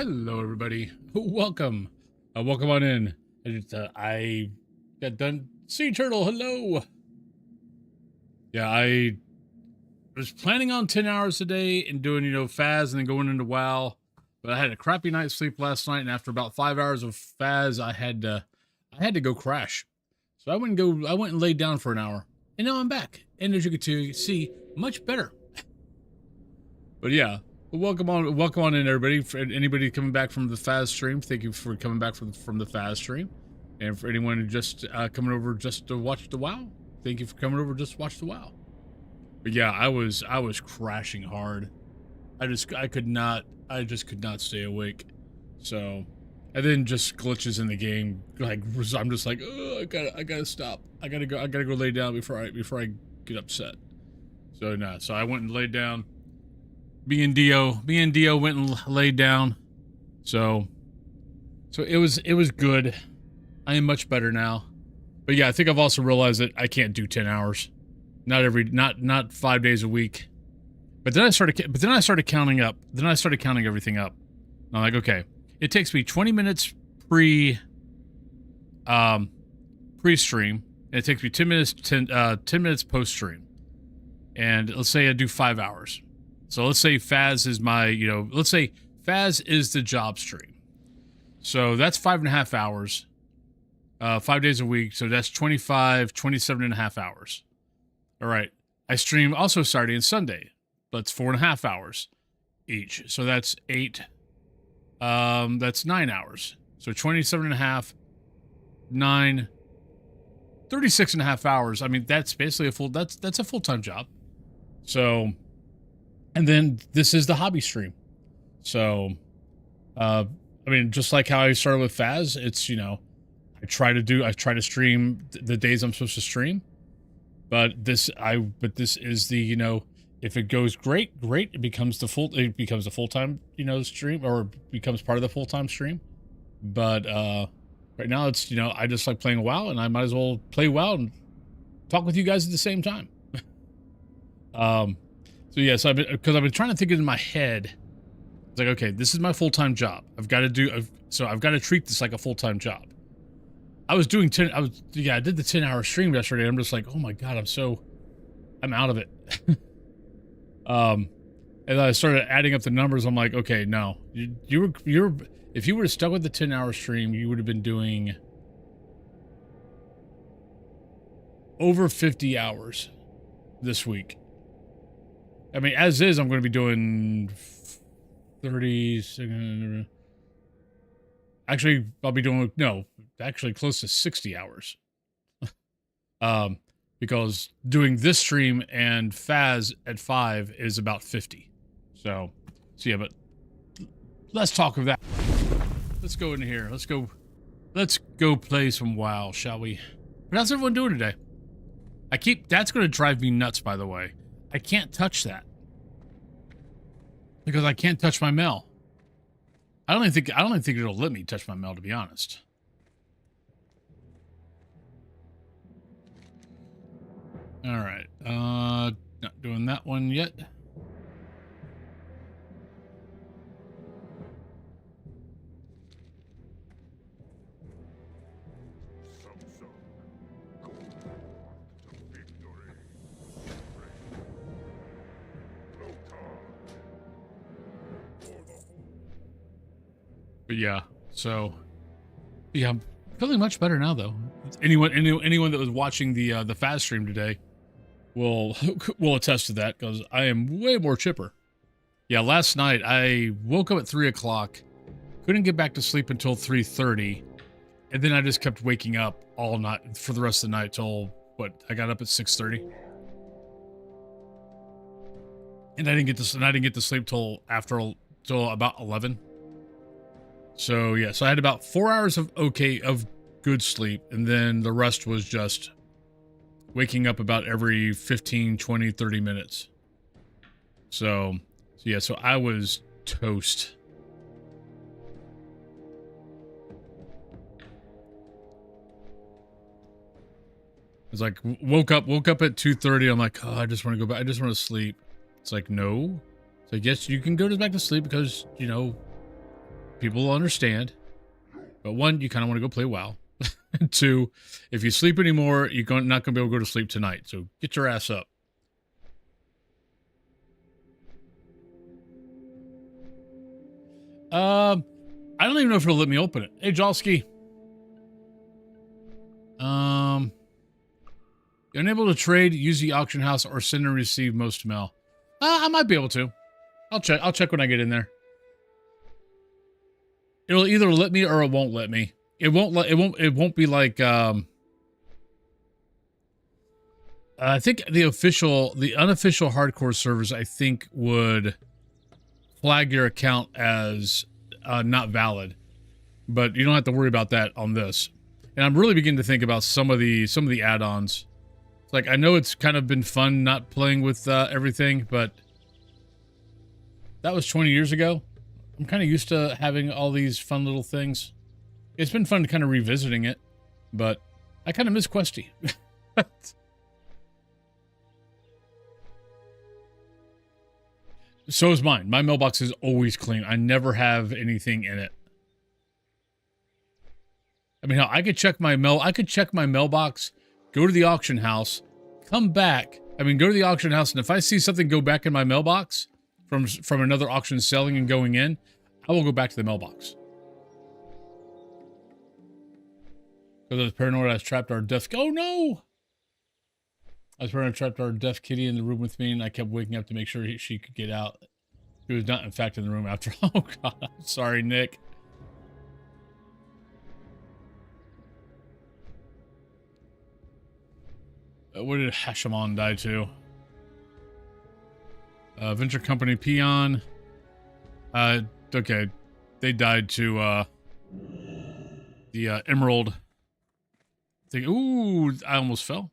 Hello, everybody. Welcome. Welcome on in. I got done. Sea Turtle, hello. Yeah, I was planning on 10 hours a day and doing, Faz and then going into WoW. But I had a crappy night's sleep last night, and after about 5 hours of Faz, I had to go crash. So I went and laid down for an hour. And now I'm back. And as you can see, much better. But yeah. Welcome on in, everybody. For anybody coming back from the Faz stream, thank you for coming back from the Faz stream. And for anyone who just coming over just to watch the WoW, thank you for coming over just to watch the WoW. But yeah, I was crashing hard. I just could not stay awake. So, and then just glitches in the game. Like I'm just like, oh, I gotta stop. I gotta go lay down before I get upset. So no, so I went and laid down. Me and Dio went and laid down. So it was good. I am much better now. But yeah, I think I've also realized that I can't do 10 hours. Not 5 days a week. But then I started counting up. Then I started counting everything up. And I'm like, okay, it takes me 20 minutes pre-stream, and it takes me 10 minutes post-stream. And let's say I do 5 hours. So let's say Faz is let's say Faz is the job stream. So that's 5.5 hours, 5 days a week. So that's 27.5 hours. All right. I stream also Saturday and Sunday. That's 4.5 hours each. So that's 8. That's 9 hours. So 27.5, 9, 36.5 hours. I mean, that's basically that's a full-time job. So, and then this is the hobby stream. So, I mean, just like how I started with Faz, it's, I try to stream the days I'm supposed to stream. But this is the, if it goes great, it becomes a full-time, stream, or becomes part of the full-time stream. But, right now it's, I just like playing WoW, and I might as well play WoW and talk with you guys at the same time. So yeah, so I've been trying to think it in my head. It's like, okay, this is my full-time job. I've got to treat this like a full-time job. I did the 10-hour stream yesterday. I'm just like, oh my God, I'm out of it. And I started adding up the numbers. I'm like, okay, no, if you were stuck with the 10-hour stream, you would have been doing over 50 hours this week. I mean, as is, I'm going to be doing 30. Actually, I'll be doing close to 60 hours. Because doing this stream and Faz at 5 is about 50. So yeah, but let's talk of that. Let's go in here. Let's go play some WoW, shall we? But how's everyone doing today? That's going to drive me nuts, by the way. I can't touch that. Because I can't touch my mail. I don't think it'll let me touch my mail, to be honest. All right. Not doing that one yet. But yeah, so yeah, I'm feeling much better now, though. Anyone that was watching the Faz stream today will attest to that, because I am way more chipper. Yeah, last night I woke up at 3 o'clock, couldn't get back to sleep until 3:30, and then I just kept waking up all night for the rest of the night till I got up at 6:30, and I didn't get to sleep till about 11. So yeah, so I had about 4 hours of good sleep, and then the rest was just waking up about every 15, 20, 30 minutes. So yeah, so I was toast. I was like, woke up at 2:30. I'm like, oh, I just want to go back. I just want to sleep. It's like, no. It's like, yes, you can go back to sleep because, people will understand. But one, you kind of want to go play WoW. Two, if you sleep anymore, you're not going to be able to go to sleep tonight. So get your ass up. I don't even know if it'll let me open it. Hey, Jalski. You're unable to trade, use the auction house, or send and receive most mail. I might be able to. I'll check. I'll check when I get in there. It'll either let me or it won't let me. It won't be like I think the unofficial hardcore servers, I think, would flag your account as not valid. But you don't have to worry about that on this. And I'm really beginning to think about some of the add-ons. Like, I know it's kind of been fun not playing with everything, but that was 20 years ago. I'm kind of used to having all these fun little things. It's been fun kind of revisiting it, but I kind of miss Questy. So is mine. My mailbox is always clean. I never have anything in it. I mean, hell, I could check my mailbox, go to the auction house, come back. I mean, go to the auction house, and if I see something go back in my mailbox from another auction selling and going in, I will go back to the mailbox. Because I was paranoid I was trapped our deaf... Oh, no! I was paranoid I trapped our deaf kitty in the room with me, and I kept waking up to make sure she could get out. She was not, in fact, in the room after... Oh, God. I'm sorry, Nick. What did Hashimon die to? Venture Company Peon. Okay. They died to, the, Emerald... Ooh, I almost fell.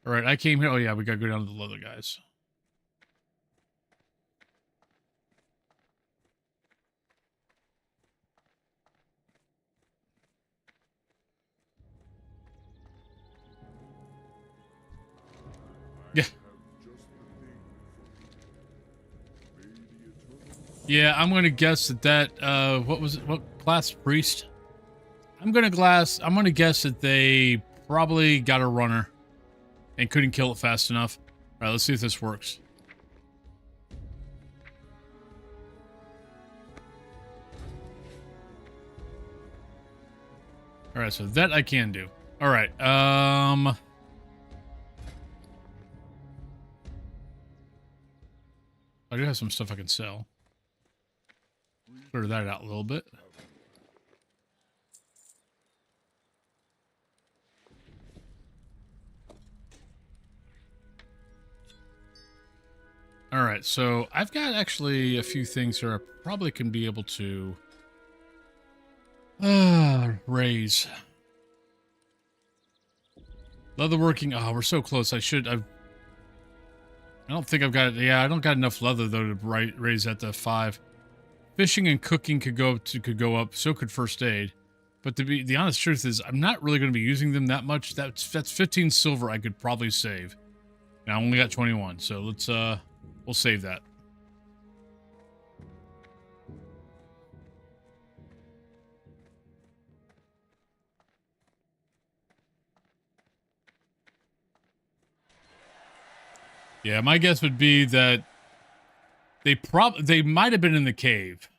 All right, I came here. Oh, yeah, we got to go down to the leather guys. Yeah. Yeah, I'm going to guess that, what was it? What class? Priest? I'm going to guess that they probably got a runner and couldn't kill it fast enough. All right, let's see if this works. All right, so that I can do. All right, I do have some stuff I can sell. Clear that out a little bit. All right, so I've got actually a few things here I probably can be able to raise. Leatherworking. Oh, we're so close. I don't think I've got. Yeah, I don't got enough leather though to raise that to 5. Fishing and cooking could go up. So could first aid. But the honest truth is, I'm not really going to be using them that much. That's 15 silver I could probably save. Now I only got 21, so let's we'll save that. Yeah, my guess would be that they might have been in the cave.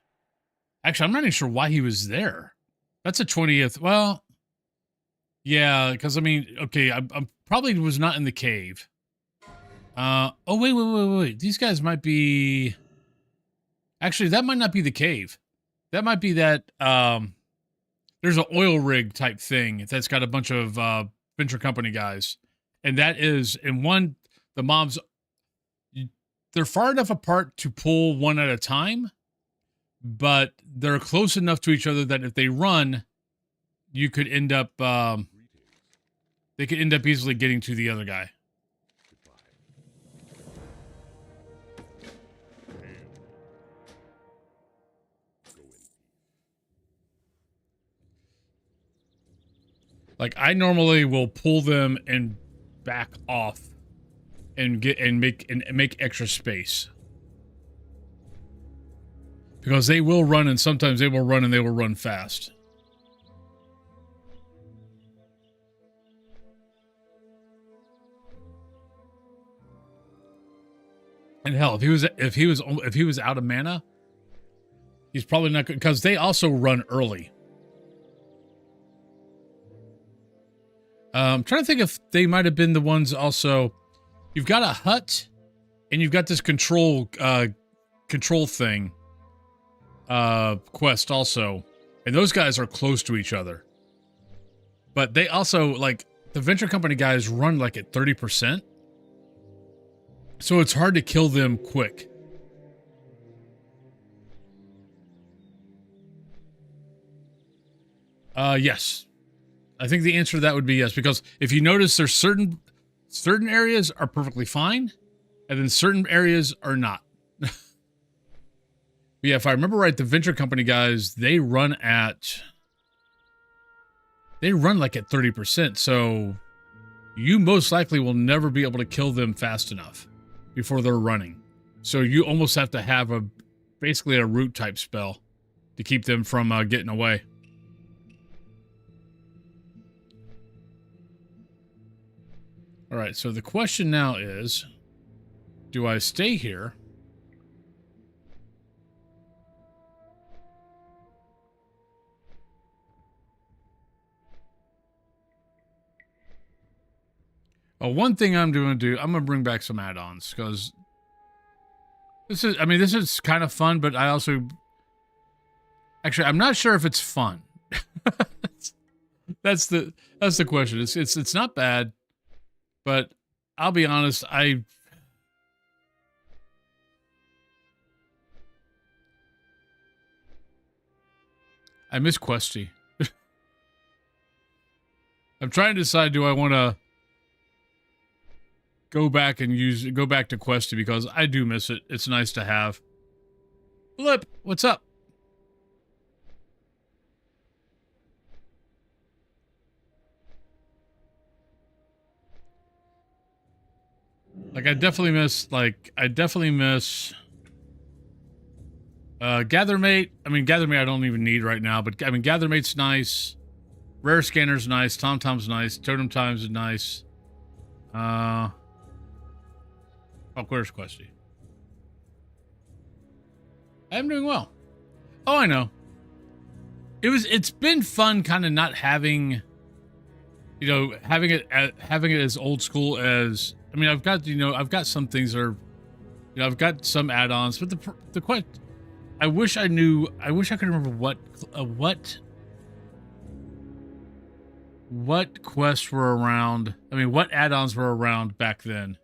Actually, I'm not even sure why he was there. That's a 20th. Well, yeah, because I mean, okay, I probably was not in the cave. Oh, wait. These guys might be... Actually, that might not be the cave. That might be that, there's an oil rig type thing that's got a bunch of, venture company guys. And that is, in one, the mobs, they're far enough apart to pull one at a time, but they're close enough to each other that if they run, you could end up, they could end up easily getting to the other guy. Like, I normally will pull them and back off and make extra space. Because they will run, and sometimes they will run, and they will run fast. And hell, if he was out of mana, he's probably not good, because they also run early. I'm trying to think if they might have been the ones also. You've got a hut, and you've got this control thing quest also, and those guys are close to each other. But they also, like, the venture company guys run like at 30%. So it's hard to kill them quick. Yes. I think the answer to that would be yes, because if you notice, there's certain areas are perfectly fine, and then certain areas are not. But yeah, if I remember right, the venture company guys, they run like at 30%, so you most likely will never be able to kill them fast enough before they're running. So you almost have to have basically a root type spell to keep them from getting away. All right, so the question now is, do I stay here? Oh, one thing I'm going to bring back some add-ons, because this is kind of fun, but I also, actually, I'm not sure if it's fun. That's the question. It's not bad, but I'll be honest, I miss Questy. I'm trying to decide, do I want to go back to Questy, because I do miss it. It's nice to have. Flip, what's up? Like, I definitely miss Gathermate. I mean, Gathermate I don't even need right now, but I mean, Gathermate's nice. Rare Scanner's nice. TomTom's nice. Totem Times is nice. Oh, where's Questy? I'm doing well. Oh, I know. It's been fun kind of not having, having it as old school as, I mean, I've got some things that are, I've got some add-ons, but the question, I wish I could remember what quests were around. I mean, what add-ons were around back then.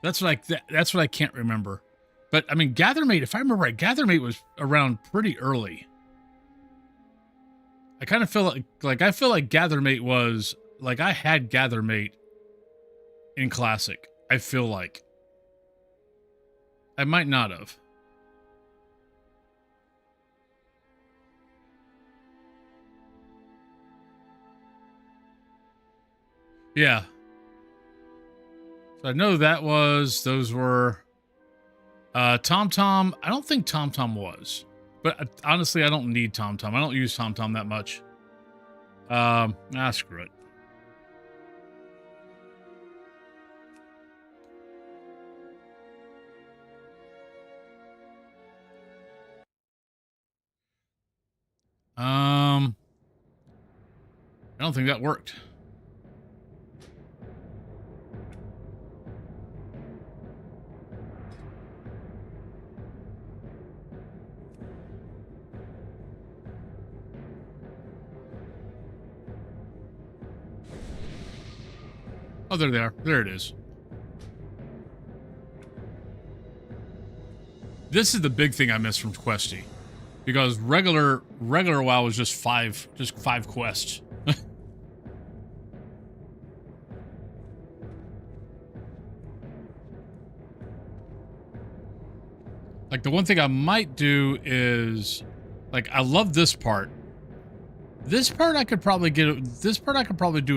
That's what I can't remember. But I mean, Gathermate, if I remember right, Gathermate was around pretty early. I kind of feel like Gathermate was like, I had Gathermate in Classic. I feel like I might not have. Yeah. So I know those were TomTom. I don't think TomTom was, but honestly, I don't need TomTom. I don't use TomTom that much. Screw it. I don't think that worked. Oh, there they are. There it is. This is the big thing I miss from Questy, because regular WoW was just five quests. Like, the one thing I might do is, like, I love this part. This part I could probably do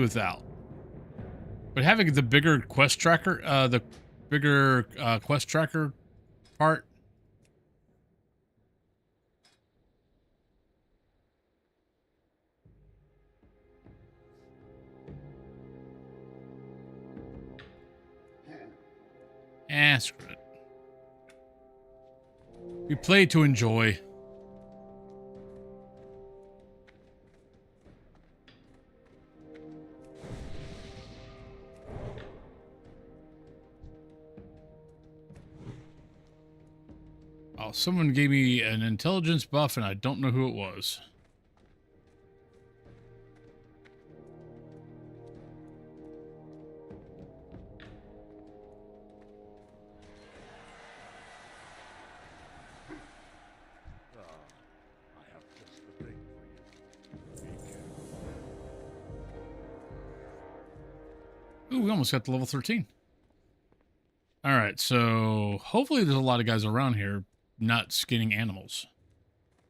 without. But having the bigger quest tracker, part, Screw it. We play to enjoy. Oh, someone gave me an intelligence buff, and I don't know who it was. Ooh, we almost got to level 13. All right, so hopefully there's a lot of guys around here not skinning animals.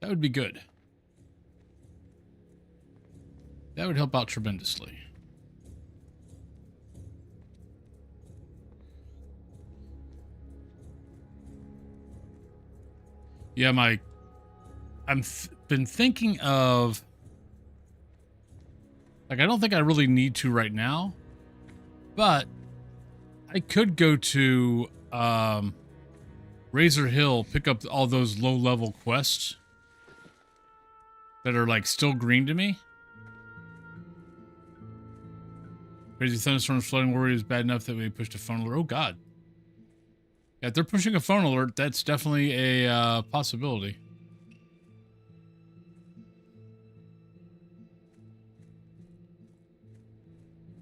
That would be good. That would help out tremendously. Yeah, been thinking of, like, I don't think I really need to right now, but I could go to Razor Hill, pick up all those low-level quests that are, like, still green to me. Crazy thunderstorms, flooding warriors bad enough that we pushed a phone alert. Oh, God. Yeah, if they're pushing a phone alert, that's definitely a possibility.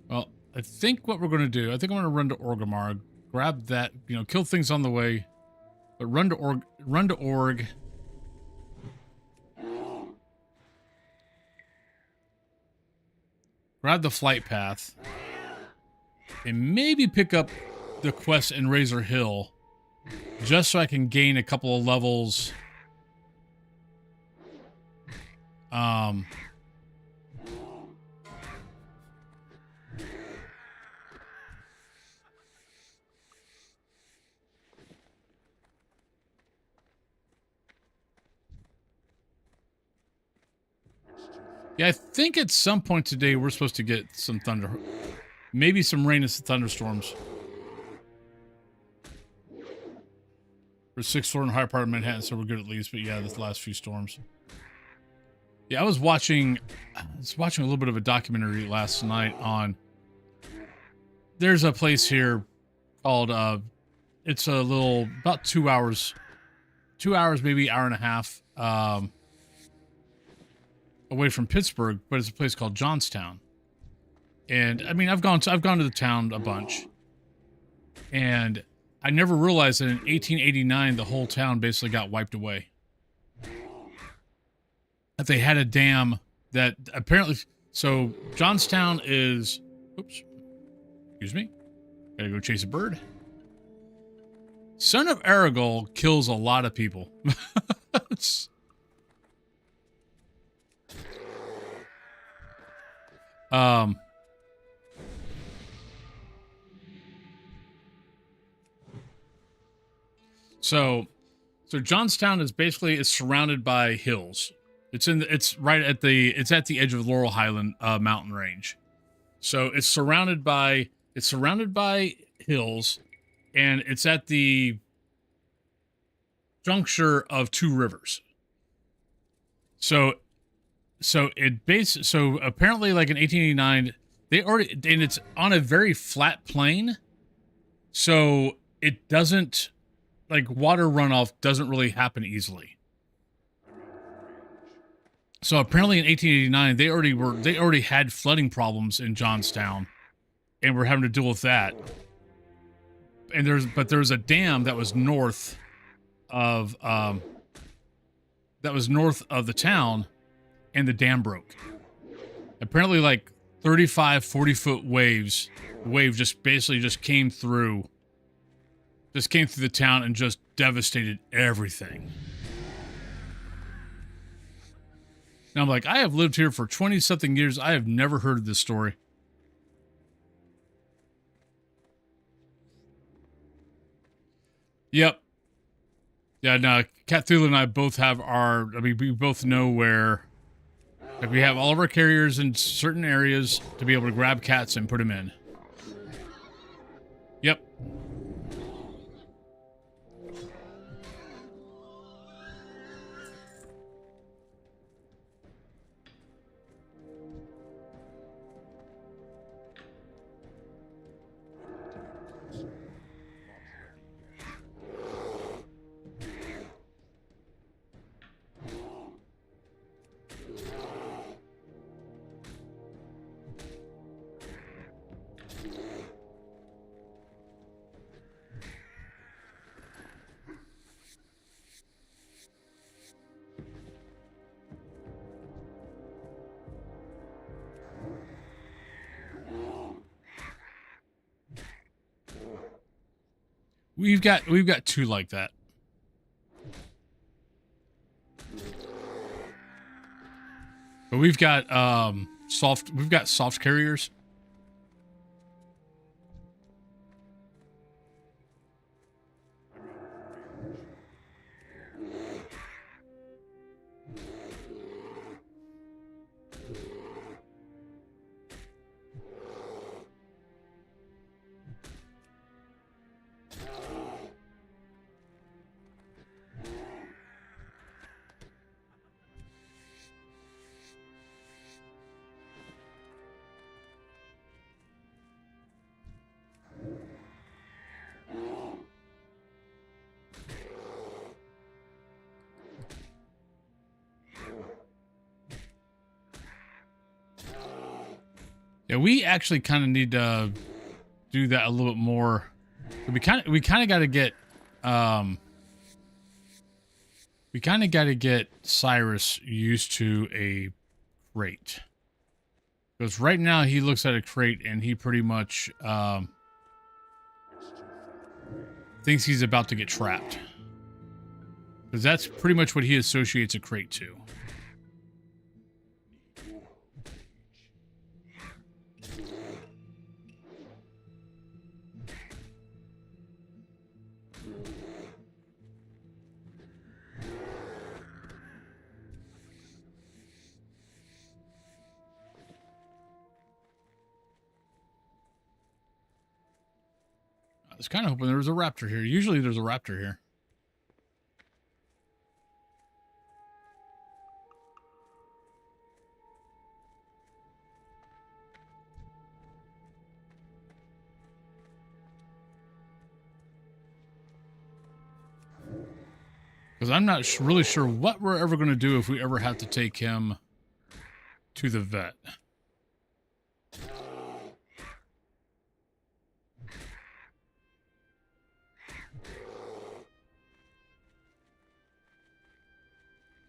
Well, I think what we're going to do, I think I'm going to run to Orgrimmar, grab that, you know, kill things on the way, but run to Org. Grab the flight path, and maybe pick up the quest in Razor Hill, just so I can gain a couple of levels. Yeah, I think at some point today we're supposed to get some thunder. Maybe some rain and some thunderstorms. We're 6th floor in the higher part of Manhattan, so we're good at least. But yeah, the last few storms. Yeah, I was watching a little bit of a documentary last night on... There's a place here called, it's a little, about 2 hours. 2 hours, maybe hour and a half, away from Pittsburgh, but it's a place called Johnstown. And I mean, I've gone to the town a bunch, and I never realized that in 1889 the whole town basically got wiped away. That they had a dam that apparently, so Johnstown is, oops, excuse me, gotta go chase a bird. Son of Aragorn kills a lot of people. So Johnstown is basically surrounded by hills. It's at the edge of the Laurel Highland mountain range. So it's surrounded by hills, and it's at the juncture of two rivers. So apparently, like in 1889, and it's on a very flat plain, so it doesn't, like, water runoff doesn't really happen easily. So apparently in 1889, they already had flooding problems in Johnstown, and we're having to deal with that. And there's a dam that was north of the town, and the dam broke. Apparently, like 35, 40-foot wave just basically came through the town and just devastated everything. And I'm like, I have lived here for 20-something years. I have never heard of this story. Yep. Yeah, no, Cthulhu and I both have we both know where, like, we have all of our carriers in certain areas to be able to grab cats and put them in. Yep. We've got two like that. But we've got soft carriers. Yeah, we actually kind of need to do that a little bit more. We kind of got to get Cyrus used to a crate. Because right now he looks at a crate and he pretty much thinks he's about to get trapped. Because that's pretty much what he associates a crate to. I was kind of hoping there was a raptor here. Usually there's a raptor here. Because I'm not really sure what we're ever going to do if we ever have to take him to the vet.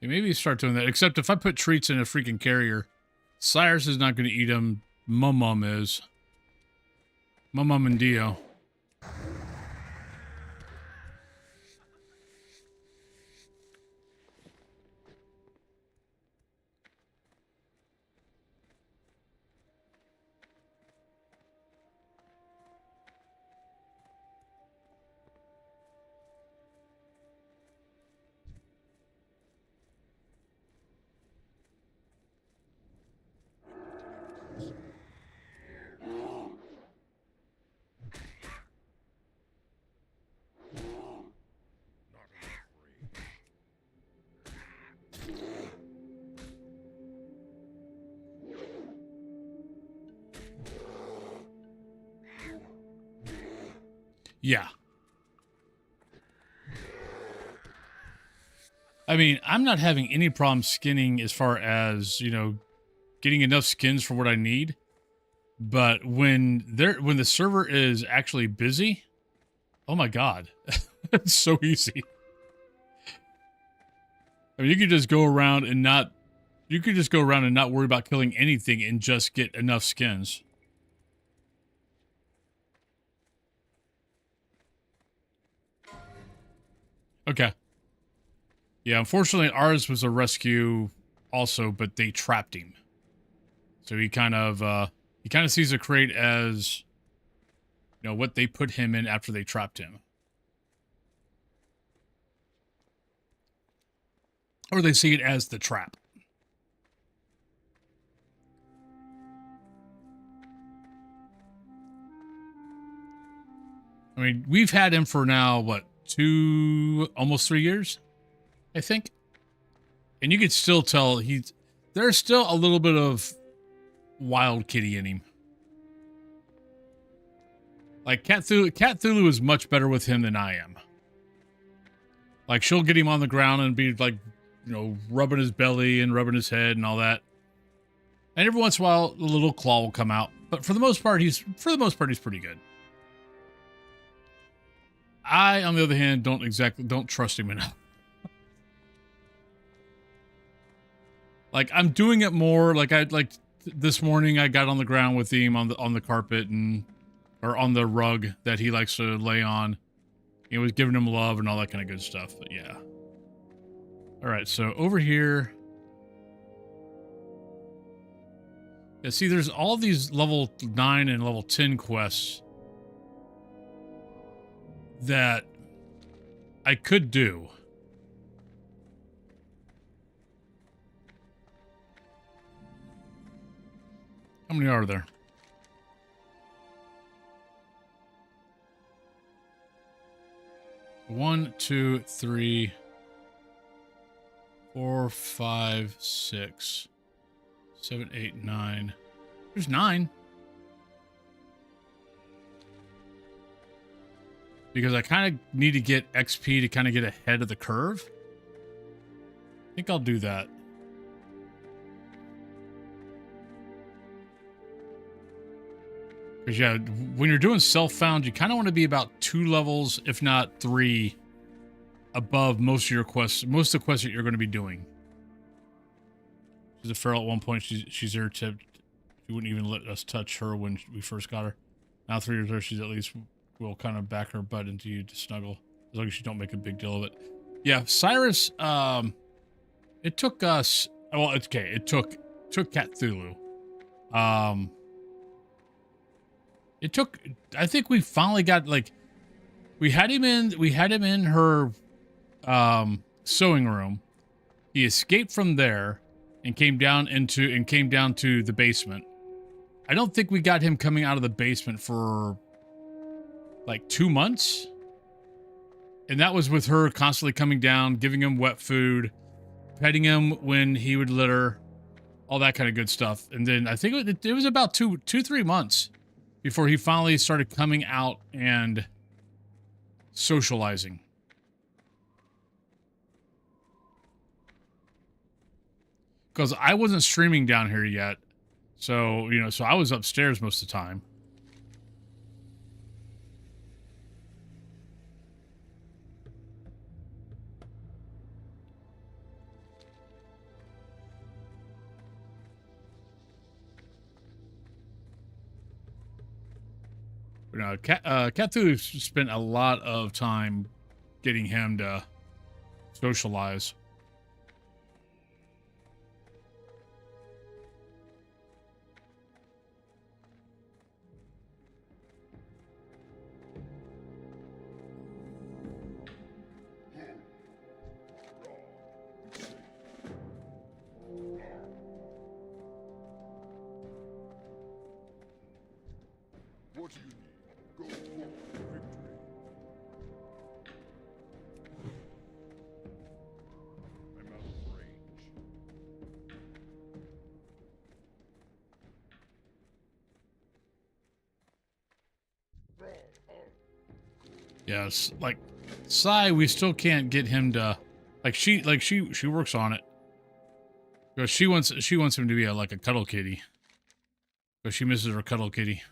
Yeah, maybe start doing that. Except if I put treats in a freaking carrier, Cyrus is not going to eat them. Mum is. Mum and Dio. Yeah. I mean, I'm not having any problem skinning as far as, you know, getting enough skins for what I need. But when the server is actually busy, oh my god. It's so easy. I mean, you could just go around and not worry about killing anything and just get enough skins. Okay. Yeah, unfortunately ours was a rescue also, but they trapped him. So he kind of sees a crate as, you know, what they put him in after they trapped him. Or they see it as the trap. I mean, we've had him for now, what, almost 3 years, I think. And you could still tell there's still a little bit of wild kitty in him. Like, Cat Thulu is much better with him than I am. Like, she'll get him on the ground and be, like, you know, rubbing his belly and rubbing his head and all that. And every once in a while, a little claw will come out. But for the most part, he's pretty good. I, on the other hand, don't trust him enough. Like, I'm doing it more, like, this morning I got on the ground with him on the carpet or on the rug that he likes to lay on. He was giving him love and all that kind of good stuff, but yeah. All right, so over here. Yeah, see, there's all these level 9 and level 10 quests that I could do. How many are there? One, two, three, 4, 5, 6, 7, 8, 9. There's 9. Because I kind of need to get XP to kind of get ahead of the curve. I think I'll do that. Because, yeah, when you're doing self-found, you kind of want to be about 2 levels, if not 3, above most of your quests, most of the quests that you're going to be doing. She's a feral at one point. She's irritated. She wouldn't even let us touch her when we first got her. Now 3 years later, she's at least will kind of back her butt into you to snuggle, as long as you don't make a big deal of it. Yeah, Cyrus. It took us. Well, it's okay. It took Cat Thulu. It took. I think we finally got, like, we had him in her sewing room. He escaped from there and came down to the basement. I don't think we got him coming out of the basement for like 2 months. And that was with her constantly coming down, giving him wet food, petting him when he would litter, all that kind of good stuff. And then I think it was about 3 months before he finally started coming out and socializing. Because I wasn't streaming down here yet. So, you know, so I was upstairs most of the time. You know, Cthulhu spent a lot of time getting him to socialize. What do you need? Go forward to victory. I'm out of range. Yes, like Sai, we still can't get him to, she works on it. Because she wants him to be like a cuddle kitty. Because she misses her cuddle kitty.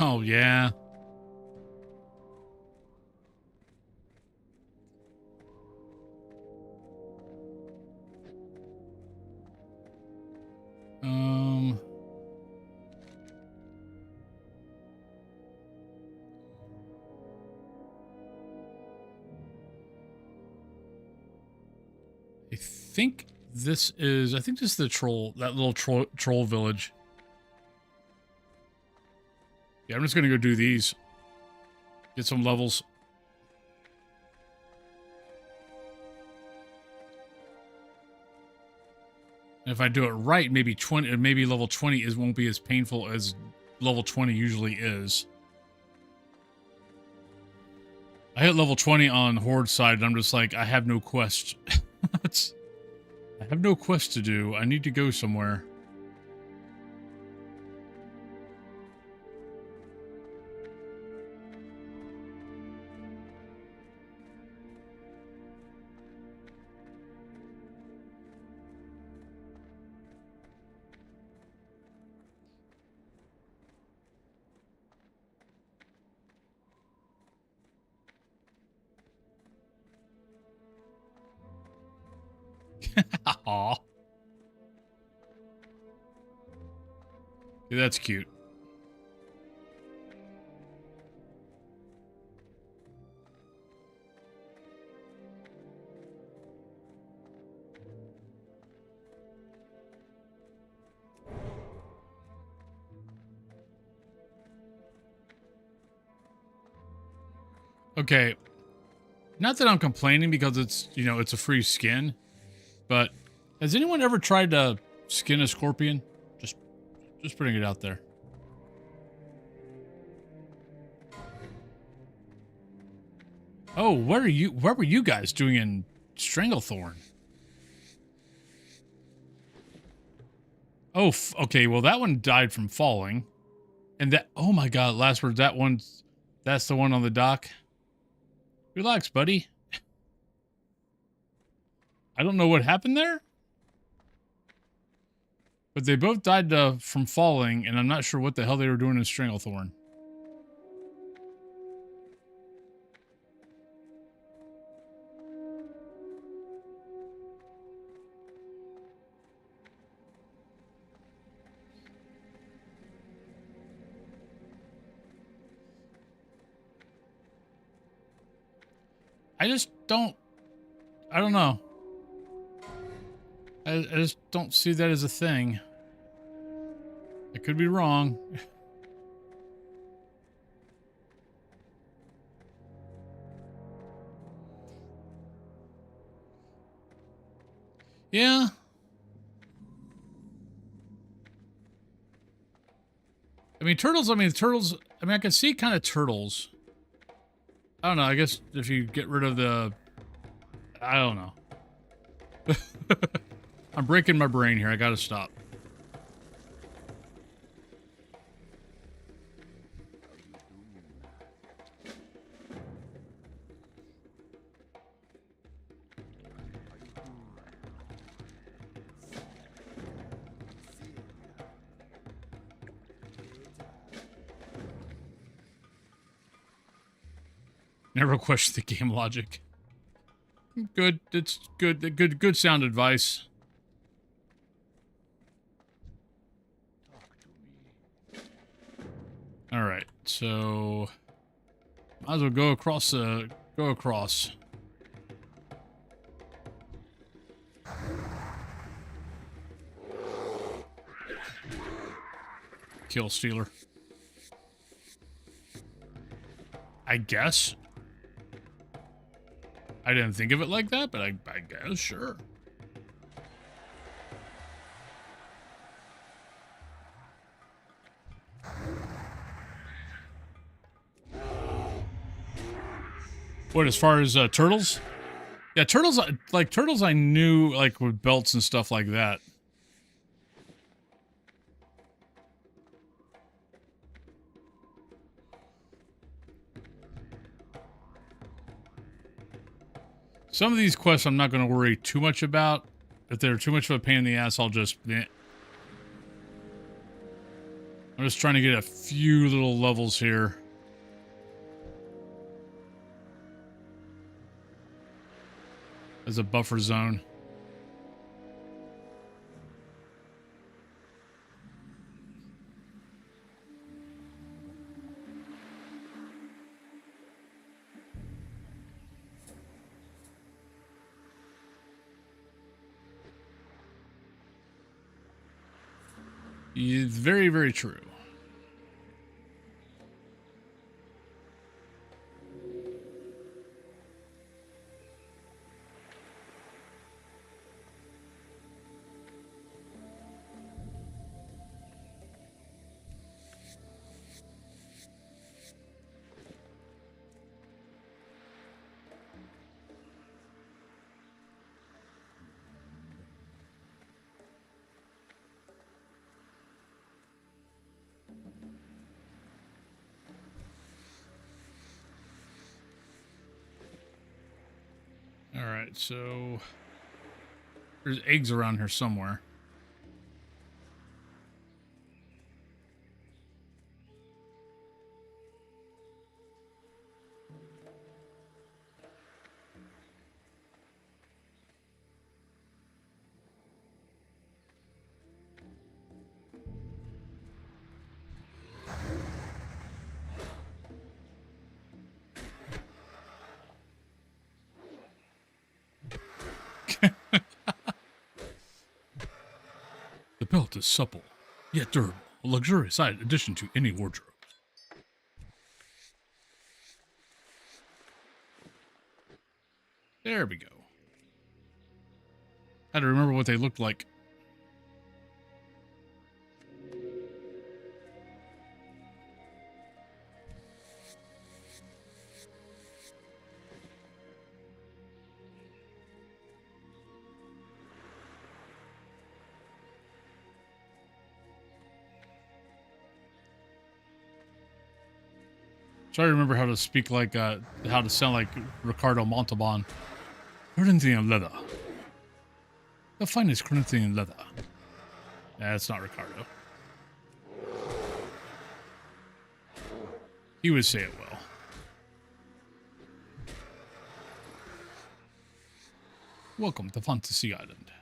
Oh, yeah. I think this is the troll, that little troll village. Yeah, I'm just going to go do these. Get some levels. And if I do it right, maybe level 20 won't be as painful as level 20 usually is. I hit level 20 on Horde side, and I'm just like, I have no quest. I have no quest to do. I need to go somewhere. Aw. Yeah, that's cute. Okay. Not that I'm complaining because it's, you know, it's a free skin, but has anyone ever tried to skin a scorpion? Just putting it out there. Oh, what were you guys doing in Stranglethorn? Oh, okay, well that one died from falling. And that, oh my god, last word, that's the one on the dock. Relax, buddy. I don't know what happened there. But they both died from falling, and I'm not sure what the hell they were doing in Stranglethorn. I don't know. I just don't see that as a thing. I could be wrong. Yeah. I mean, turtles, I can see kind of turtles. I don't know, I guess if you get rid of the... I don't know. I'm breaking my brain here, I gotta stop. Never question the game logic. Good. It's good. Good sound advice. All right. So, might as well go across. Go across. Kill Stealer. I guess. I didn't think of it like that, but I guess, sure. What, as far as turtles? Yeah, turtles I knew, like, with belts and stuff like that. Some of these quests I'm not going to worry too much about. If they're too much of a pain in the ass, I'll just... I'm just trying to get a few little levels here. As a buffer zone. It's very, very true. right, so there's eggs around here somewhere. The belt is supple, yet durable, a luxurious addition to any wardrobe. There we go. Had to remember what they looked like. Try to remember how to speak like, how to sound like Ricardo Montalban. Corinthian leather. The finest Corinthian leather. That's not Ricardo. He would say it well. Welcome to Fantasy Island.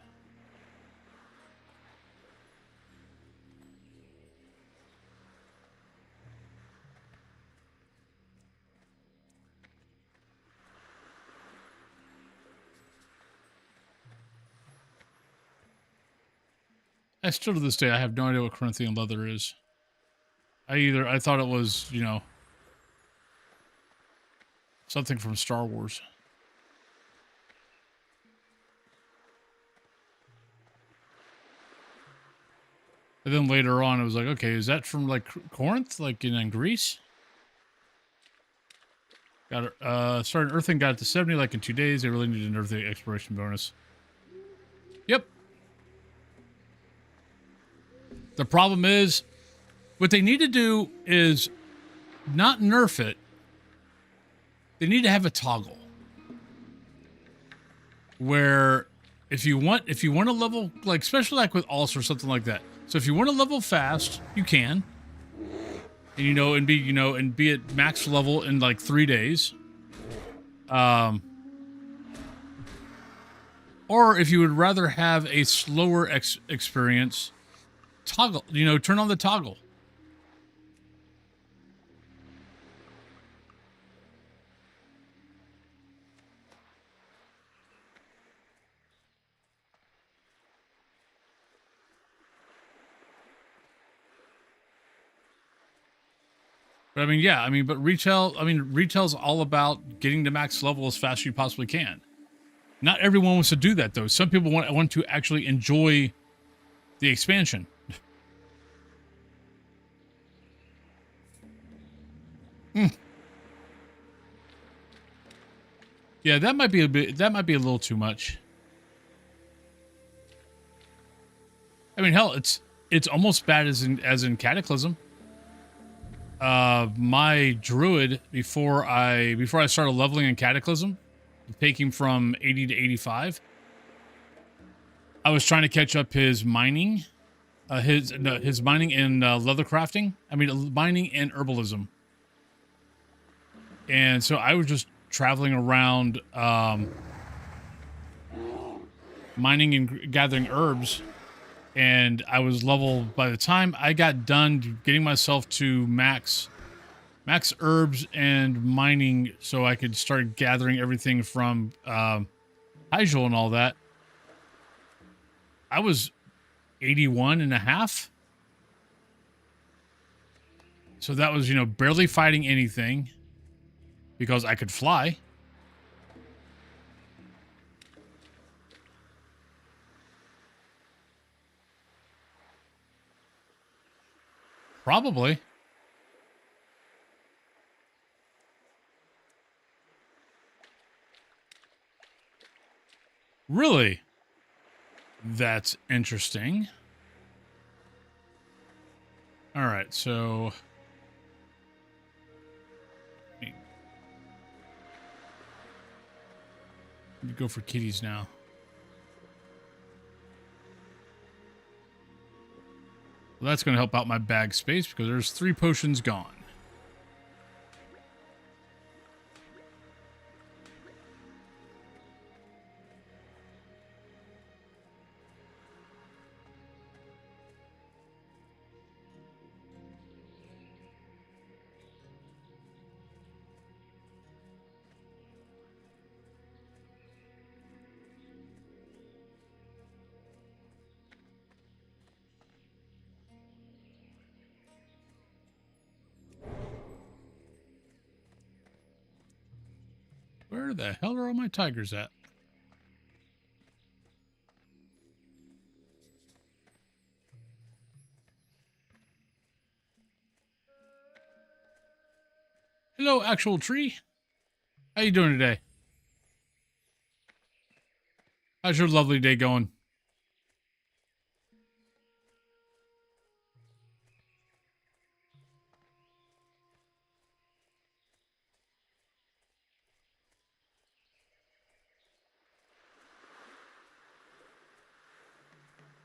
I still to this day, I have no idea what Corinthian leather is. I thought it was, you know, something from Star Wars. And then later on, it was like, okay, is that from like Corinth, like in Greece? Got it. Started earthing, got it to 70 like in 2 days. They really needed an earthing exploration bonus. Yep. The problem is, what they need to do is not nerf it. They need to have a toggle where if you want to level, like especially like with Ulcer or something like that. So if you want to level fast, you can, and and be at max level in like 3 days. Or if you would rather have a slower experience, toggle, turn on the toggle. But retail's all about getting to max level as fast as you possibly can. Not everyone wants to do that though. Some people want to actually enjoy the expansion. Yeah, that might be a little too much. I mean, hell, it's almost bad as in Cataclysm. My Druid before I started leveling in Cataclysm, taking from 80 to 85, I was trying to catch up his mining, his mining and leather crafting. I mean, mining and herbalism. And so I was just traveling around, mining and gathering herbs. And I was level, by the time I got done getting myself to max herbs and mining so I could start gathering everything from Hyjal and all that, I was 81 and a half. So that was, barely fighting anything because I could fly. Probably. Really? That's interesting. All right, so Let me go for kitties now. Well, that's going to help out my bag space because there's 3 potions gone. Where the hell are all my tigers at? Hello, actual tree. How you doing today? How's your lovely day going?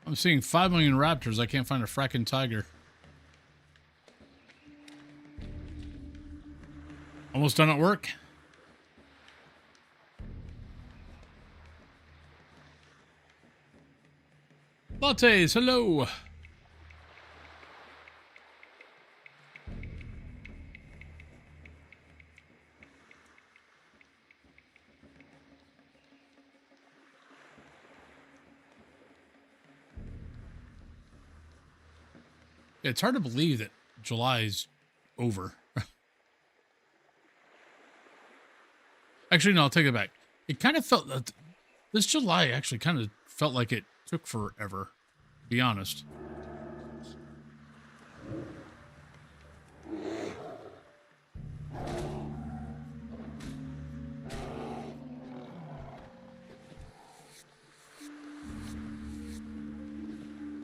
I'm seeing 5 million raptors. I can't find a fracking tiger. Almost done at work? Lattes, hello. It's hard to believe that July's over. Actually, no, I'll take it back. It kind of felt that this July actually kind of felt like it took forever, to be honest.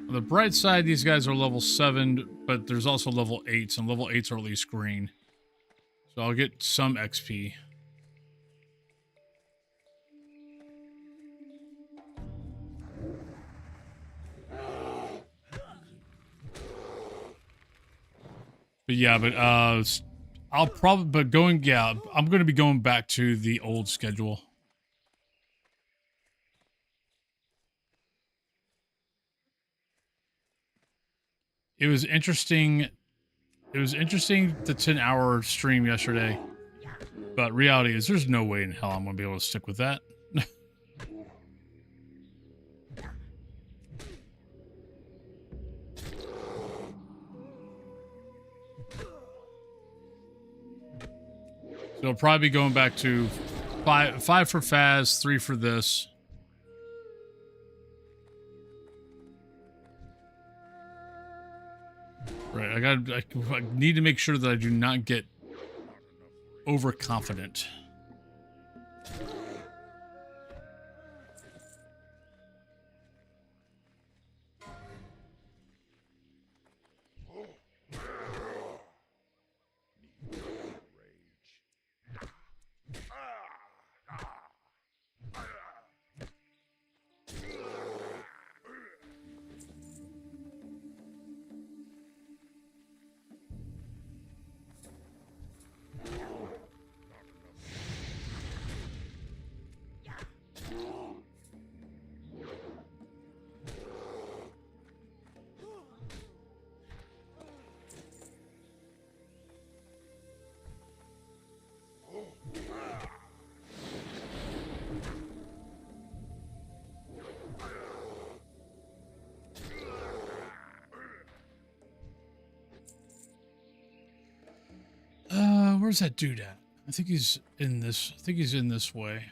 On the bright side, these guys are level 7, but there's also level 8s, and level 8s are at least green. So I'll get some XP. But yeah, I'll probably, I'm going to be going back to the old schedule. It was interesting. It was interesting the 10-hour stream yesterday. But reality is there's no way in hell I'm going to be able to stick with that. So I'll probably be going back to five for Faz, 3 for this. Right, I need to make sure that I do not get overconfident. Where's that dude at? I think he's in this. I think he's in this way.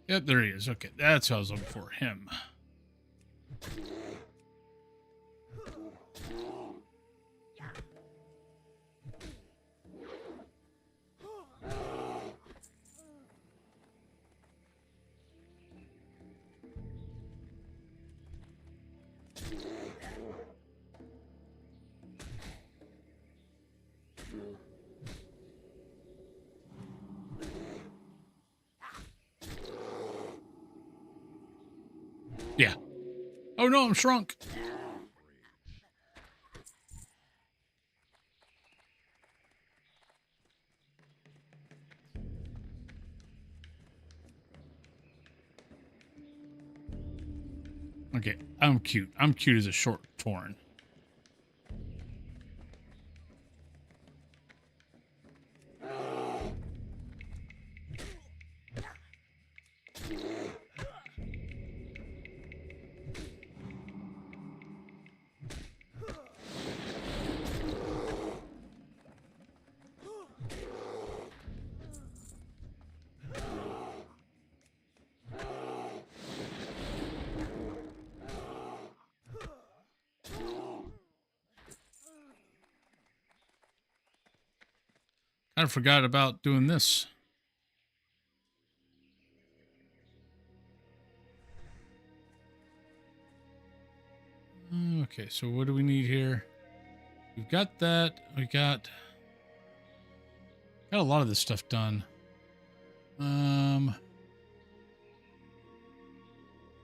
Yep, there he is. Okay, that's what I was looking for. Him. Yeah. Oh no, I'm shrunk. Okay, I'm cute. I'm cute as a short Tauren. I forgot about doing this. Okay, so what do we need here? We've got that. We got a lot of this stuff done.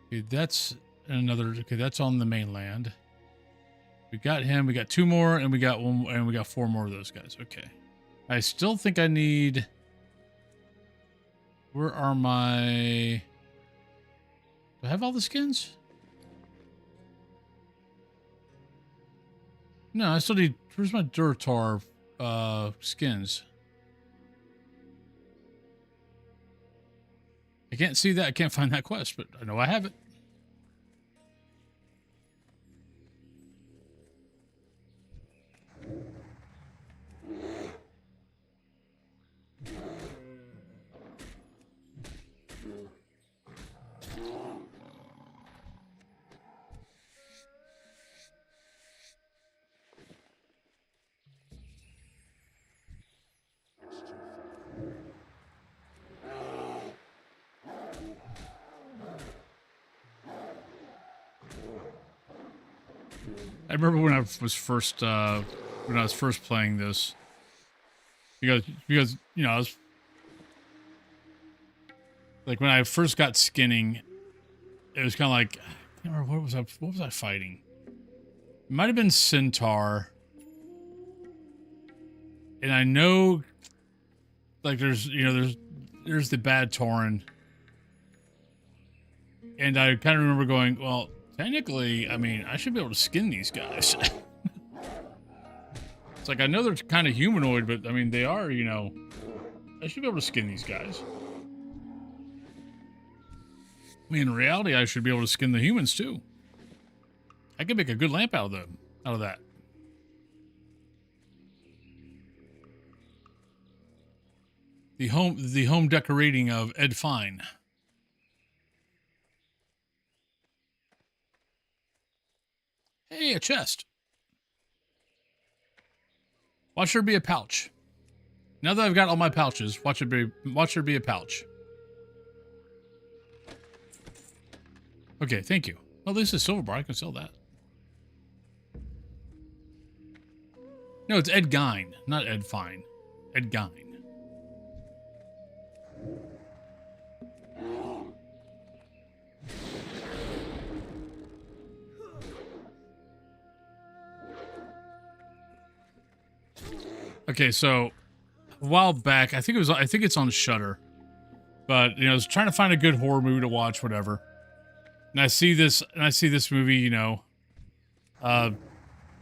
Okay, that's another. Okay, that's on the mainland. We got him. We got 2 more, and we got 1, and we got 4 more of those guys. Okay. I still think I need. Where are my? Do I have all the skins? No, I still need. Where's my Durtar skins? I can't see that. I can't find that quest, but I know I have it. I remember when I was first playing this, because you know I was like when I first got skinning, it was kind of like I can't remember what was I fighting? It might have been Centaur, and I know like there's the bad Tauren, and I kind of remember going, well, technically, I mean, I should be able to skin these guys. It's like, I know they're kind of humanoid, but I mean, they are, I should be able to skin these guys. I mean, in reality, I should be able to skin the humans too. I could make a good lamp out of that. The home decorating of Ed Fine. Hey, a chest. Watch there be a pouch. Now that I've got all my pouches, watch there be a pouch. Okay, thank you. Well, this is silver bar. I can sell that. No, it's Ed Gein, not Ed Fine. Ed Gein. Okay, so a while back, I think it's on Shudder, but I was trying to find a good horror movie to watch, whatever. And I see this movie,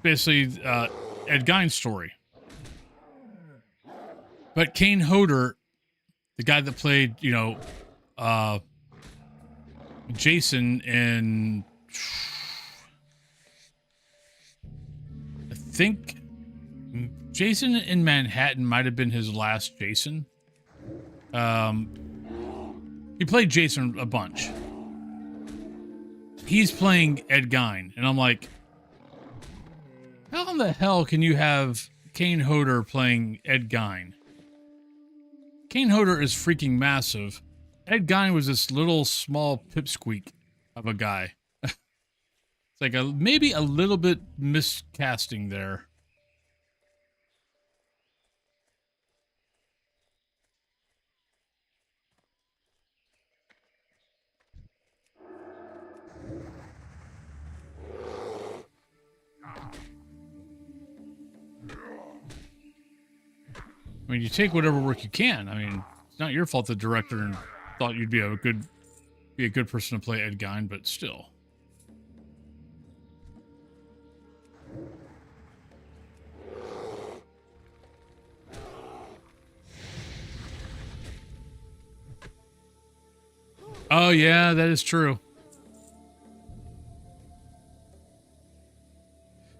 basically Ed Gein's story. But Kane Hodder, the guy that played, Jason in, I think Jason in Manhattan might have been his last Jason. He played Jason a bunch. He's playing Ed Gein, and I'm like, how in the hell can you have Kane Hodder playing Ed Gein? Kane Hodder is freaking massive. Ed Gein was this little small pipsqueak of a guy. It's like maybe a little bit miscasting there. I mean, you take whatever work you can. I mean, it's not your fault the director thought you'd be a good person to play Ed Gein, but still. Oh yeah, that is true.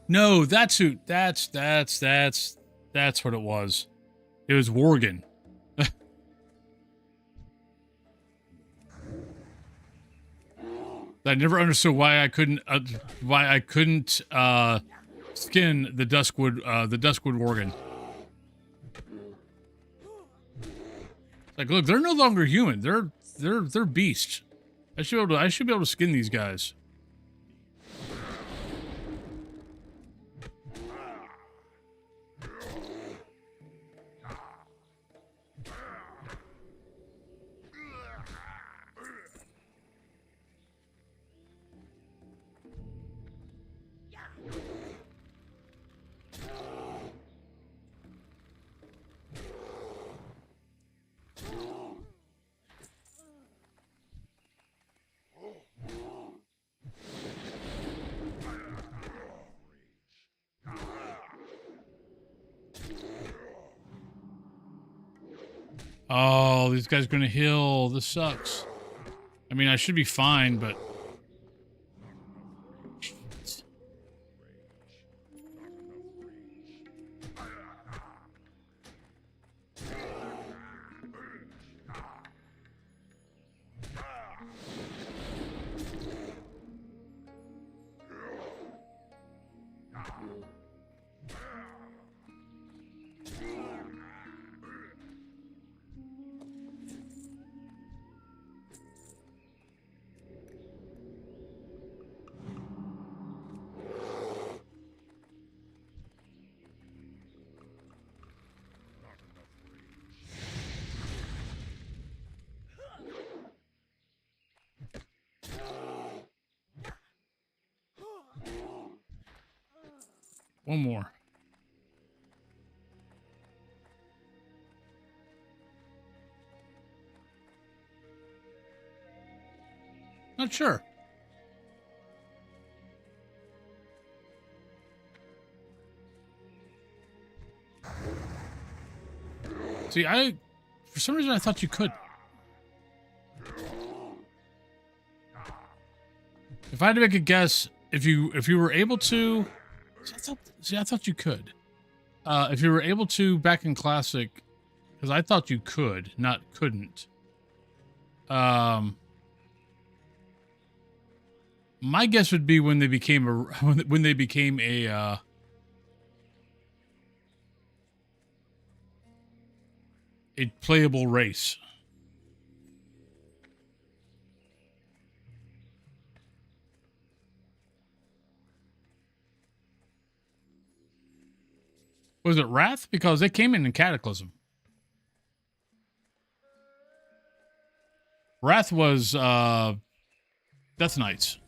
No, that's who. That's what it was. It was Worgen. I never understood why I couldn't skin the Duskwood Worgen. Like, look, they're no longer human. They're beasts. I should be able to skin these guys. Oh, these guys are gonna heal. This sucks. I mean, I should be fine, but... One more. Not sure. See, for some reason I thought you could. If I had to make a guess, if you were able to, I thought you could. If you were able to back in Classic, because I thought you could, not couldn't. My guess would be when they became a playable race. Was it Wrath? Because they came in Cataclysm. Wrath was Death Knights.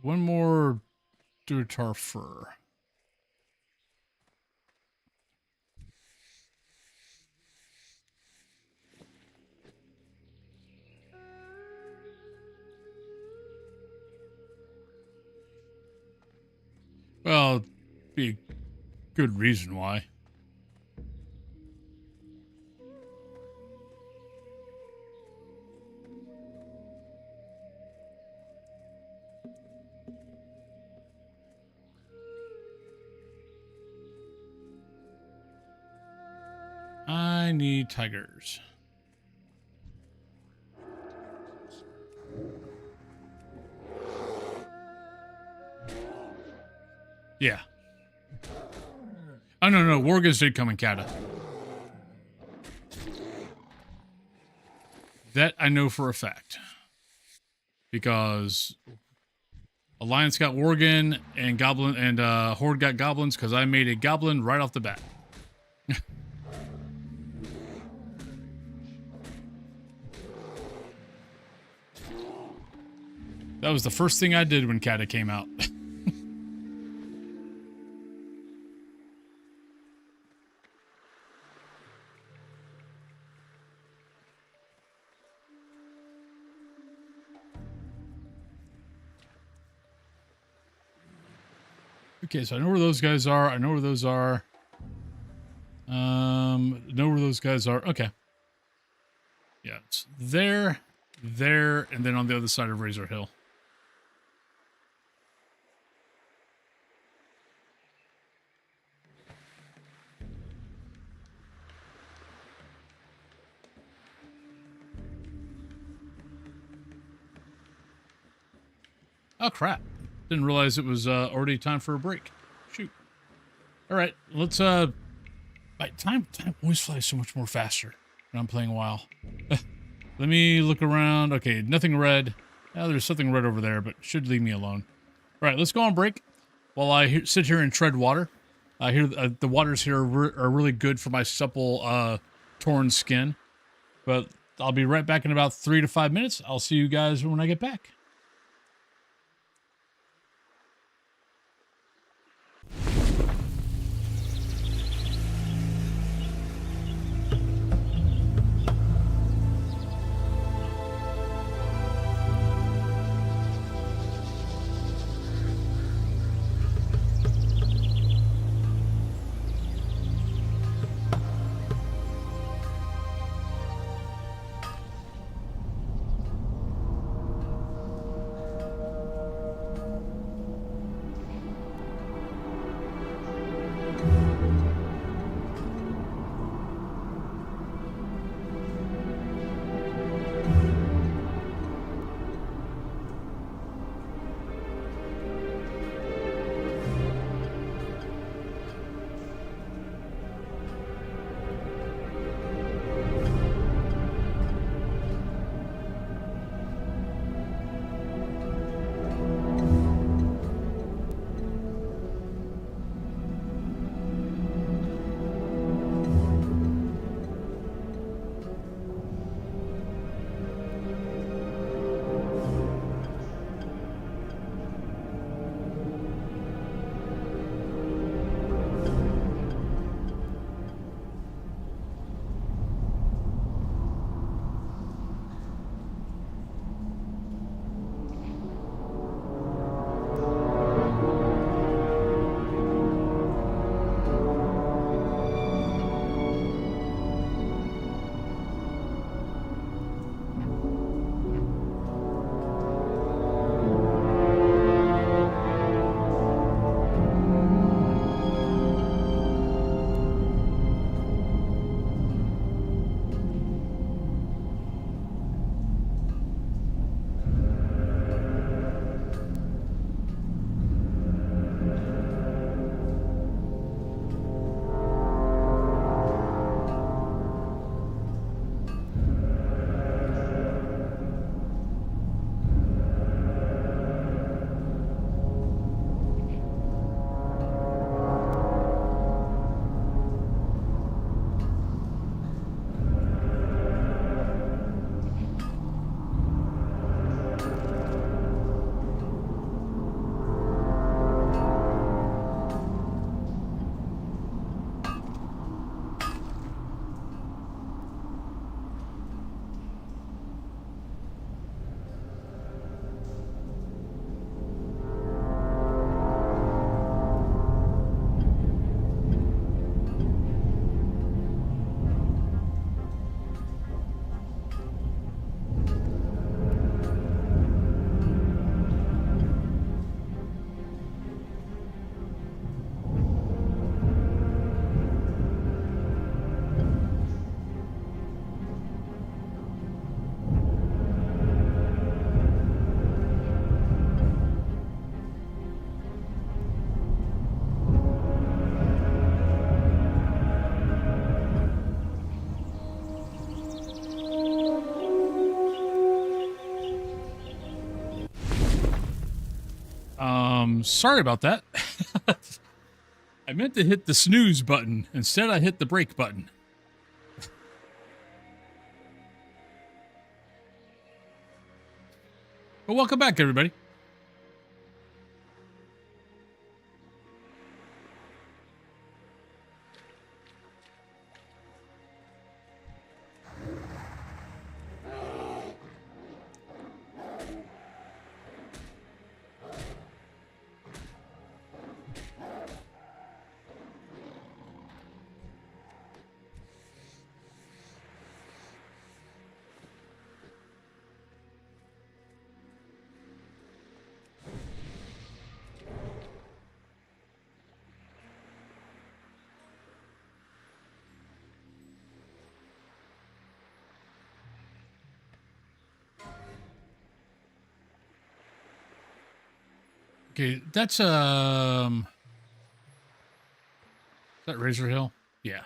One more Durotar fur. Well, be a good reason why. I need tigers. Yeah. Oh, no, Worgens did come in Kata. That I know for a fact. Because Alliance got Worgen and Goblin and Horde got Goblins because I made a Goblin right off the bat. That was the first thing I did when Kata came out. Okay, so I know where those guys are. I know where those are. Know where those guys are. Okay. Yeah, it's there, and then on the other side of Razor Hill. Oh, crap. Didn't realize it was already time for a break. Shoot. All right, let's time always flies so much more faster when I'm playing WoW. Let me look around. Okay, nothing red. Oh, there's something red over there, but should leave me alone. All right, let's go on break while I sit here and tread water. I hear the waters here are really good for my supple Tauren skin. But I'll be right back in about 3 to 5 minutes. I'll see you guys when I get back. Sorry about that. I meant to hit the snooze button. Instead, I hit the brake button. Well, welcome back, everybody. Okay, that's is that Razor Hill? Yeah.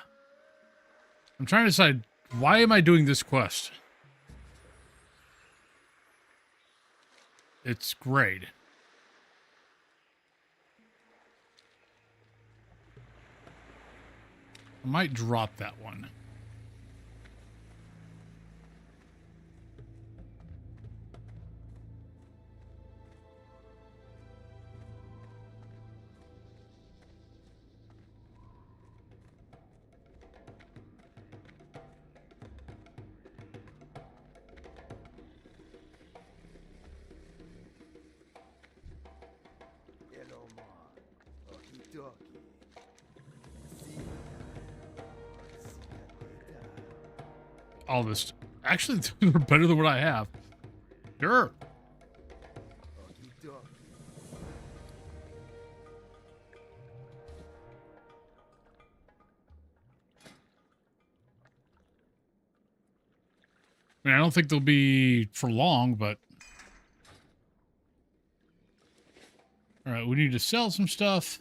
I'm trying to decide, why am I doing this quest? It's grade. I might drop that one. Hello, ma. Okie-dokie. All this. Actually, they're better than what I have. Sure. Okie-dokie. I mean, I don't think they'll be for long, but... Alright, we need to sell some stuff.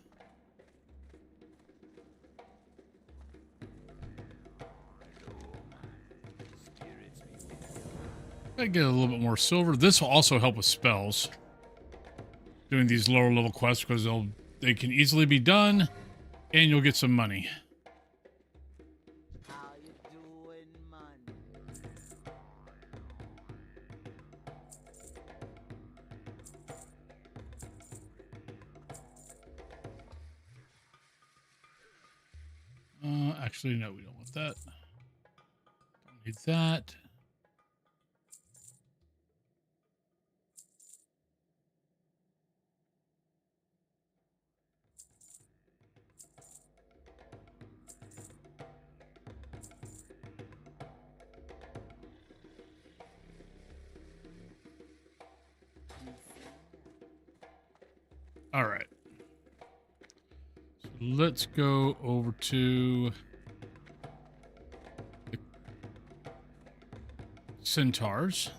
I get a little bit more silver. This will also help with spells. Doing these lower level quests, because they can easily be done, and you'll get some money. How you doing, man? Actually, no, we don't want that. Don't need that. All right. So let's go over to the centaurs.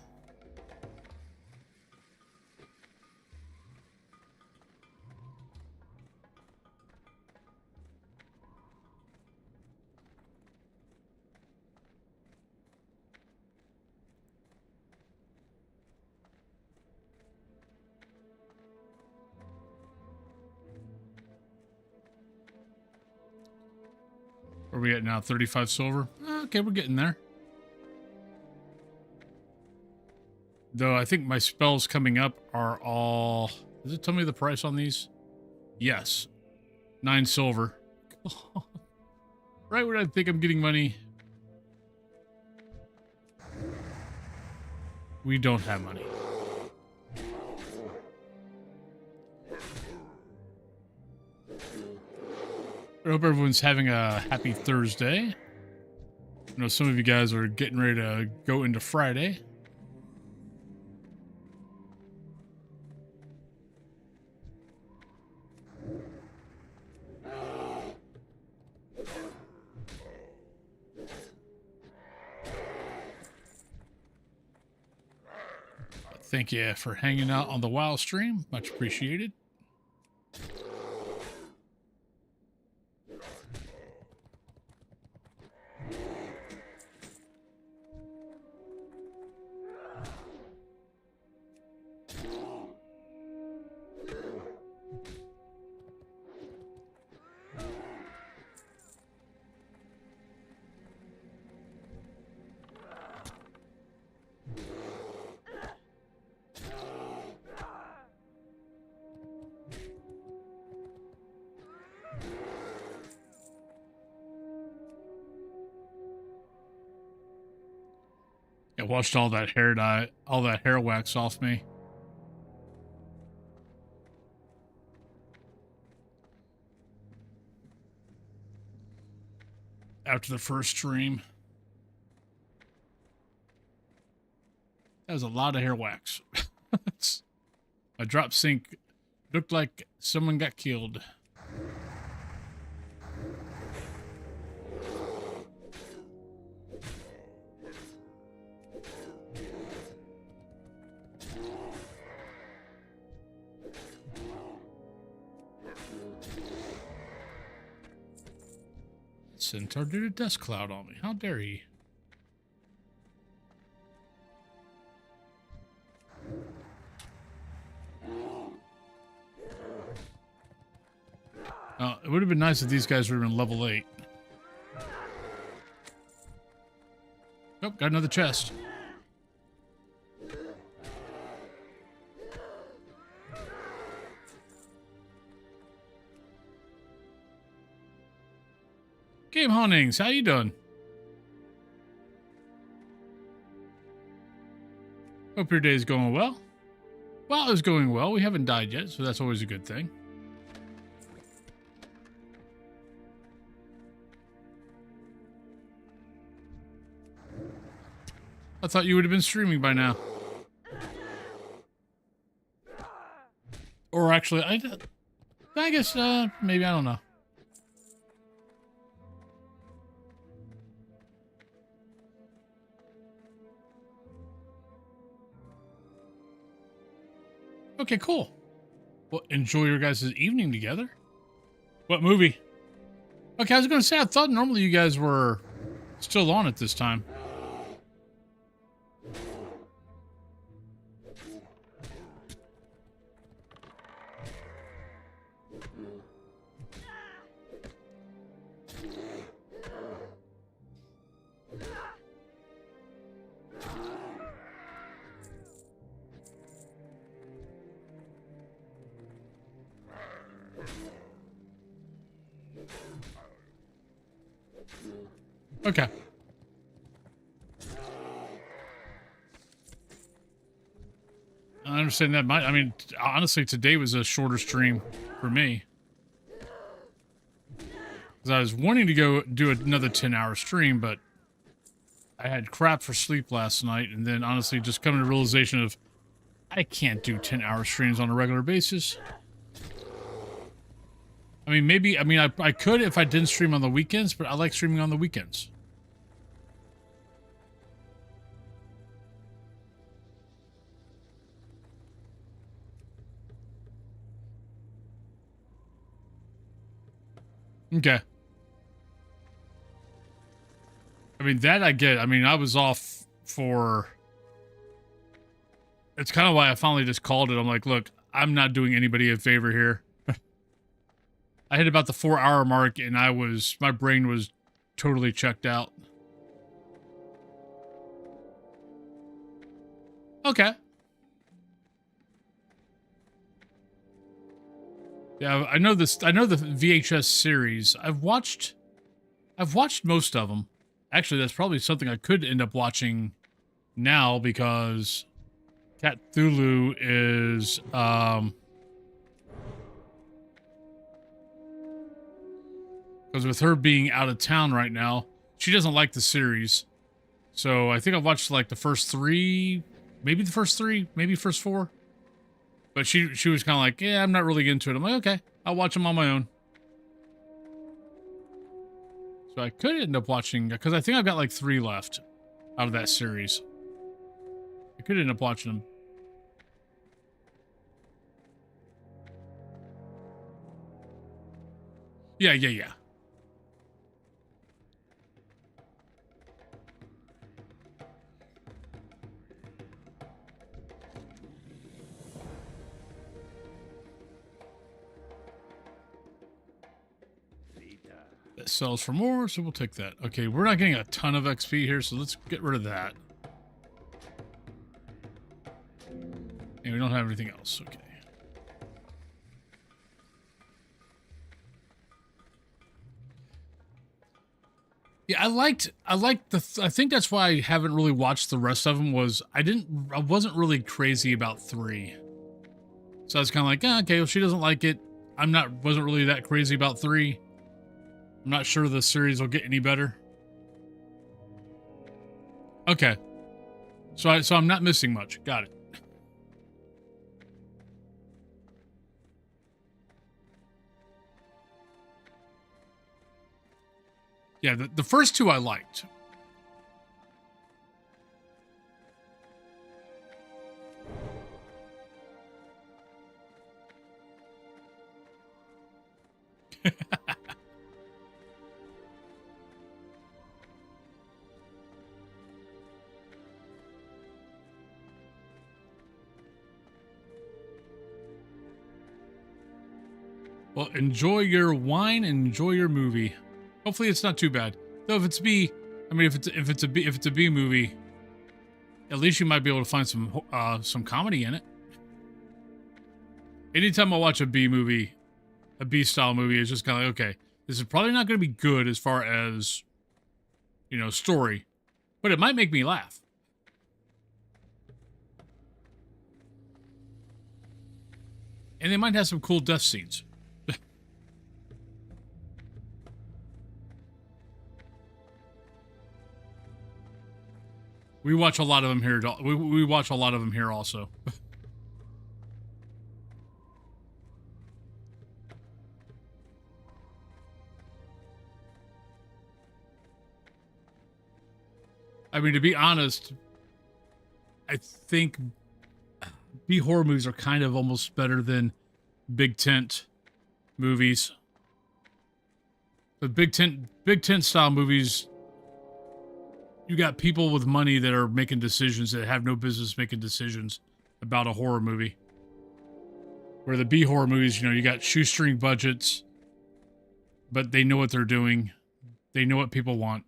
Where are we at now? 35 silver? Okay, we're getting there. Though I think my spells coming up are all... Does it tell me the price on these? Yes. 9 silver. Right when I think I'm getting money. We don't have money. I hope everyone's having a happy Thursday. I know some of you guys are getting ready to go into Friday. Thank you for hanging out on the WoW stream. Much appreciated. I washed all that hair dye, all that hair wax off me. After the first stream. That was a lot of hair wax. My drop sink looked like someone got killed. Centaur did a dust cloud on me. How dare he? It would have been nice if these guys were in level 8. Oh, got another chest. Game Hauntings, how you doing? Hope your day's going well. Well, it's going well. We haven't died yet, so that's always a good thing. I thought you would have been streaming by now. Or actually, I guess, maybe, I don't know. Okay, cool. Well, enjoy your guys' evening together. What movie? Okay, I was going to say, I thought normally you guys were still on at this time. Okay. I understand that. I mean, honestly, today was a shorter stream for me. Because I was wanting to go do another 10-hour stream, but I had crap for sleep last night. And then, honestly, just coming to the realization of I can't do 10-hour streams on a regular basis. I mean, maybe, I could if I didn't stream on the weekends, but I like streaming on the weekends. Okay. I mean, that I get. I mean, I was off for... It's kind of why I finally just called it. I'm like, look, I'm not doing anybody a favor here. I hit about the 4-hour mark and my brain was totally checked out. Okay. Yeah, I know this. I know the VHS series. I've watched most of them. Actually, that's probably something I could end up watching now because Cthulhu is because with her being out of town right now, she doesn't like the series. So I think I've watched like the first 3, maybe the first 3, maybe first 4. But she was kind of like, yeah, I'm not really into it. I'm like, okay, I'll watch them on my own. So I could end up watching, because I think I've got like 3 left out of that series. I could end up watching them. Yeah. That sells for more, so we'll take that. Okay, we're not getting a ton of XP here, so let's get rid of that. And we don't have anything else. Okay. Yeah, I think that's why I haven't really watched the rest of them was I wasn't really crazy about 3. So I was kind of like, okay, well, she doesn't like it. Wasn't really that crazy about 3. I'm not sure the series will get any better. Okay. So I'm not missing much. Got it. Yeah, the first 2 I liked. Well, enjoy your wine and enjoy your movie. Hopefully it's not too bad. Though if it's B, I mean if it's a B movie, at least you might be able to find some comedy in it. Anytime I watch a B movie, a B style movie, it's just kind of like, okay, this is probably not going to be good as far as, story, but it might make me laugh. And they might have some cool death scenes. We watch a lot of them here. We watch a lot of them here also. I mean, to be honest, I think B horror movies are kind of almost better than big tent movies. The big tent style movies, you got people with money that are making decisions that have no business making decisions about a horror movie. Where the B horror movies, you got shoestring budgets, but they know what they're doing. They know what people want.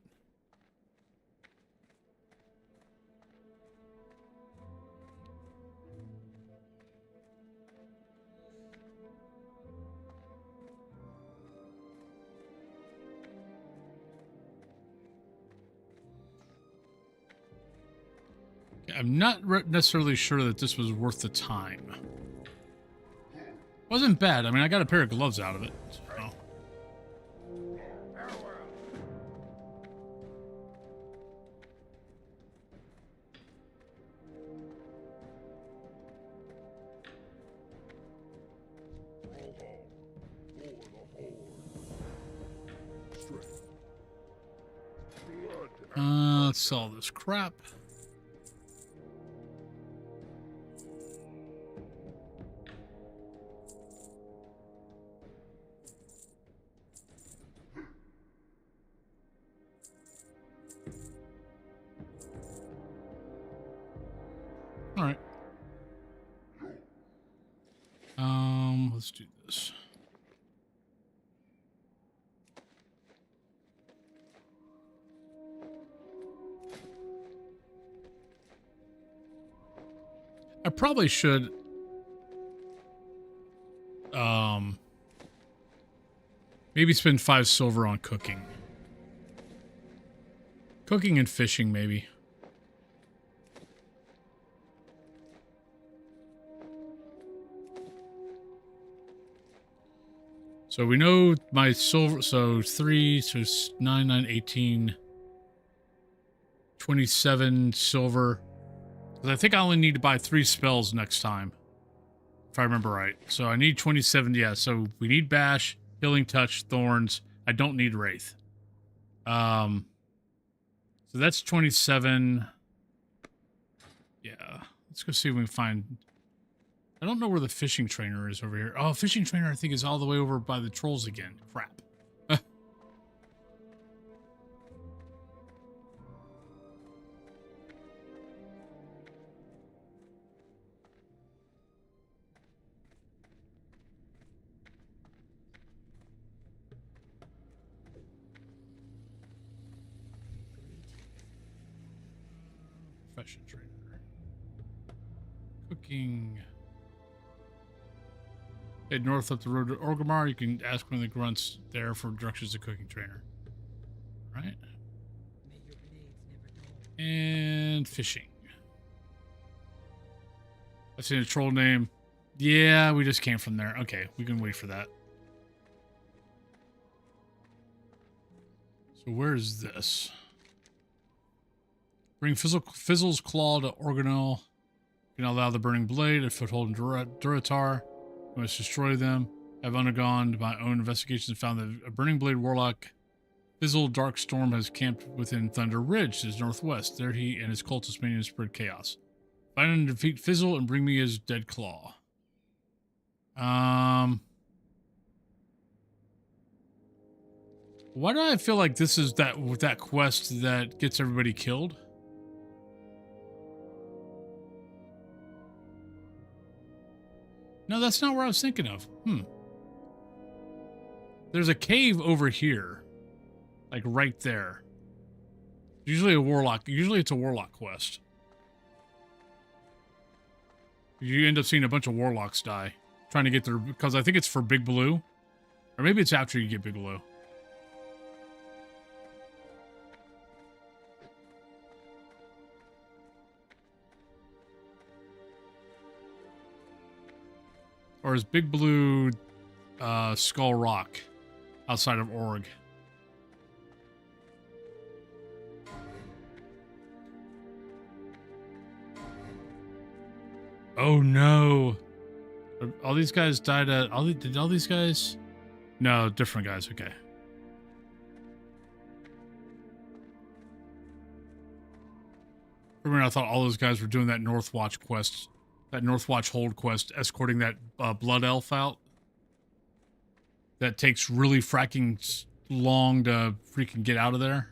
I'm not necessarily sure that this was worth the time. Wasn't bad. I mean, I got a pair of gloves out of it. So. Let's sell this crap. All right. Let's do this. I probably should maybe spend 5 silver on cooking. Cooking and fishing, maybe. So we know my silver, so 3, so 9, 9, 18, 27 silver. I think I only need to buy 3 spells next time, if I remember right. So I need 27, yeah, so we need Bash, Healing Touch, Thorns. I don't need Wraith. So that's 27. Yeah, let's go see if we can find... I don't know where the fishing trainer is over here. Oh, fishing trainer I think is all the way over by the trolls again. Crap. Profession trainer. Cooking. Head north up the road to Orgrimmar. You can ask one of the grunts there for directions to cooking trainer. Right? And fishing. I've seen a troll name. Yeah, we just came from there. Okay, we can wait for that. So where is this? Bring Fizzle's Claw to Organelle. You can allow the Burning Blade a foothold in Duratar. We must destroy them. I've undergone my own investigations and found that a Burning Blade Warlock, Fizzle Darkstorm, has camped within Thunder Ridge to his northwest. There he and his cultist minions spread chaos. Find and defeat Fizzle and bring me his dead claw. Why do I feel like this is that quest that gets everybody killed? No, that's not where I was thinking of. There's a cave over here. Like right there. Usually it's a warlock quest. You end up seeing a bunch of warlocks die. Trying to get there, because I think it's for Big Blue. Or maybe it's after you get Big Blue. Or is Big Blue Skull Rock outside of Org? Oh no. All these guys died at... Did all these guys... No, different guys. Okay. For a minute, I thought all those guys were doing that Northwatch quest. That Northwatch hold quest, escorting that Blood Elf out. That takes really fracking long to freaking get out of there.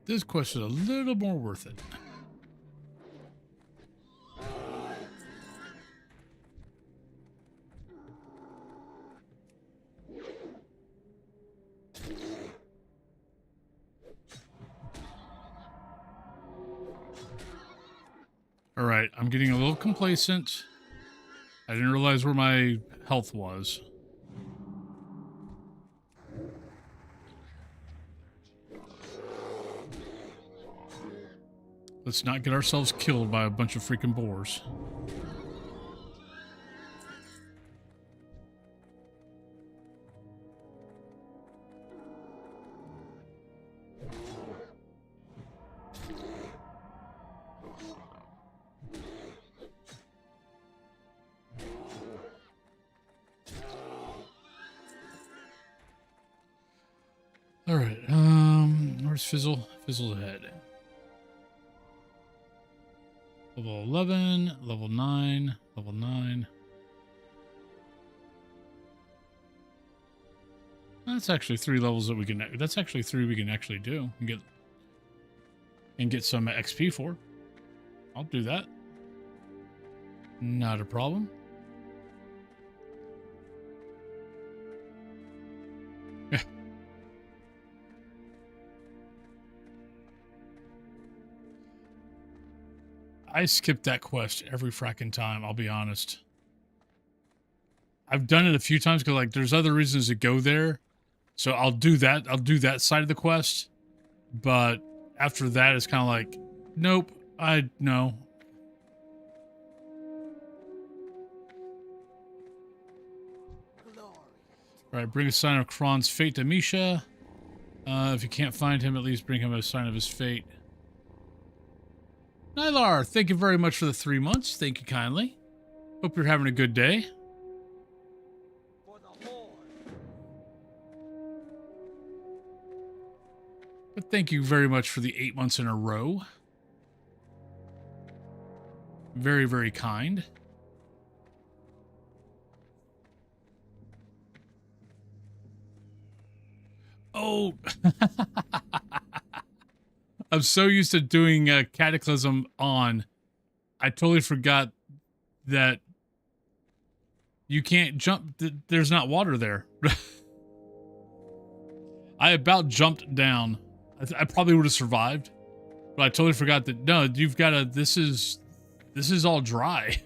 This quest is a little more worth it. All right, I'm getting a little complacent. I didn't realize where my health was. Let's not get ourselves killed by a bunch of freaking boars. All right, where's Fizzle? Fizzle's ahead. Level 11, level 9, level 9. That's actually 3 levels that we can... That's actually 3 we can actually do and get some XP for. I'll do that. Not a problem. I skip that quest every fracking time, I'll be honest. I've done it a few times because, like, there's other reasons to go there. So I'll do that. I'll do that side of the quest. But after that, it's kind of like, nope, no. Glory. All right, bring a sign of Kron's fate to Misha. If you can't find him, at least bring him a sign of his fate. Nylar, thank you very much for the 3 months. Thank you kindly. Hope you're having a good day. For the Horde. But thank you very much for the 8 months in a row. Very, very kind. Oh, I'm so used to doing Cataclysm on. I totally forgot that you can't jump. There's not water there. I about jumped down. I probably would have survived, but I totally forgot that. No, you've got to. This is all dry.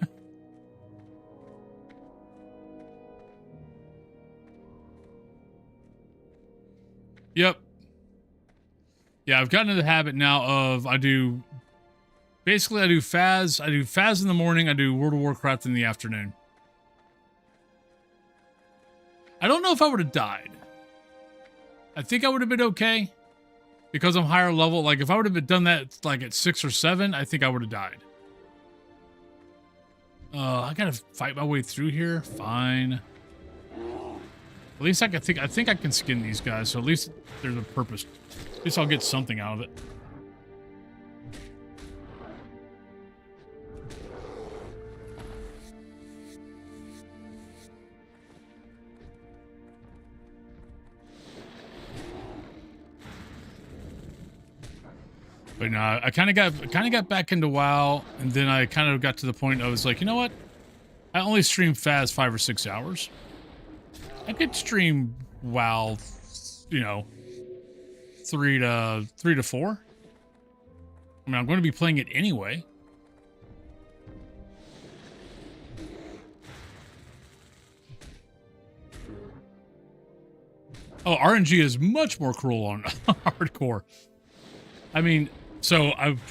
Yep. Yeah, I've gotten into the habit now of I do Faz. I do Faz in the morning. I do World of Warcraft in the afternoon. I don't know if I would have died. I think I would have been okay because I'm higher level. Like if I would have done that like at 6 or 7, I think I would have died. I gotta fight my way through here. Fine. At least I think I can skin these guys, so at least there's a purpose. At least I'll get something out of it. But no, I kind of got back into WoW, and then I kind of got to the point I was like, you know what? I only stream Faz 5 or 6 hours. I could stream WoW, you know, 3 to 4. I mean, I'm going to be playing it anyway. Oh, RNG is much more cruel on hardcore. I mean, so I've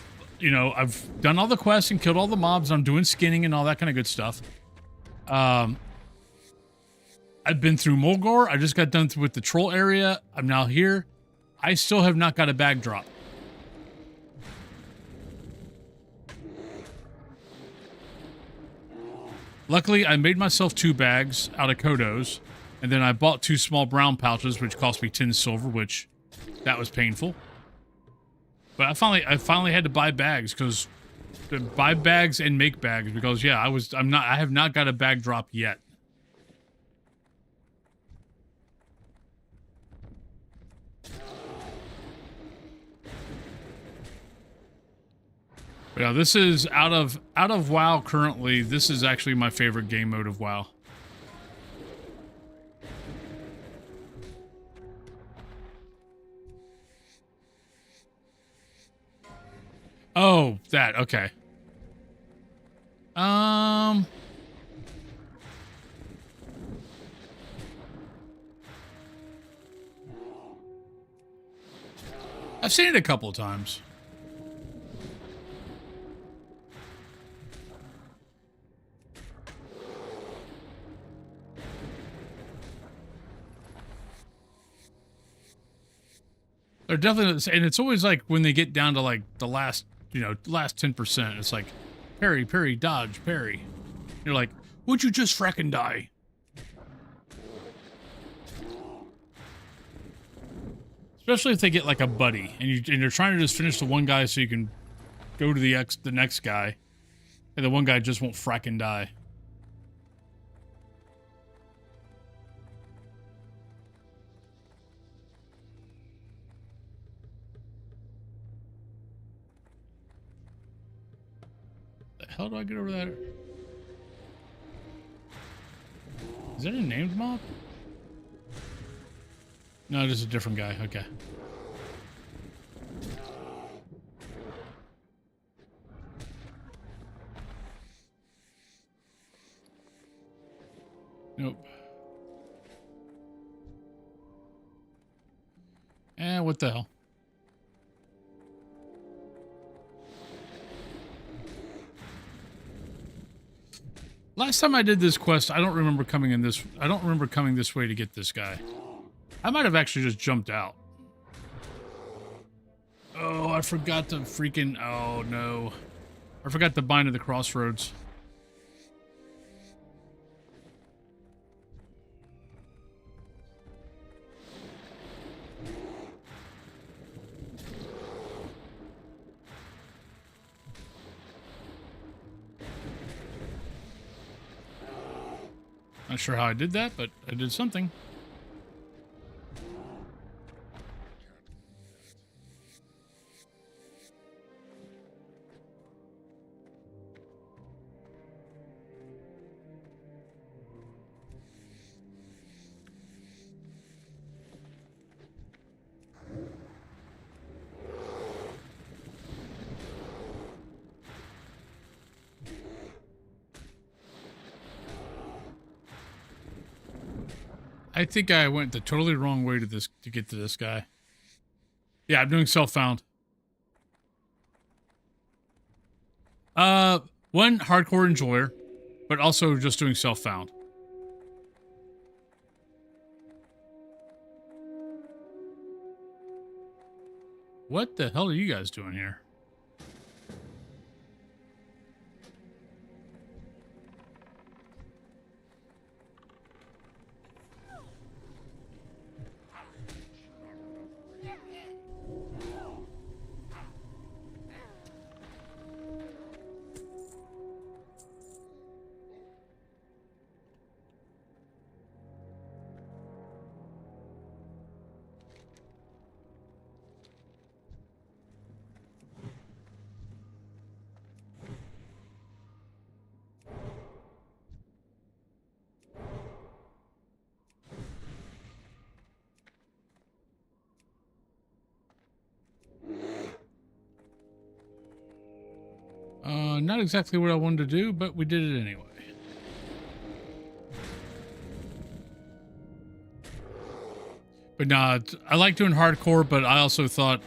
done all the quests and killed all the mobs. I'm doing skinning and all that kind of good stuff. I've been through Mulgore. I just got done with the troll area. I'm now here. I still have not got a bag drop. Luckily, I made myself 2 bags out of Kodos, and then I bought 2 small brown pouches, which cost me 10 silver, which that was painful. But I finally had to buy bags because buy bags and make bags because yeah, I have not got a bag drop yet. But yeah, this is out of WoW currently. This is actually my favorite game mode of WoW. Oh, that okay. I've seen it a couple of times. They're definitely, and it's always like when they get down to like the last, last 10%, it's like parry, parry, dodge, parry. You're like, would you just fracking die? Especially if they get like a buddy and you're trying to just finish the one guy so you can go to the next guy, and the one guy just won't fracking die. How do I get over there? Is that a named mob? No, just a different guy. Okay. Nope. What the hell? Last time I did this quest, I don't remember coming in this. I don't remember coming this way to get this guy. I might have actually just jumped out. Oh, I forgot to freaking. Oh no, I forgot to bind to the crossroads. Not sure how I did that, but I did something. I think I went the totally wrong way to get to this guy. Yeah, I'm doing self-found. One hardcore enjoyer, but also just doing self-found. What the hell are you guys doing here? Not exactly what I wanted to do, but we did it anyway. But nah, I like doing hardcore, but I also thought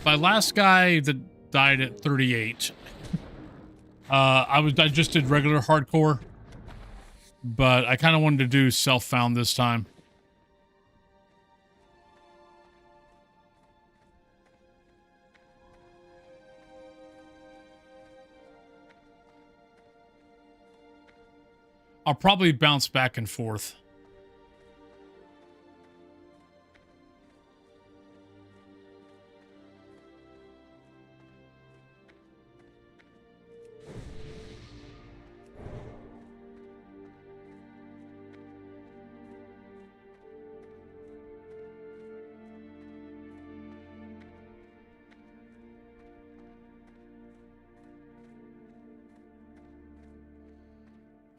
my last guy that died at 38. I just did regular hardcore, but I kind of wanted to do self-found this time. I'll probably bounce back and forth.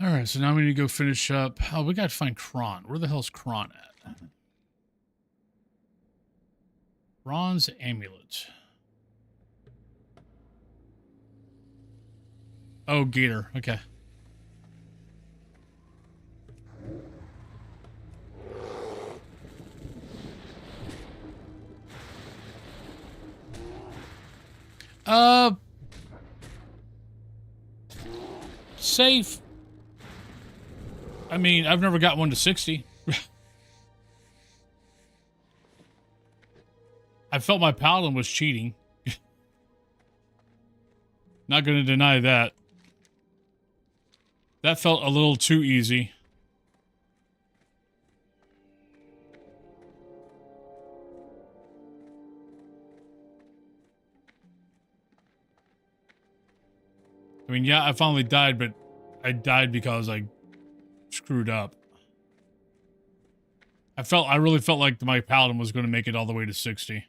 All right, so now we need to go finish up. Oh, we got to find Kron. Where the hell's Kron at? Bronze amulet. Oh, Gator. Okay. Safe. I mean, I've never got one to 60. I felt my paladin was cheating. Not going to deny that. That felt a little too easy. I mean, yeah, I finally died, but I died because I screwed up. I really felt like my paladin was going to make it all the way to 60.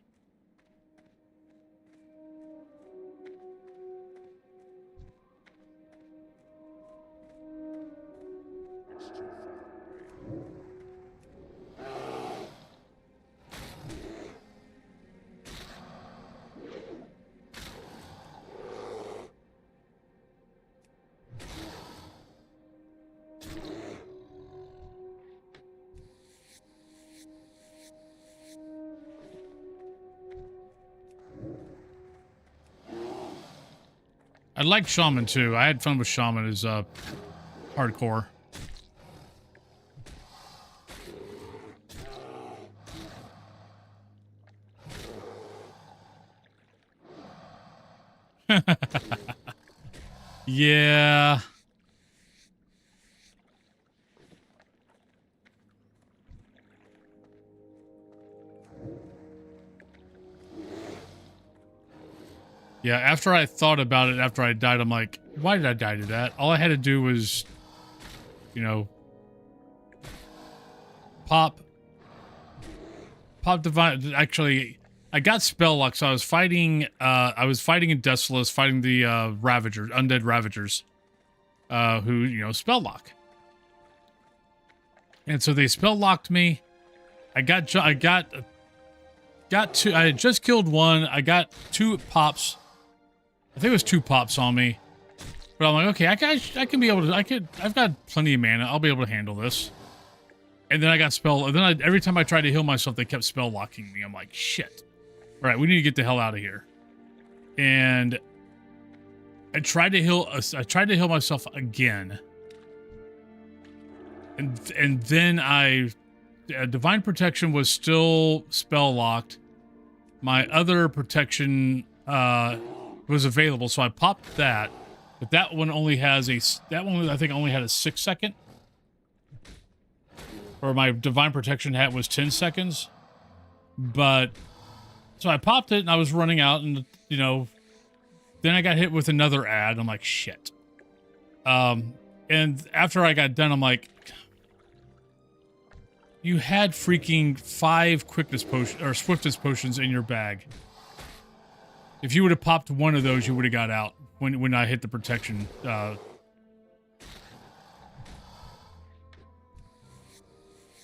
like Shaman too. I had fun with Shaman as hardcore. Yeah. Yeah, after I thought about it, after I died, I'm like, why did I die to that? All I had to do was, you know, pop divine. Actually, I got spell lock, so I was fighting in Desolus, fighting the Ravagers, undead Ravagers, who, you know, spell lock. And so they spell locked me. I had just killed one. I got 2 pops. I think it was 2 pops on me. But I'm like, okay, I can be able to, I've got plenty of mana. I'll be able to handle this. And then I got every time I tried to heal myself, they kept spell locking me. I'm like, shit. All right, we need to get the hell out of here. And I tried to heal myself again. And then Divine Protection was still spell locked. My other protection was available, so I popped that. But that one only has I think only had a 6 second. Or my Divine Protection hat was 10 seconds. But so I popped it and I was running out, and you know, then I got hit with another ad. I'm like, shit. And after I got done, I'm like, you had freaking 5 quickness potions or swiftness potions in your bag. If you would have popped one of those, you would have got out when I hit the protection.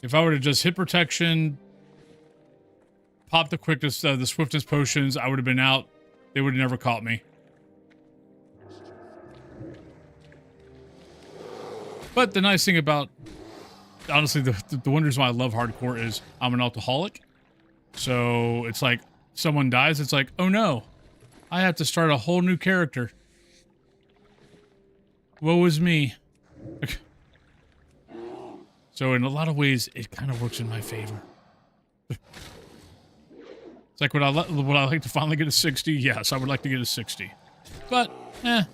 If I would have just hit protection, popped the quickness, the swiftness potions, I would have been out. They would have never caught me. But the nice thing about, honestly, the one reason why I love hardcore is I'm an alcoholic. So it's like, someone dies, it's like, oh no, I have to start a whole new character. Woe is me. So in a lot of ways, it kind of works in my favor. It's like, would I like to finally get a 60? Yes, I would like to get a 60. But, eh.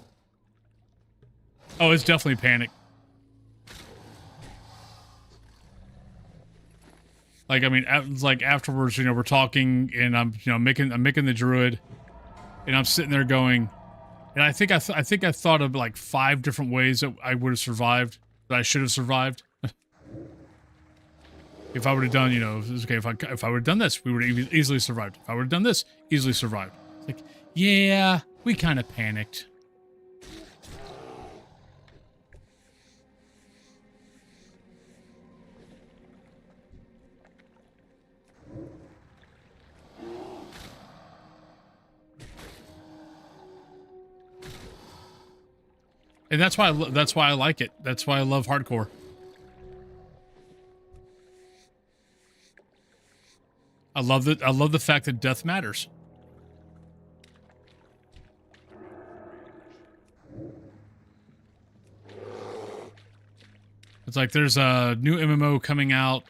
Oh, it's definitely panic. Like, I mean, it's like afterwards, you know, we're talking, and I'm making the Druid, and I'm sitting there going, and I think I thought of like 5 different ways that I would have survived, that I should have survived. If I would have done, you know, okay, if I would have done this, we would have easily survived. If I would have done this, easily survived. It's like, yeah, we kind of panicked. And that's why I like it. That's why I love hardcore. I love the fact that death matters. It's like there's a new MMO coming out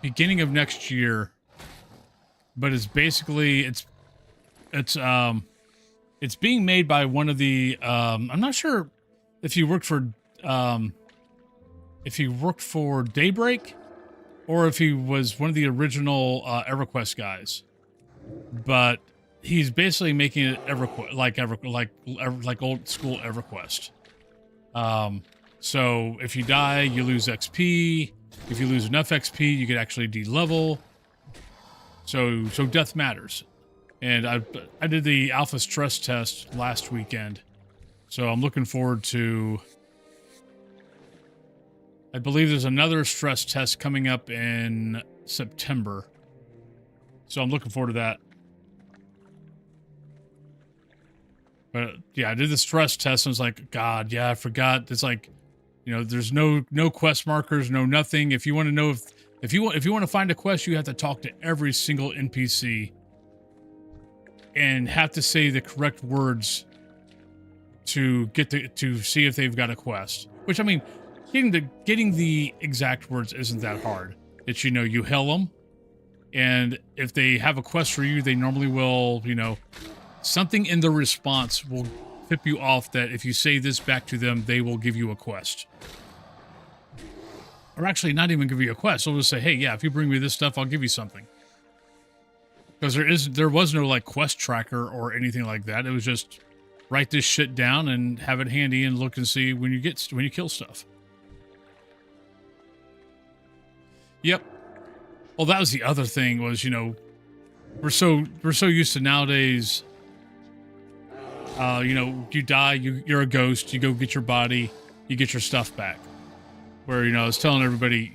beginning of next year, but it's basically it's being made by one of the I'm not sure if he worked for Daybreak, or if he was one of the original EverQuest guys, but he's basically making it like old school EverQuest. So if you die, you lose XP. If you lose enough XP, you could actually de-level. So death matters. And I did the alpha stress test last weekend, so I'm looking forward to. I believe there's another stress test coming up in September. So I'm looking forward to that. But yeah, I did the stress test and I was like, God, yeah, I forgot. It's like, you know, there's no quest markers, no nothing. If you want to know if you want to find a quest, you have to talk to every single NPC. and have to say the correct words to get to see if they've got a quest. Which, I mean, getting the exact words isn't that hard. It's, you know, you hail them, and if they have a quest for you, they normally will, you know, something in the response will tip you off that if you say this back to them, they will give you a quest. Or actually, not even give you a quest. They'll just say, hey, yeah, if you bring me this stuff, I'll give you something. Because there was no, like, quest tracker or anything like that. It was just write this shit down and have it handy and look and see when you kill stuff. Yep. Well, that was the other thing was, you know, we're so used to nowadays, you know, you die, you're a ghost, you go get your body, you get your stuff back. Where, you know, I was telling everybody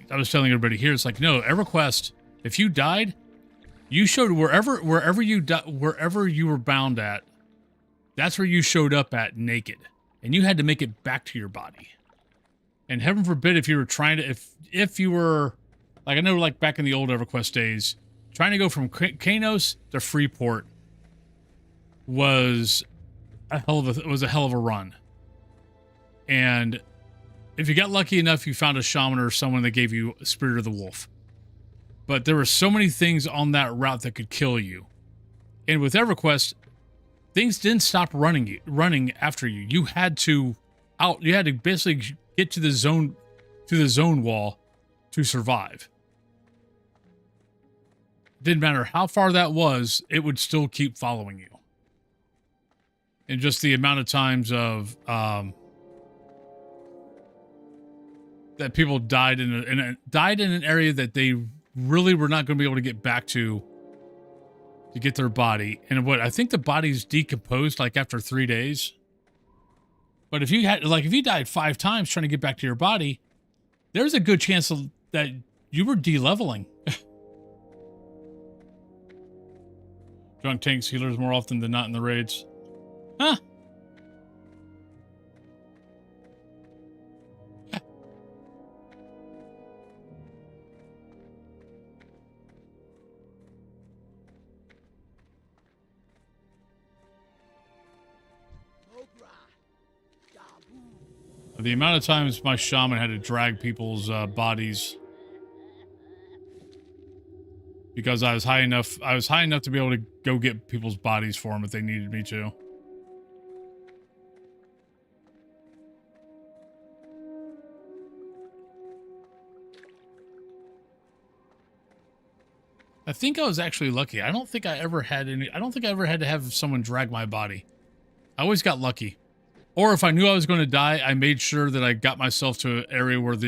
here, it's like, no, EverQuest, if you died, you showed wherever you were bound at, that's where you showed up at naked. And you had to make it back to your body. And heaven forbid if you were trying to, if you were, like, I know, like, back in the old EverQuest days, trying to go from Kanos to Freeport was a hell of a run. And if you got lucky enough, you found a shaman or someone that gave you a Spirit of the Wolf. But there were so many things on that route that could kill you. And with EverQuest, things didn't stop running after you. You had to basically get to the zone wall to survive. Didn't matter how far that was, it would still keep following you. And just the amount of times of that people died in an area that they really were not going to be able to get back to get their body. And what I think the body's decomposed like after 3 days. But if you died 5 times trying to get back to your body, there's a good chance that you were de-leveling. Drunk tanks healers more often than not in the raids. Huh. The amount of times my shaman had to drag people's bodies because I was high enough to be able to go get people's bodies for them if they needed me to. I think I was actually lucky. I don't think I ever had to have someone drag my body. I always got lucky. Or if I knew I was going to die, I made sure that I got myself to an area where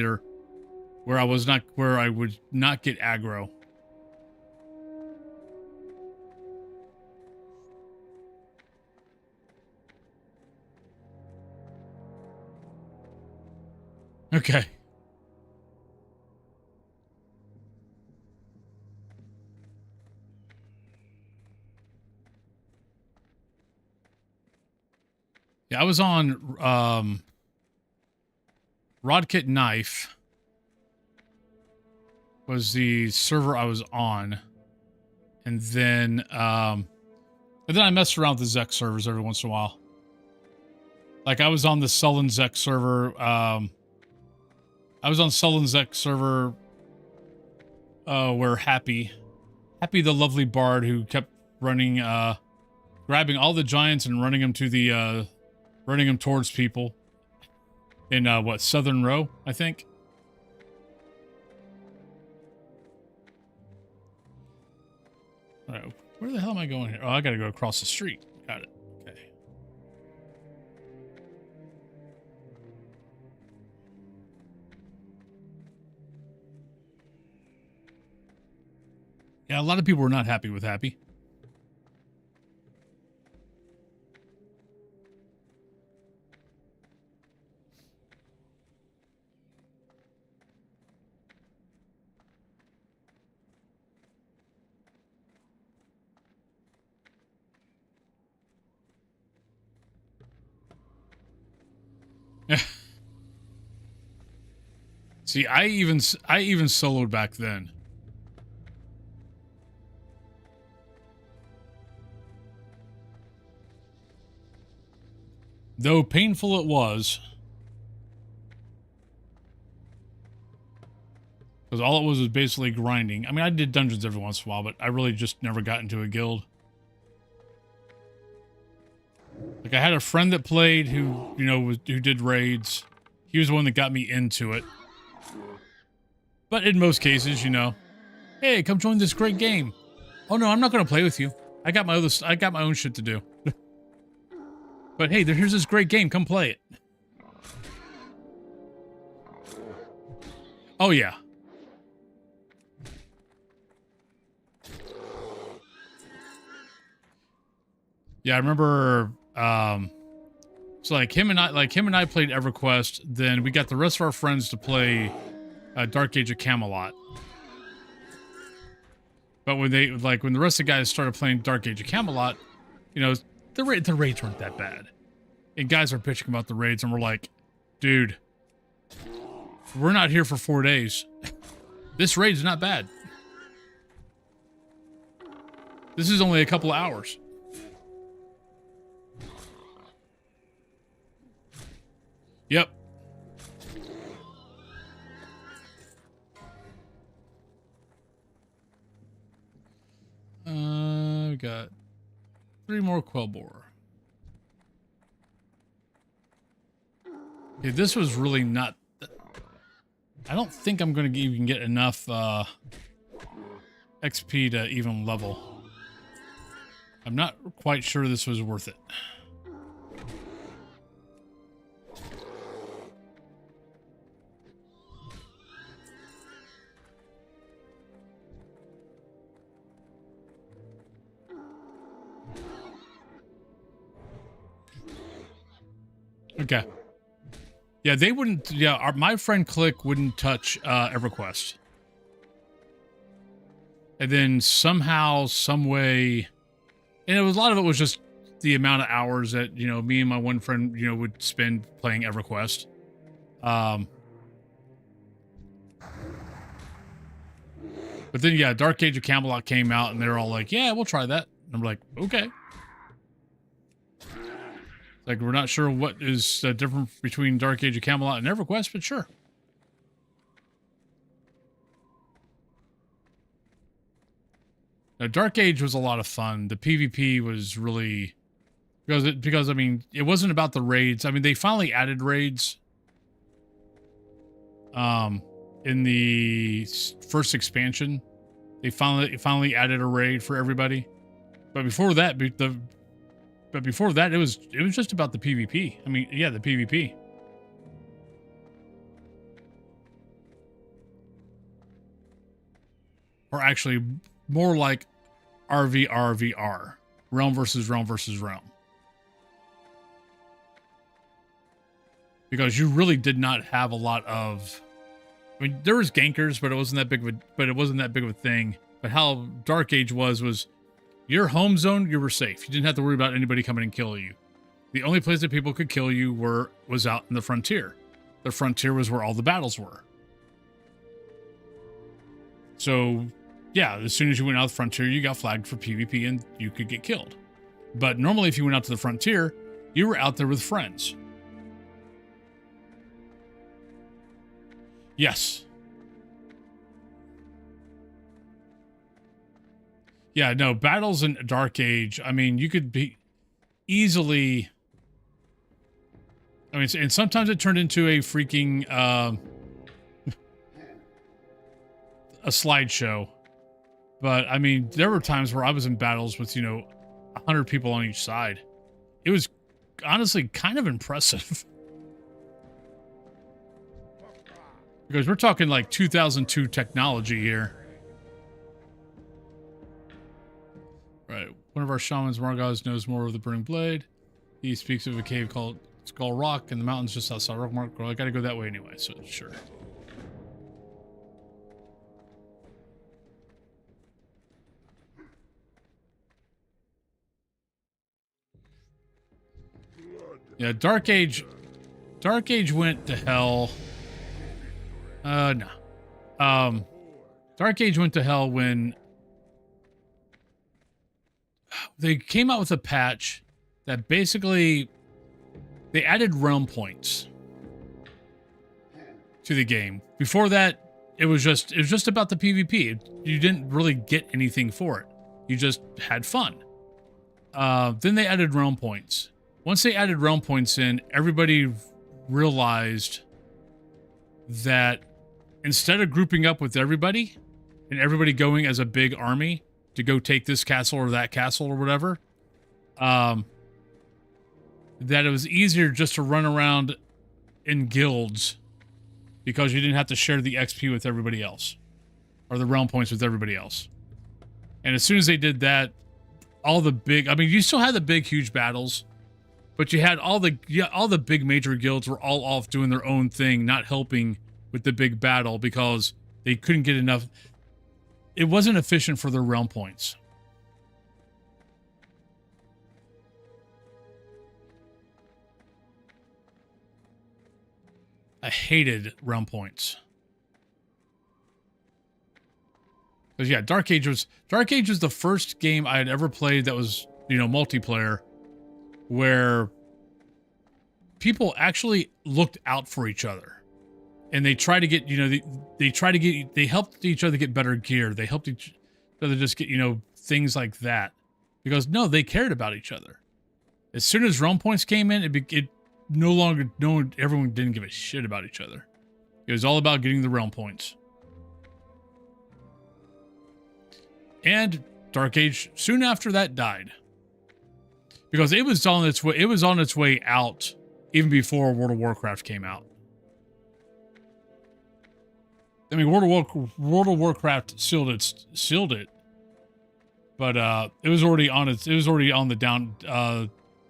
I would not get aggro. Okay. Yeah, I was on Rodkit Knife was the server I was on. And then I messed around with the Zek servers every once in a while. Like I was on the Sullen Zek server. I was on Sullen Zek server where Happy the lovely bard who kept running grabbing all the giants and running them to the running them towards people in Southern Row, I think. All right, where the hell am I going here? Oh, I gotta go across the street. Got it. Okay. Yeah, a lot of people were not happy with Happy. See, I even soloed back then. Though painful it was. Because all it was basically grinding. I mean, I did dungeons every once in a while, but I really just never got into a guild. Like, I had a friend that played who, you know, who did raids. He was the one that got me into it. But in most cases, you know, hey, come join this great game. Oh no, I'm not going to play with you. I got my own shit to do. But hey, here's this great game. Come play it. Oh yeah. Yeah, I remember. So like him and I played EverQuest. Then we got the rest of our friends to play Dark Age of Camelot. But when the rest of the guys started playing Dark Age of Camelot, you know, the raids weren't that bad. And guys are bitching about the raids, and we're like, dude, we're not here for 4 days. This raid's not bad. This is only a couple of hours. Yep. We got 3 more Quellbore. Okay, this was really not... I don't think I'm going to even get enough XP to even level. I'm not quite sure this was worth it. Okay. Yeah, they wouldn't... Yeah, my friend Click wouldn't touch EverQuest. And then somehow, some way... And a lot of it was just the amount of hours that, you know, me and my one friend, you know, would spend playing EverQuest. But then, yeah, Dark Age of Camelot came out, and they're all like, yeah, we'll try that. And I'm like, okay. Like, we're not sure what is different between Dark Age of Camelot and EverQuest, but sure. Now, Dark Age was a lot of fun. The PvP was really... Because I mean, it wasn't about the raids. I mean, they finally added raids. In the first expansion. They finally added a raid for everybody. But before that, it was just about the PvP. I mean, yeah, the PvP. Or actually, more like RVRVR. Realm versus realm versus realm. Because you really did not have a lot of... I mean, there was gankers, but it wasn't that big of a thing. But how Dark Age was your home zone, you were safe. You didn't have to worry about anybody coming and killing you. The only place that people could kill you was out in the frontier. The frontier was where all the battles were. So, yeah, as soon as you went out the frontier, you got flagged for PvP and you could get killed. But normally if you went out to the frontier, you were out there with friends. Yes. Yeah, no, battles in Dark Age, I mean, you could be easily... I mean, and sometimes it turned into a freaking, a slideshow. But, I mean, there were times where I was in battles with, you know, 100 people on each side. It was honestly kind of impressive. Because we're talking like 2002 technology here. Right. One of our shamans, Margaz, knows more of the Burning Blade. He speaks of a cave called Skull Rock in the mountains just outside Rockmark. Well, I gotta go that way anyway, so sure. Yeah, Dark Age went to hell. No. Dark Age went to hell when they came out with a patch that basically they added realm points to the game. Before that, it was just about the PvP. You didn't really get anything for it. You just had fun. Then they added realm points. Once they added realm points in, everybody realized that instead of grouping up with everybody and everybody going as a big army to go take this castle or that castle or whatever, that it was easier just to run around in guilds because you didn't have to share the XP with everybody else or the realm points with everybody else. And as soon as they did that, all the big, I mean, you still had the big, huge battles, but you had all the big major guilds were all off doing their own thing, not helping with the big battle because they couldn't get enough. It wasn't efficient for their realm points. I hated realm points. Because yeah, Dark Age was the first game I had ever played that was, you know, multiplayer, where people actually looked out for each other. And they try to get, you know, they helped each other get better gear. They helped each other just get, you know, things like that. Because no, they cared about each other. As soon as realm points came in, everyone didn't give a shit about each other. It was all about getting the realm points. And Dark Age soon after that died. Because it was on its way out even before World of Warcraft came out. I mean, World of Warcraft sealed it. But it was already on the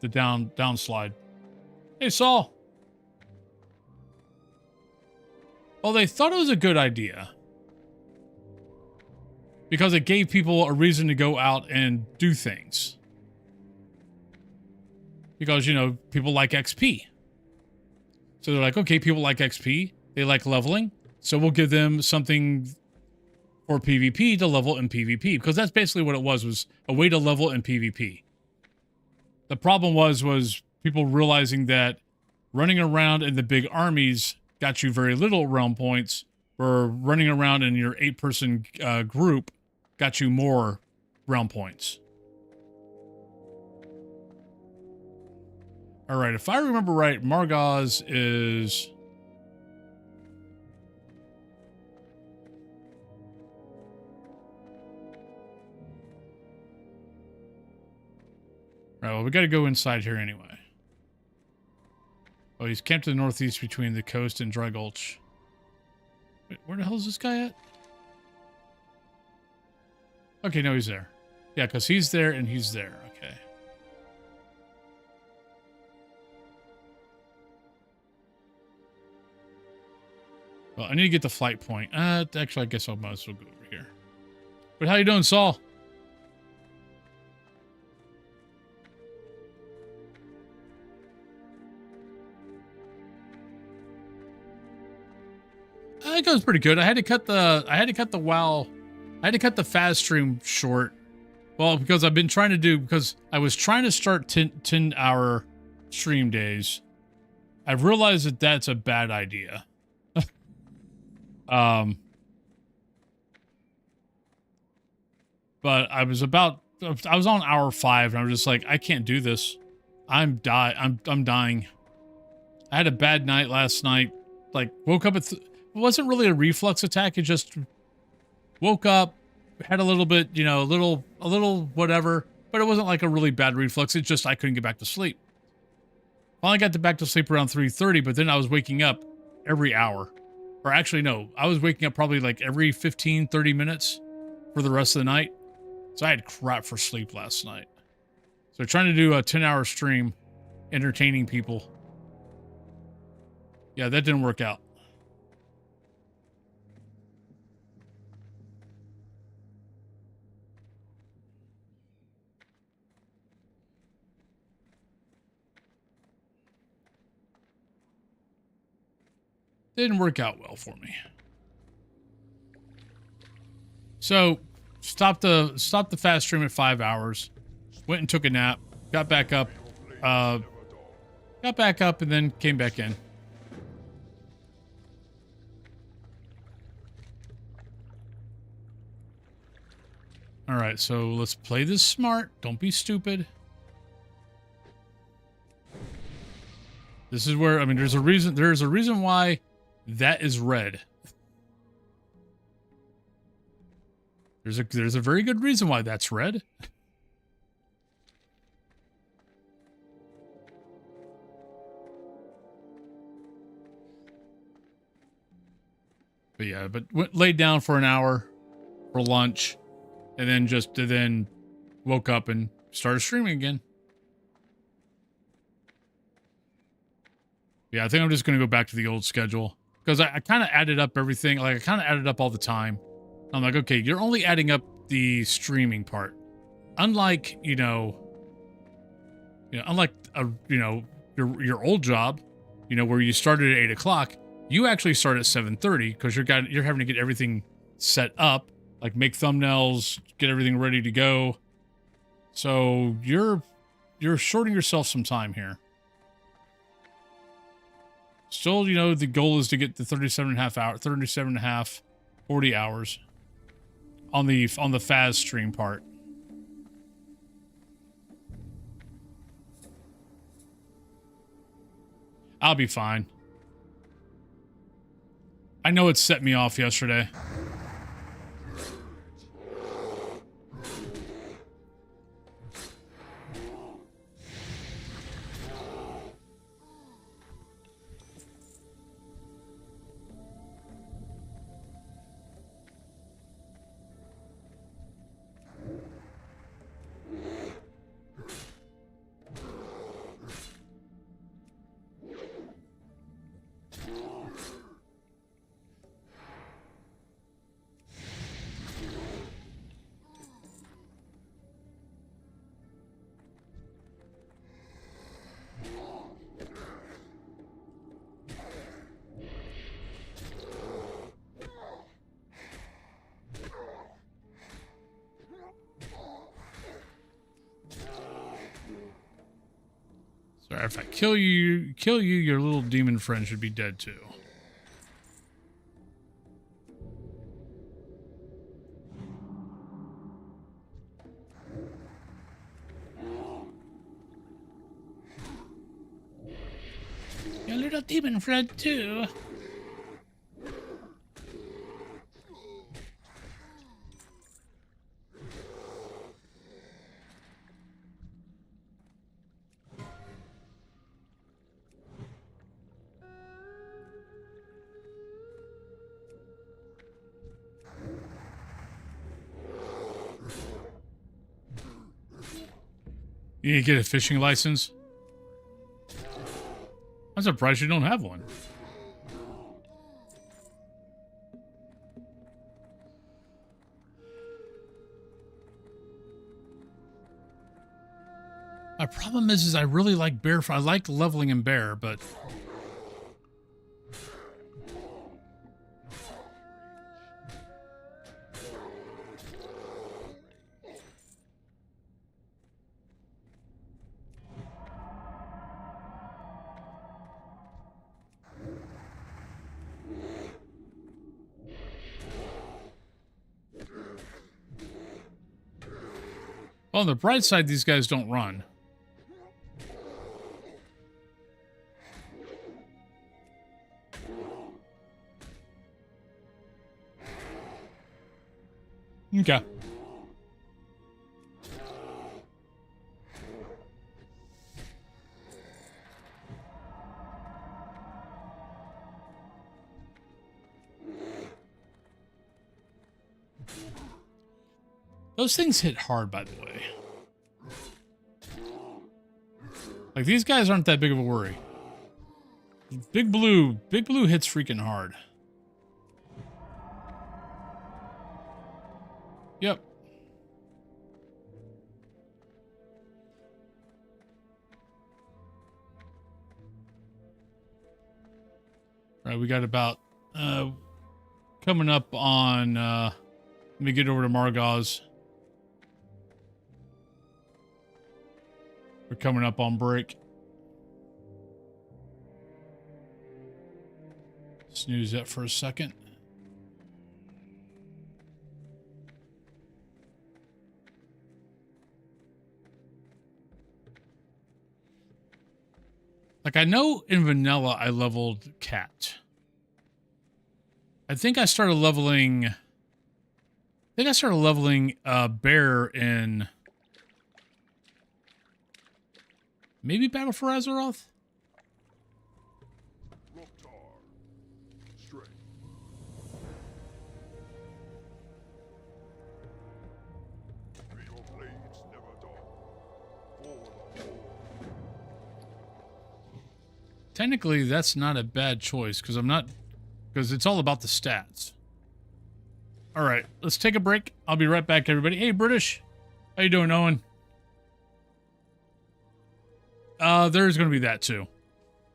downslide. Hey, Saul. Well, they thought it was a good idea. Because it gave people a reason to go out and do things. Because, you know, people like XP. So they're like, okay, people like XP. They like leveling. So we'll give them something for PvP to level in PvP. Because that's basically what it was a way to level in PvP. The problem was people realizing that running around in the big armies got you very little realm points, or running around in your 8-person group got you more realm points. All right, if I remember right, Margaz is... All right, well, we got to go inside here anyway. Oh, he's camped to the northeast between the coast and Dry Gulch. Wait, where the hell is this guy at? Okay, no, he's there. Yeah, because he's there and he's there. Okay. Well, I need to get the flight point. Actually, I guess I might as well go over here. But how you doing, Saul? It goes pretty good. I had to cut the fast stream short. Well, because I was trying to start 10-hour stream days. I've realized that that's a bad idea. But I was on hour 5 and I was just like, I can't do this. I'm dying. I had a bad night last night. Like, woke up at it wasn't really a reflux attack. It just woke up, had a little bit, you know, a little whatever, but it wasn't like a really bad reflux. It's just I couldn't get back to sleep. Finally got back to sleep around 3:30, but then I was waking up every hour. Or actually, no, I was waking up probably like every 15, 30 minutes for the rest of the night. So I had crap for sleep last night. So trying to do a 10-hour stream, entertaining people. Yeah, that didn't work out. Didn't work out well for me. So, stopped the fast stream at 5 hours. Went and took a nap. Got back up. got back up, and then came back in. All right, so let's play this smart. Don't be stupid. This is where, I mean, there's a reason why that is red. There's a very good reason why that's red. But yeah, laid down for an hour for lunch, and then woke up and started streaming again. Yeah, I think I'm just gonna go back to the old schedule because I kind of added up everything. Like I kind of added up all the time. I'm like, okay, you're only adding up the streaming part. Unlike your old job, where you started at 8 o'clock, you actually start at 7:30 because you're having to get everything set up, like make thumbnails, get everything ready to go. So you're shorting yourself some time here. Still, the goal is to get the 37 and a half, 40 hours on the Faz stream part. I'll be fine. I know it set me off yesterday. Sorry, if I kill you, your little demon friend should be dead too. Your little demon friend too. You need to get a fishing license? I'm surprised you don't have one. My problem is I really like bear. I like leveling in bear, but well, on the bright side, these guys don't run. Okay. Those things hit hard, by the way. Like, these guys aren't that big of a worry. Big Blue hits freaking hard. Yep. Right, we got about coming up on let me get over to Margaz. We're coming up on break. Snooze that for a second. Like, I know in vanilla I leveled cat. I think I started leveling bear in maybe Battle for Azeroth? Loktar. Straight. May your blades never dull. For the Horde. Technically, that's not a bad choice because it's all about the stats. All right, let's take a break. I'll be right back, everybody. Hey, British. How you doing, Owen? There's going to be that, too.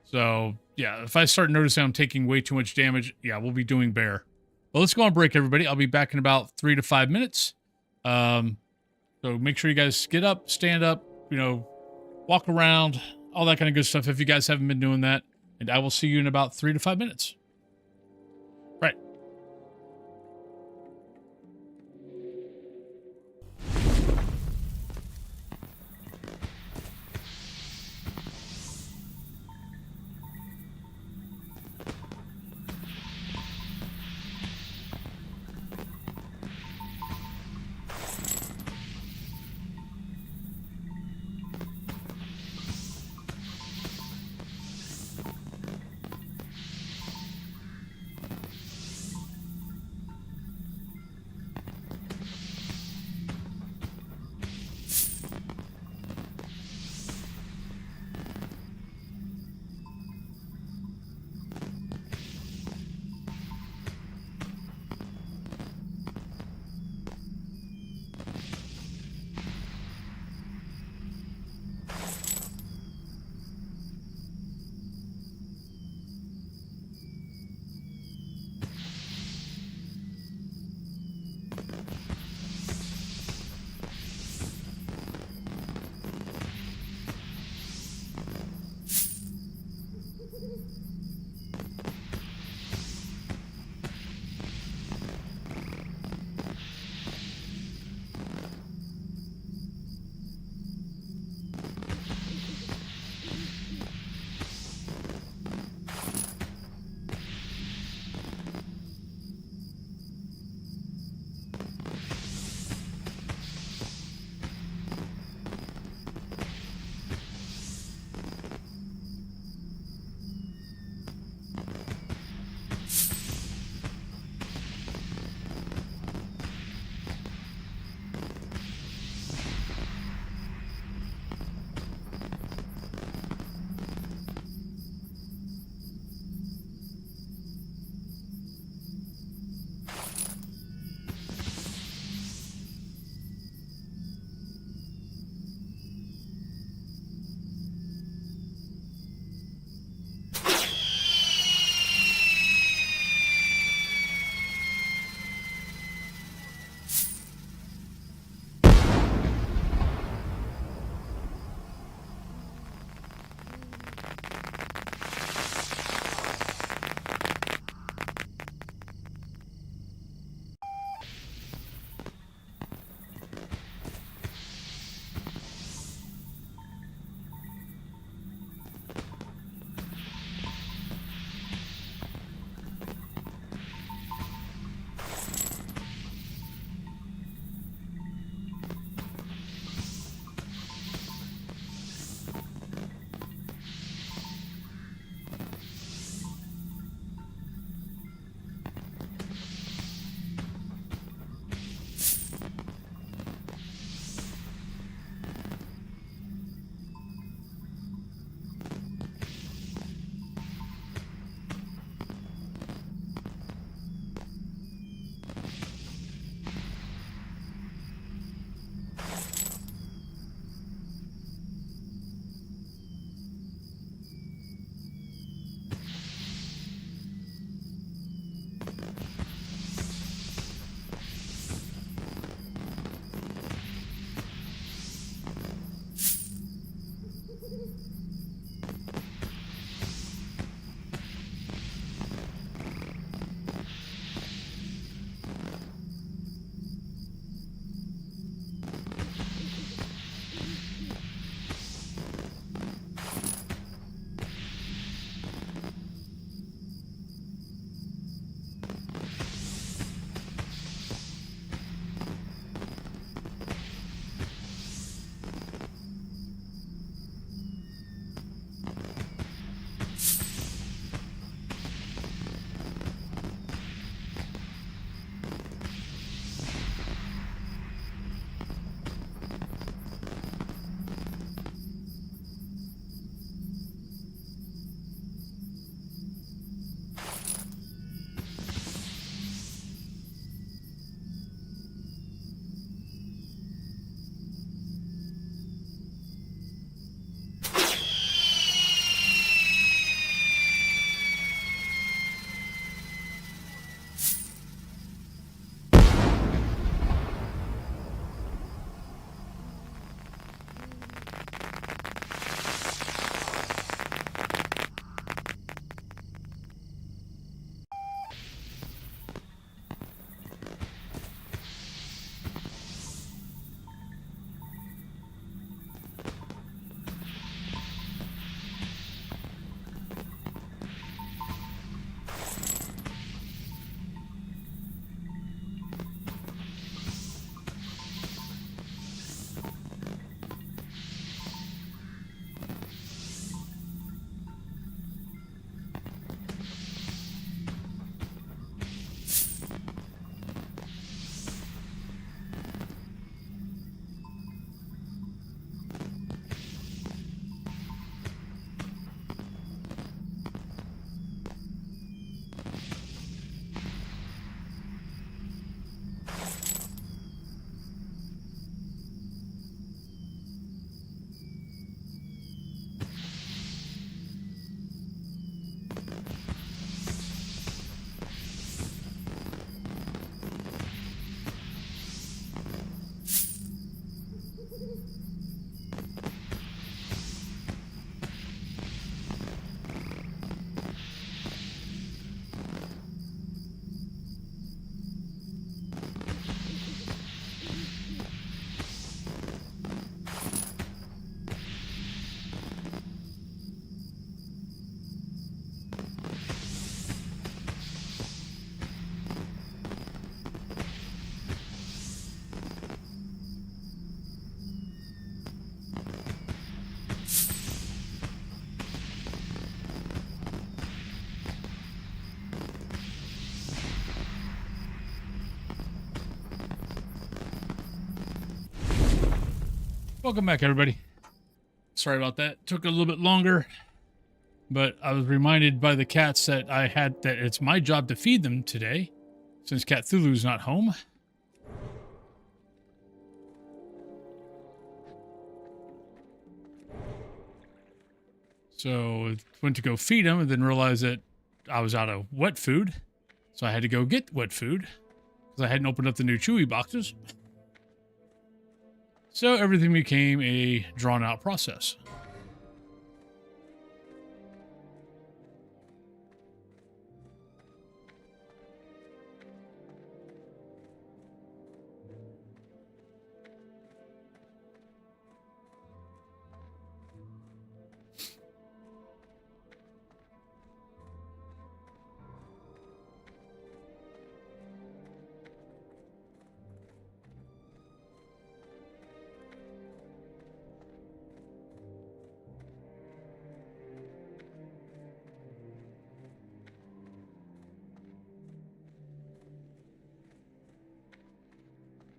So, yeah, if I start noticing I'm taking way too much damage, yeah, we'll be doing bear. Well, let's go on break, everybody. I'll be back in about 3 to 5 minutes. So make sure you guys get up, stand up, walk around, all that kind of good stuff if you guys haven't been doing that. And I will see you in about 3 to 5 minutes. Right. Welcome back, everybody. Sorry about that. Took a little bit longer, but I was reminded by the cats that that it's my job to feed them today, since Cthulhu's not home. So went to go feed them and then realized that I was out of wet food. So I had to go get wet food because I hadn't opened up the new Chewy boxes. So everything became a drawn out process.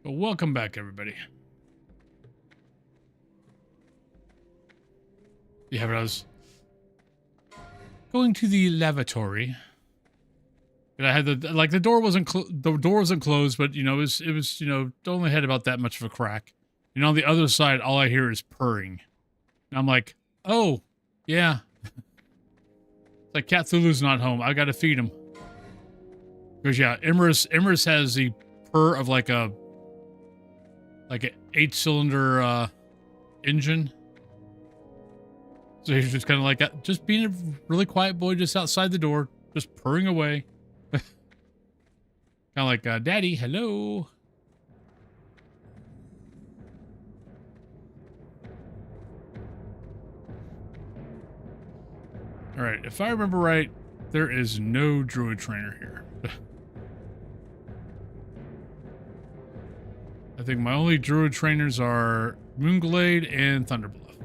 But welcome back, everybody. Yeah, but I was going to the lavatory, and I had the door wasn't closed, but you know it was it only had about that much of a crack. And on the other side, all I hear is purring. And I'm like, oh yeah, it's like Cthulhu's not home. I gotta feed him. Because yeah, Imerus has the purr of like an 8-cylinder engine. So he's just kind of like, just being a really quiet boy just outside the door, just purring away. Kind of like, Daddy, hello. All right, if I remember right, there is no Druid trainer here. I think my only Druid trainers are Moonglade and Thunderbluff.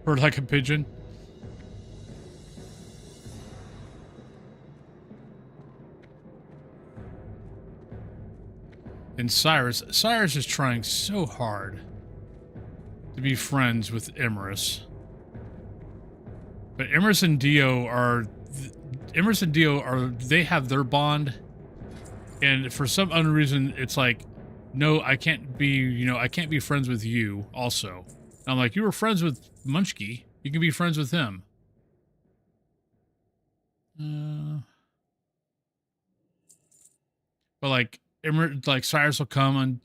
Or like a pigeon. And Cyrus is trying so hard to be friends with Imerus. But Imerus and Dio they have their bond. And for some unknown reason, it's like, no, I can't be friends with you also. And I'm like, you were friends with Munchkie. You can be friends with him. But like, Cyrus will come and,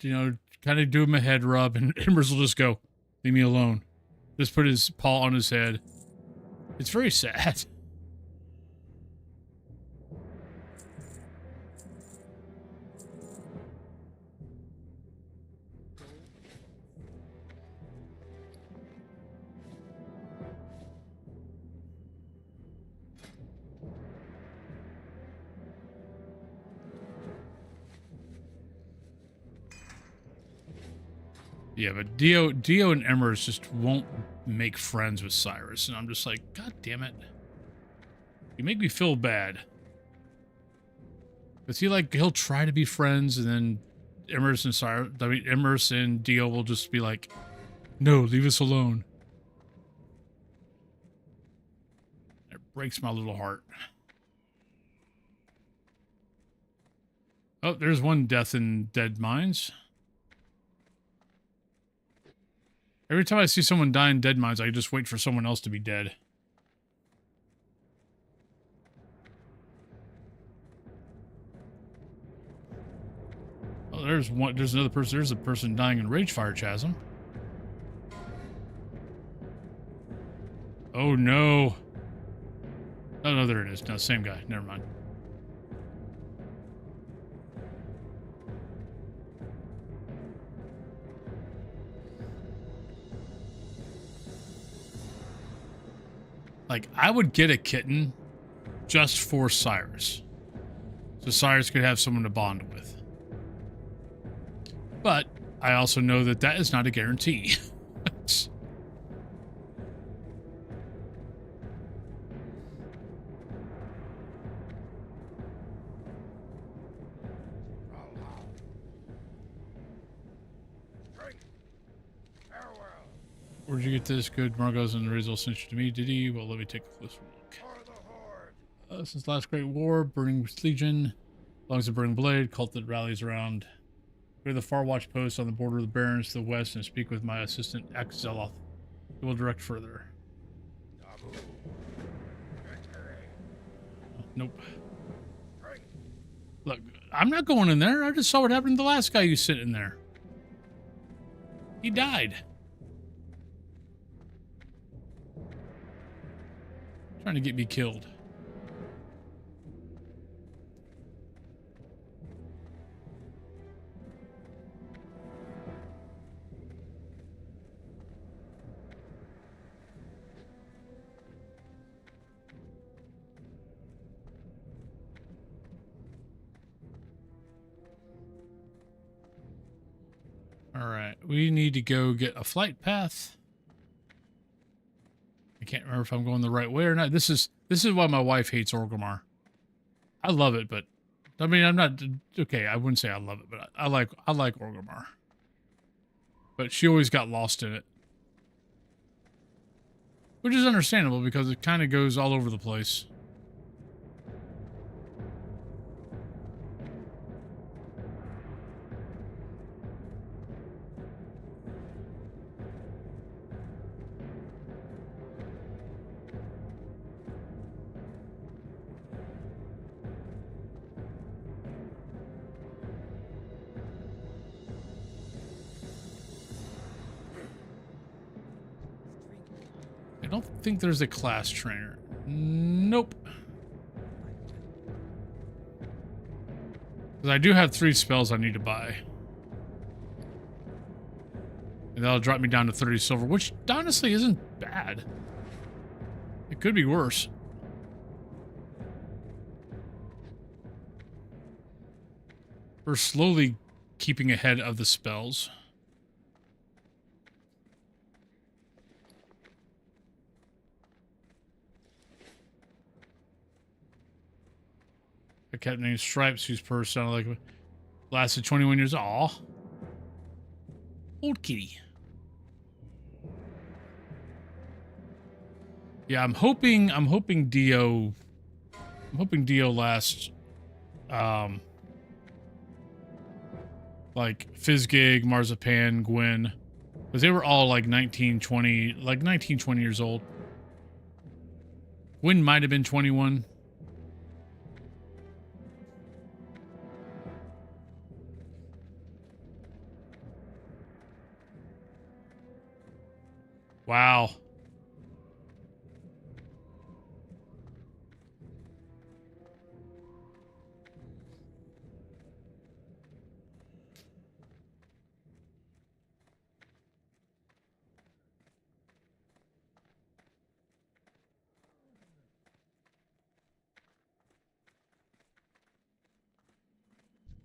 kind of do him a head rub, and Imerus will just go, leave me alone. Just put his paw on his head. It's very sad. Yeah, but Dio and Imerus just won't make friends with Cyrus, and I'm just like, God damn it. You make me feel bad. Because he'll try to be friends, and then Imerus and Dio will just be like, no, leave us alone. It breaks my little heart. Oh, there's one death in Dead Mines. Every time I see someone die in Dead Mines, I just wait for someone else to be dead. Oh, there's another person. There's a person dying in Ragefire Chasm. Oh no. Oh no, there it is. No, same guy. Never mind. Like, I would get a kitten just for Cyrus. So Cyrus could have someone to bond with. But I also know that that is not a guarantee. where'd you get this? Good. Margot's and Rizal sent you to me, did he? Well, let me take a closer look. For the Horde! Since last Great War, Burning Legion, belongs to Burning Blade, cult that rallies around. Go to the Far Watch post on the border of the Barrens to the west and speak with my assistant, Axeloth. He will direct further. Nabu. Victory! Oh, nope. Great! Look, I'm not going in there. I just saw what happened to the last guy you sent in there. He died. Trying to get me killed. All right, we need to go get a flight path. I can't remember if I'm going the right way or not. This is why my wife hates Orgrimmar. I love it, but I mean, I'm not okay. I wouldn't say I love it, but I like Orgrimmar. But she always got lost in it, which is understandable because it kind of goes all over the place. I don't think there's a class trainer. Nope. Because I do have 3 spells I need to buy. And that'll drop me down to 30 silver, which honestly isn't bad. It could be worse. We're slowly keeping ahead of the spells. A cat named Stripes, whose purse sounded like lasted 21 years. Aw. Old kitty. Yeah, I'm hoping Dio lasts like Fizzgig, Marzipan, Gwen. Because they were all like 19, 20 years old. Gwen might have been 21. Wow.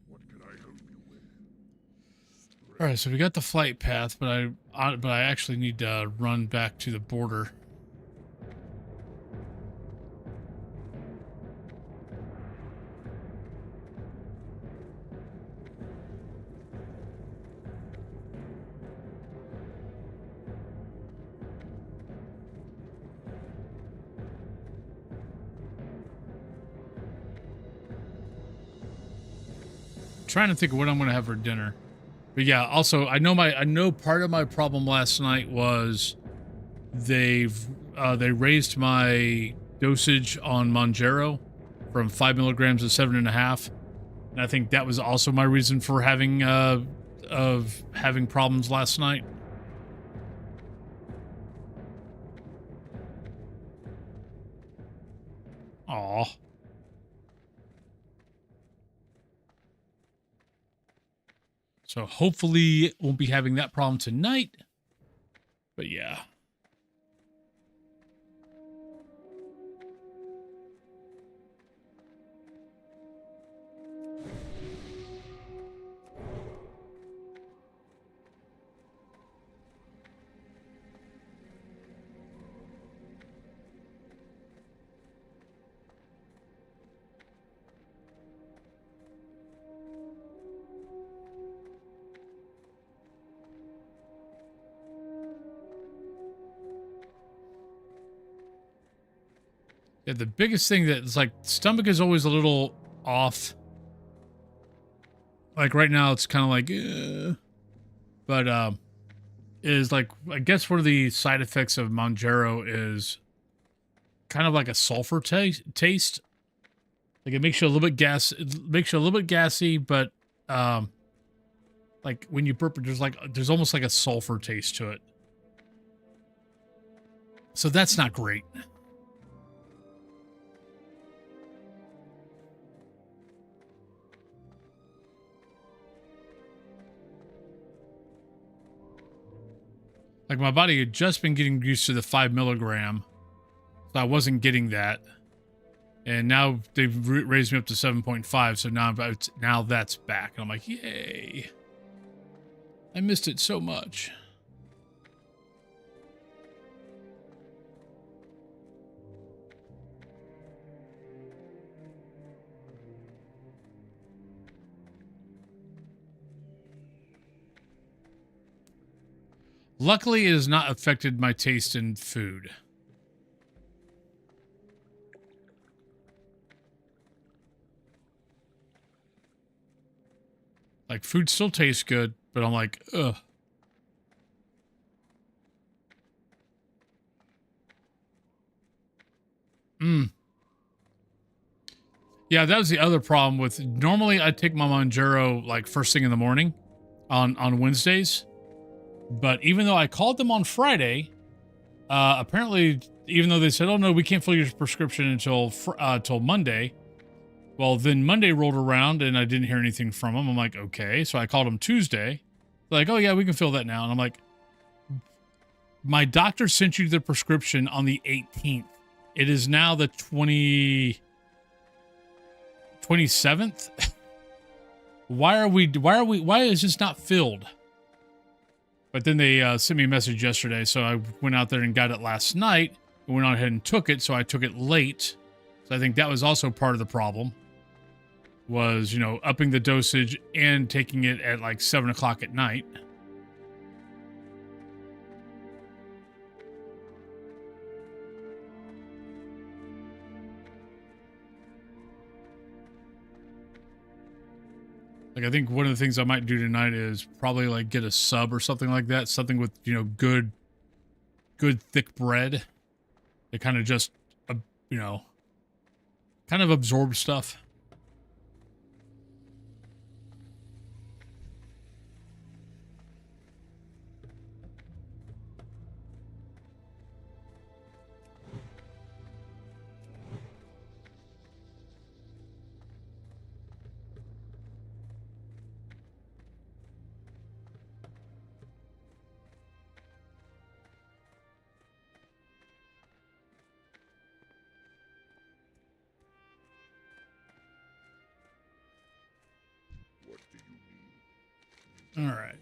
What can I help you with? All right, so we got the flight path, but I actually need to run back to the border. Trying to think of what I'm going to have for dinner. But yeah, also I know part of my problem last night was they raised my dosage on Monjero from 5 milligrams to 7.5, and I think that was also my reason for having problems last night. Aw. So hopefully won't be having that problem tonight. But yeah. Yeah, the biggest thing that is like stomach is always a little off. Like right now it's kind of like, but is like, I guess one of the side effects of Monjaro is kind of like a sulfur taste. Like it makes you a little bit gassy, but like when you burp, there's almost like a sulfur taste to it. So that's not great. Like my body had just been getting used to the 5 milligram, so I wasn't getting that. And now they've raised me up to 7.5, so now that's back. And I'm like, yay. I missed it so much. Luckily, it has not affected my taste in food. Like, food still tastes good, but I'm like, ugh. Yeah, that was the other problem with... Normally, I take my Monjaro, like, first thing in the morning on Wednesdays. But even though I called them on Friday, apparently, even though they said, oh, no, we can't fill your prescription until Monday. Well, then Monday rolled around, and I didn't hear anything from them. I'm like, okay. So I called them Tuesday. They're like, oh, yeah, we can fill that now. And I'm like, my doctor sent you the prescription on the 18th. It is now the 27th. Why is this not filled? But then they sent me a message yesterday, so I went out there and got it last night and went on ahead and took it, so I took it late. So I think that was also part of the problem, was, you know, upping the dosage and taking it at like 7 o'clock at night. Like, I think one of the things I might do tonight is probably, like, get a sub or something like that. Something with, you know, good thick bread. It kind of just, you know, kind of absorb stuff. All right.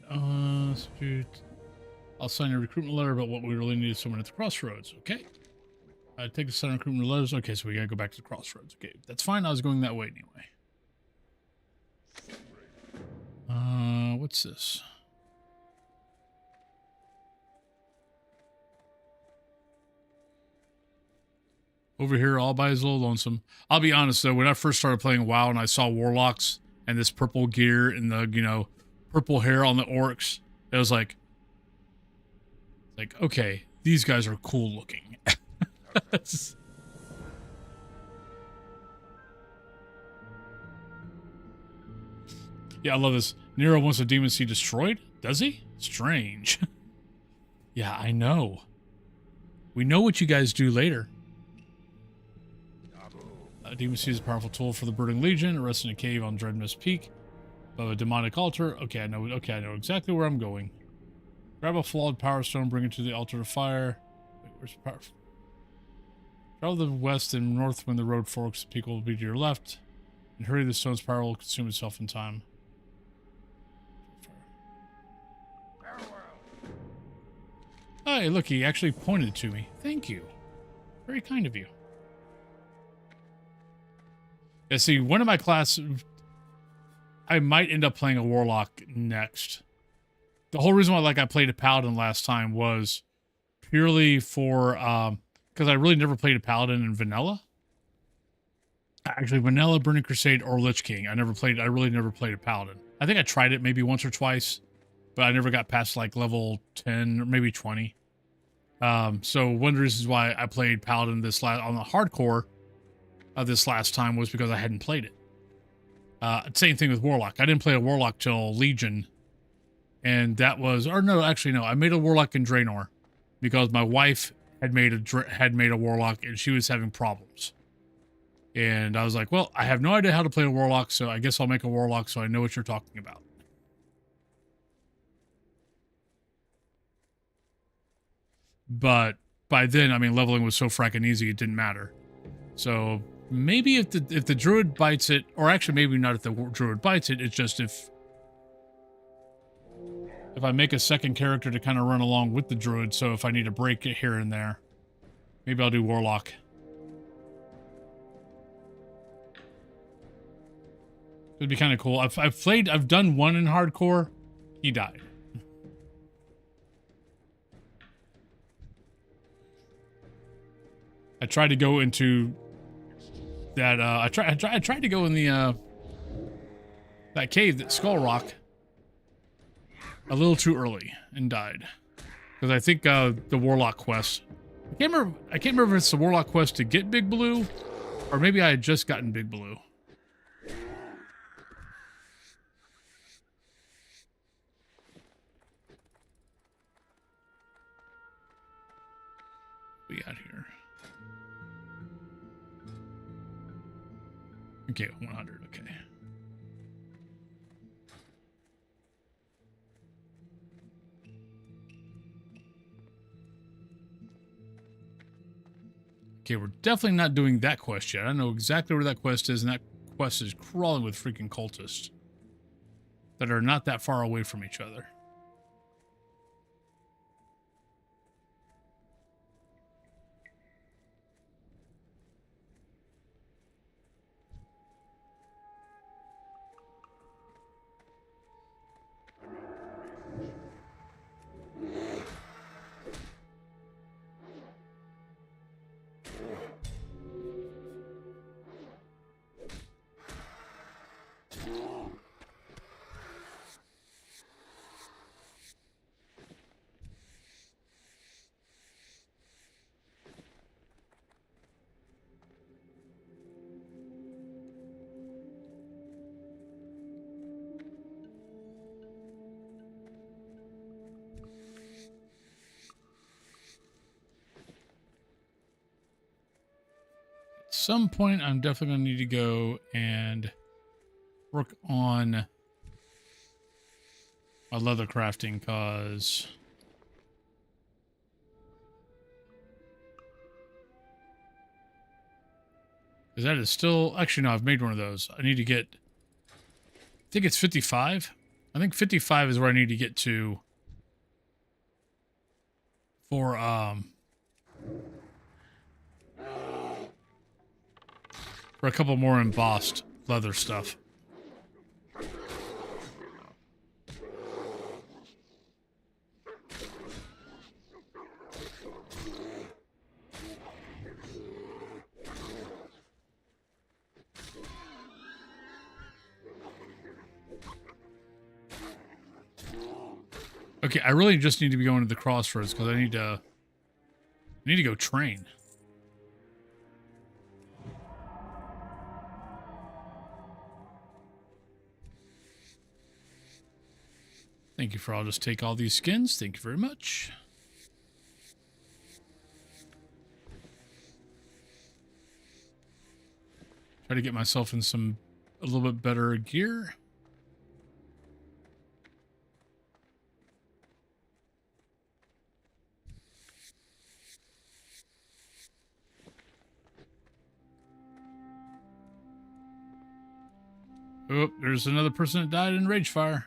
I'll sign a recruitment letter about what we really need is someone at the crossroads. Okay. I take the sign recruitment letters. Okay, so we gotta go back to the crossroads. Okay, that's fine. I was going that way anyway. What's this? Over here, all by his little lonesome. I'll be honest though, when I first started playing WoW and I saw warlocks and this purple gear and the, you know, purple hair on the orcs, it was like, okay, these guys are cool looking. Yeah, I love this. Nero wants a demon seed destroyed? Does he? Strange. Yeah, I know. We know what you guys do later. Demon seed is a powerful tool for the Brooding Legion. Arrested in a cave on Dreadmist Peak. Above a demonic altar. Okay, I know exactly where I'm going. Grab a flawed power stone, bring it to the altar of fire. Wait, where's the power? Travel to the west and north when the road forks. The peak will be to your left. And hurry, the stone's power will consume itself in time. Hey, look, he actually pointed to me. Thank you. Very kind of you. Yeah, see, one of my classes... I might end up playing a warlock next. The whole reason why I played a paladin last time was purely for... because I really never played a paladin in vanilla. actually vanilla Burning Crusade or Lich King. I really never played a Paladin. I think I tried it maybe once or twice, but I never got past like level 10 or maybe 20. So one of the reasons why I played Paladin on the hardcore this last time was because I hadn't played it. Same thing with Warlock. I didn't play a Warlock till Legion, and that was, or no, actually no, I made a Warlock in Draenor because my wife had made a Warlock and she was having problems. And I was like, well, I have no idea how to play a Warlock, so I guess I'll make a Warlock so I know what you're talking about. But by then, I mean, leveling was so fracking easy, it didn't matter. So maybe if the Druid bites it, or actually maybe not if the Druid bites it, it's just if I make a second character to kind of run along with the Druid, so if I need to break it here and there, maybe I'll do Warlock. It'd be kind of cool. I've done one in hardcore. He died. I tried to go into that. I tried to go in the that cave, that Skull Rock, a little too early and died because I think the Warlock quest. I can't remember if it's the Warlock quest to get Big Blue, or maybe I had just gotten Big Blue. We got here. Okay, 100, okay. Okay, we're definitely not doing that quest yet. I know exactly where that quest is, and that quest is crawling with freaking cultists that are not that far away from each other. Some point I'm definitely going to need to go and work on my leather crafting, because that is still, actually no, I've made one of those. I need to get, I think it's 55. I think 55 is where I need to get to for a couple more embossed leather stuff. Okay, I really just need to be going to the crossroads because I need to go train. Thank you for, I'll just take all these skins. Thank you very much. Try to get myself in a little bit better gear. Oh, there's another person that died in rage fire.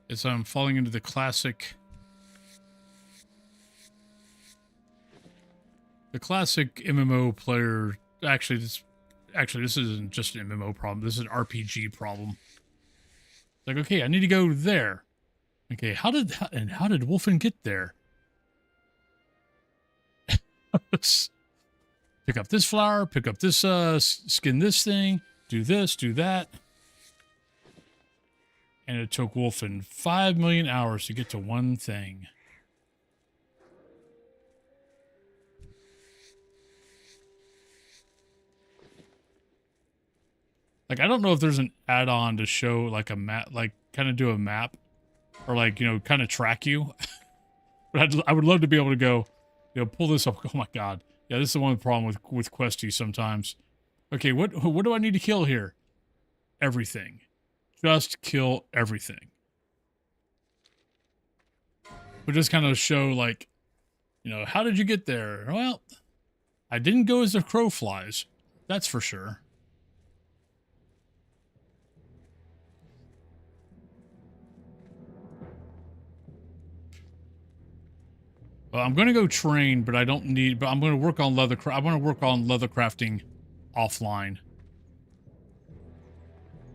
It's I'm falling into the classic MMO player. Actually, this isn't just an MMO problem. This is an RPG problem. It's like, okay, I need to go there. Okay, how did W0lfinn get there? Pick up this flower, pick up this skin this thing, do this, do that. And it took W0lfinn 5 million hours to get to one thing. Like, I don't know if there's an add-on to show, like, a map, like, kind of do a map. Or, like, you know, kind of track you. But I would love to be able to go, you know, pull this up. Oh, my God. Yeah, this is the one problem with Questy sometimes. Okay, what do I need to kill here? Everything. Just kill everything. But just kind of show, like, you know, how did you get there? Well, I didn't go as the crow flies. That's for sure. Well, I'm going to go train, but I don't need... But I'm going to work on leather... I want to work on leather crafting offline.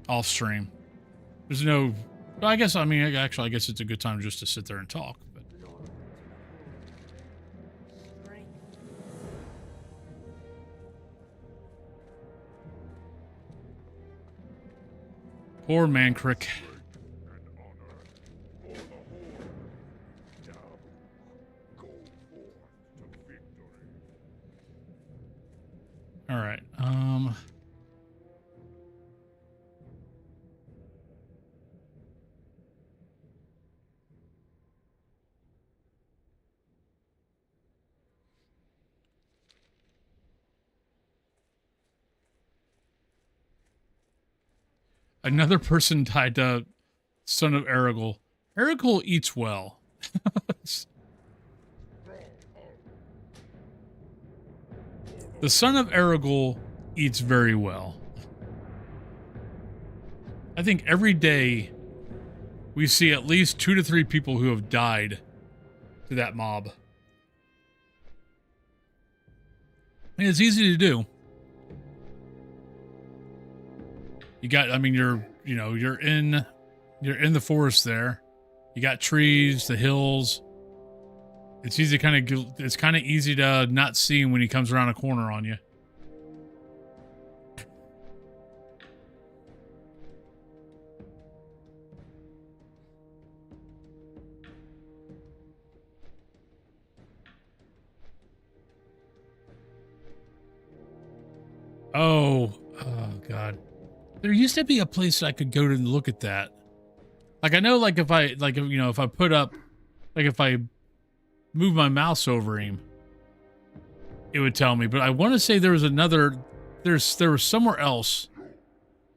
Off stream. There's no... Well, I guess, I mean, actually, I guess it's a good time just to sit there and talk. But. Poor Mancrick. All right. Another person died to son of Aragorn. Aragorn eats well. The son of Aragorn eats very well. I think every day we see at least 2 to 3 people who have died to that mob. And it's easy to do. You got, I mean, you're in the forest there. You got trees, the hills. It's easy it's kind of easy to not see him when he comes around a corner on you. Oh God. There used to be a place I could go to look at that. Like, I know, like, if I put up, like, if I move my mouse over him, it would tell me. But I want to say there was another, there was somewhere else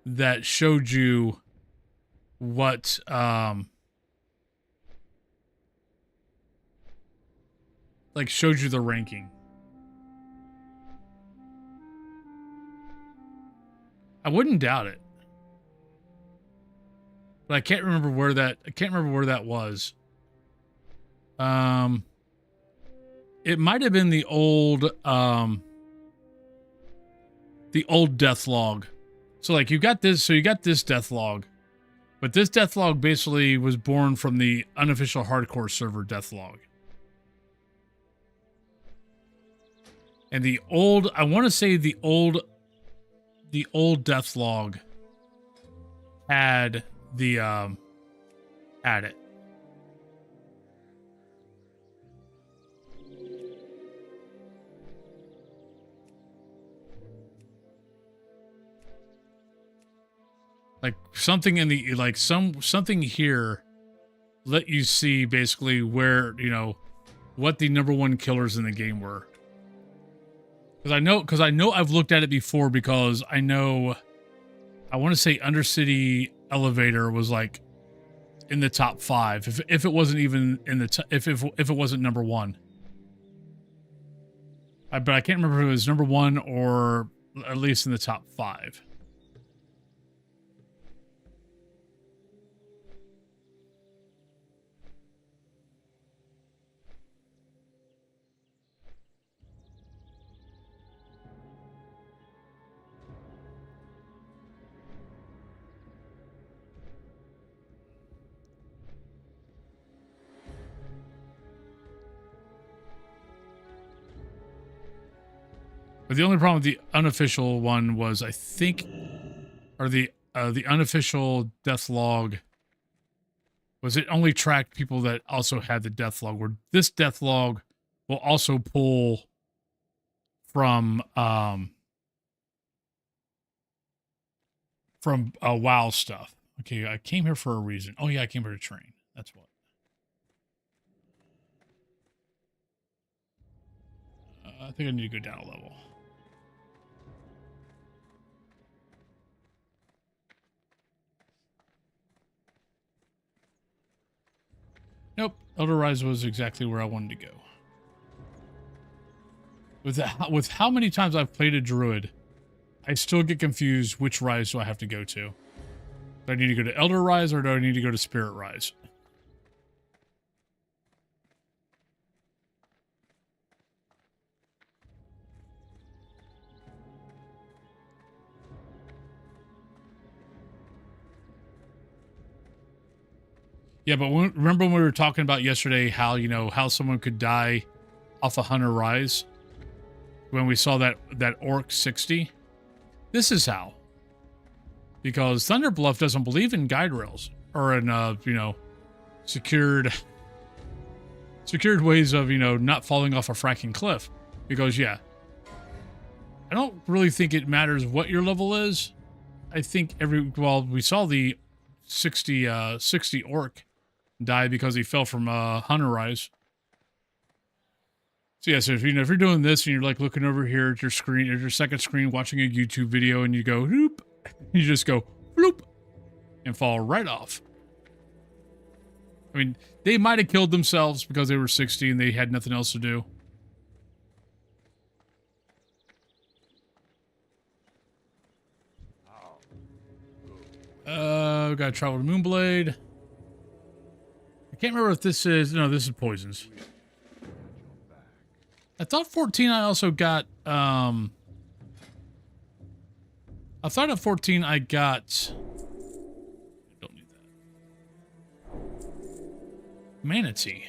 that showed you what, like, showed you the ranking. I wouldn't doubt it. But I can't remember where that was. It might have been the old death log. So, like, you got this death log. But this death log basically was born from the unofficial hardcore server death log. And the old, I want to say the old death log had it. Like, something in the, like, something here let you see basically where, you know, what the #1 killers in the game were. Because I know I've looked at it before, because I know, I want to say Undercity Elevator was, like, in the top 5, if it wasn't even in the if it wasn't #1. But I can't remember if it was #1 or at least in the top 5. But the only problem with the unofficial one was, I think, or the unofficial death log was it only tracked people that also had the death log. Where this death log will also pull from WoW stuff. Okay, I came here for a reason. Oh yeah, I came here to train. That's what. I think I need to go down a level. Nope, Elder Rise was exactly where I wanted to go. With how many times I've played a Druid, I still get confused which Rise do I have to go to. Do I need to go to Elder Rise or do I need to go to Spirit Rise? Yeah, but remember when we were talking about yesterday how, you know, how someone could die off a Hunter Rise? When we saw that Orc 60? This is how. Because Thunder Bluff doesn't believe in guide rails. Or in, you know, secured ways of, you know, not falling off a fracking cliff. Because, yeah, I don't really think it matters what your level is. I think well, we saw the 60 Orc die because he fell from Hunter Rise. So yeah, so if you're doing this and you're like looking over here at your screen, at your second screen, watching a YouTube video, and you go whoop, you just go bloop and fall right off. I mean, they might have killed themselves because they were 60 and they had nothing else to do. We gotta travel to Moonblade. I can't remember if this is... No, this is Poisons. I thought 14 I also got... I thought at 14 I got... I don't need that. Manatee.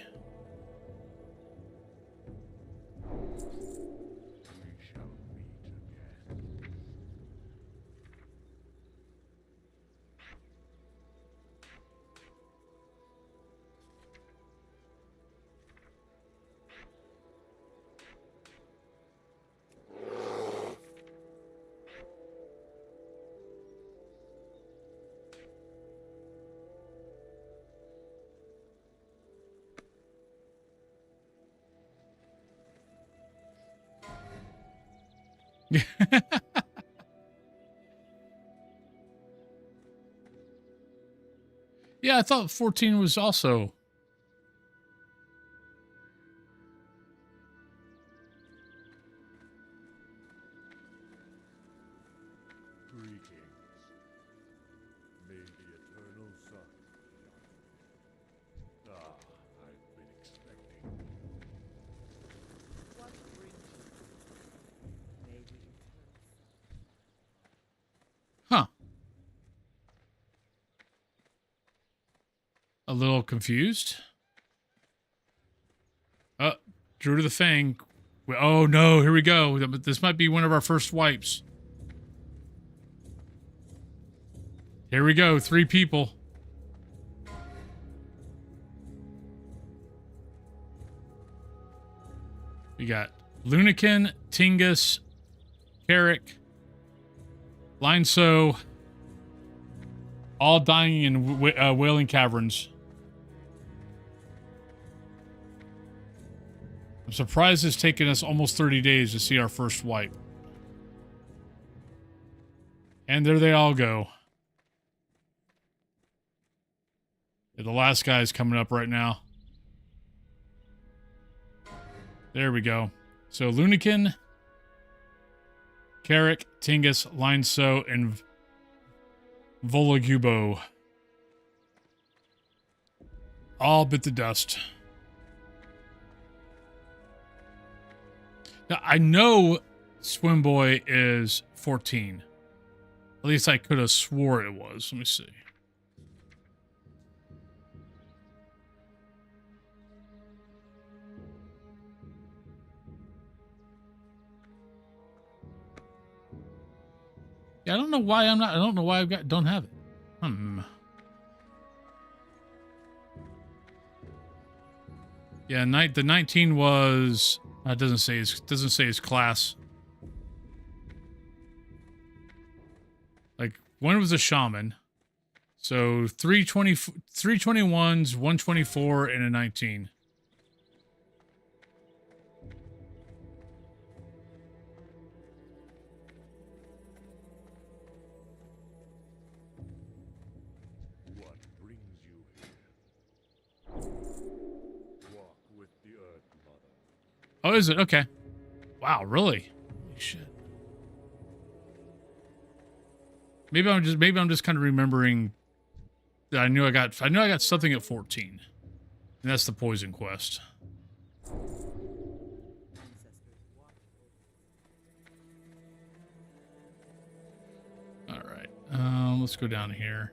Yeah, I thought 14 was also... Greetings. May the eternal sun shine. I've been expecting. What brings you? Maybe. Huh. A little confused. Druid of the Fang. Oh no, here we go. This might be one of our first wipes. Here we go, 3 people. We got Lunikin, Tingus, Carrick, Lineso, all dying in Wailing Caverns. I'm surprised it's taken us almost 30 days to see our first wipe. And there they all go. Yeah, the last guy's coming up right now. There we go. So Lunikin, Carrick, Tingus, Lineso, and Volagubo all bit the dust. Now, I know Swim Boy is 14. At least I could have swore it was. Let me see. Yeah, I don't know why I'm not. I don't know why don't have it. Yeah, the 19 was. It doesn't say his class. Like one was a shaman. So 321s, 124, and a 19. What brings you here? Walk with the Earth Mother. Oh, is it? Okay. Wow, really? Holy shit. Maybe I'm just kind of remembering that I knew I got something at 14. And that's the poison quest. Ancestors watch over. All right. Let's go down here.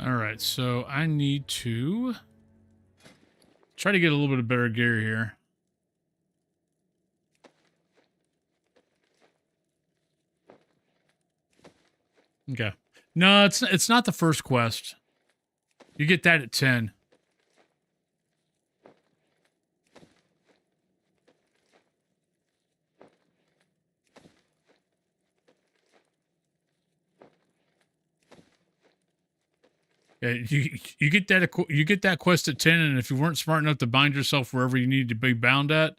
All right, so I need to try to get a little bit of better gear here. Okay. No, it's not the first quest. You get that at 10. Yeah, you get that quest at 10, and if you weren't smart enough to bind yourself wherever you needed to be bound at,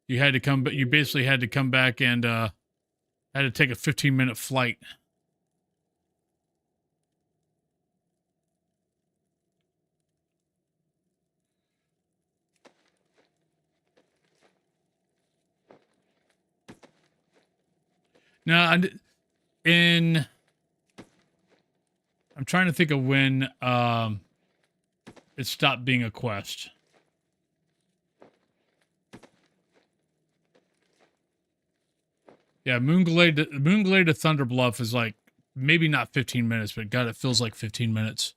you had to come. But you basically had to come back and had to take a 15-minute flight. Now, I'm trying to think of when it stopped being a quest. Yeah, Moonglade to Thunder Bluff is like maybe not 15 minutes, but God, it feels like 15 minutes.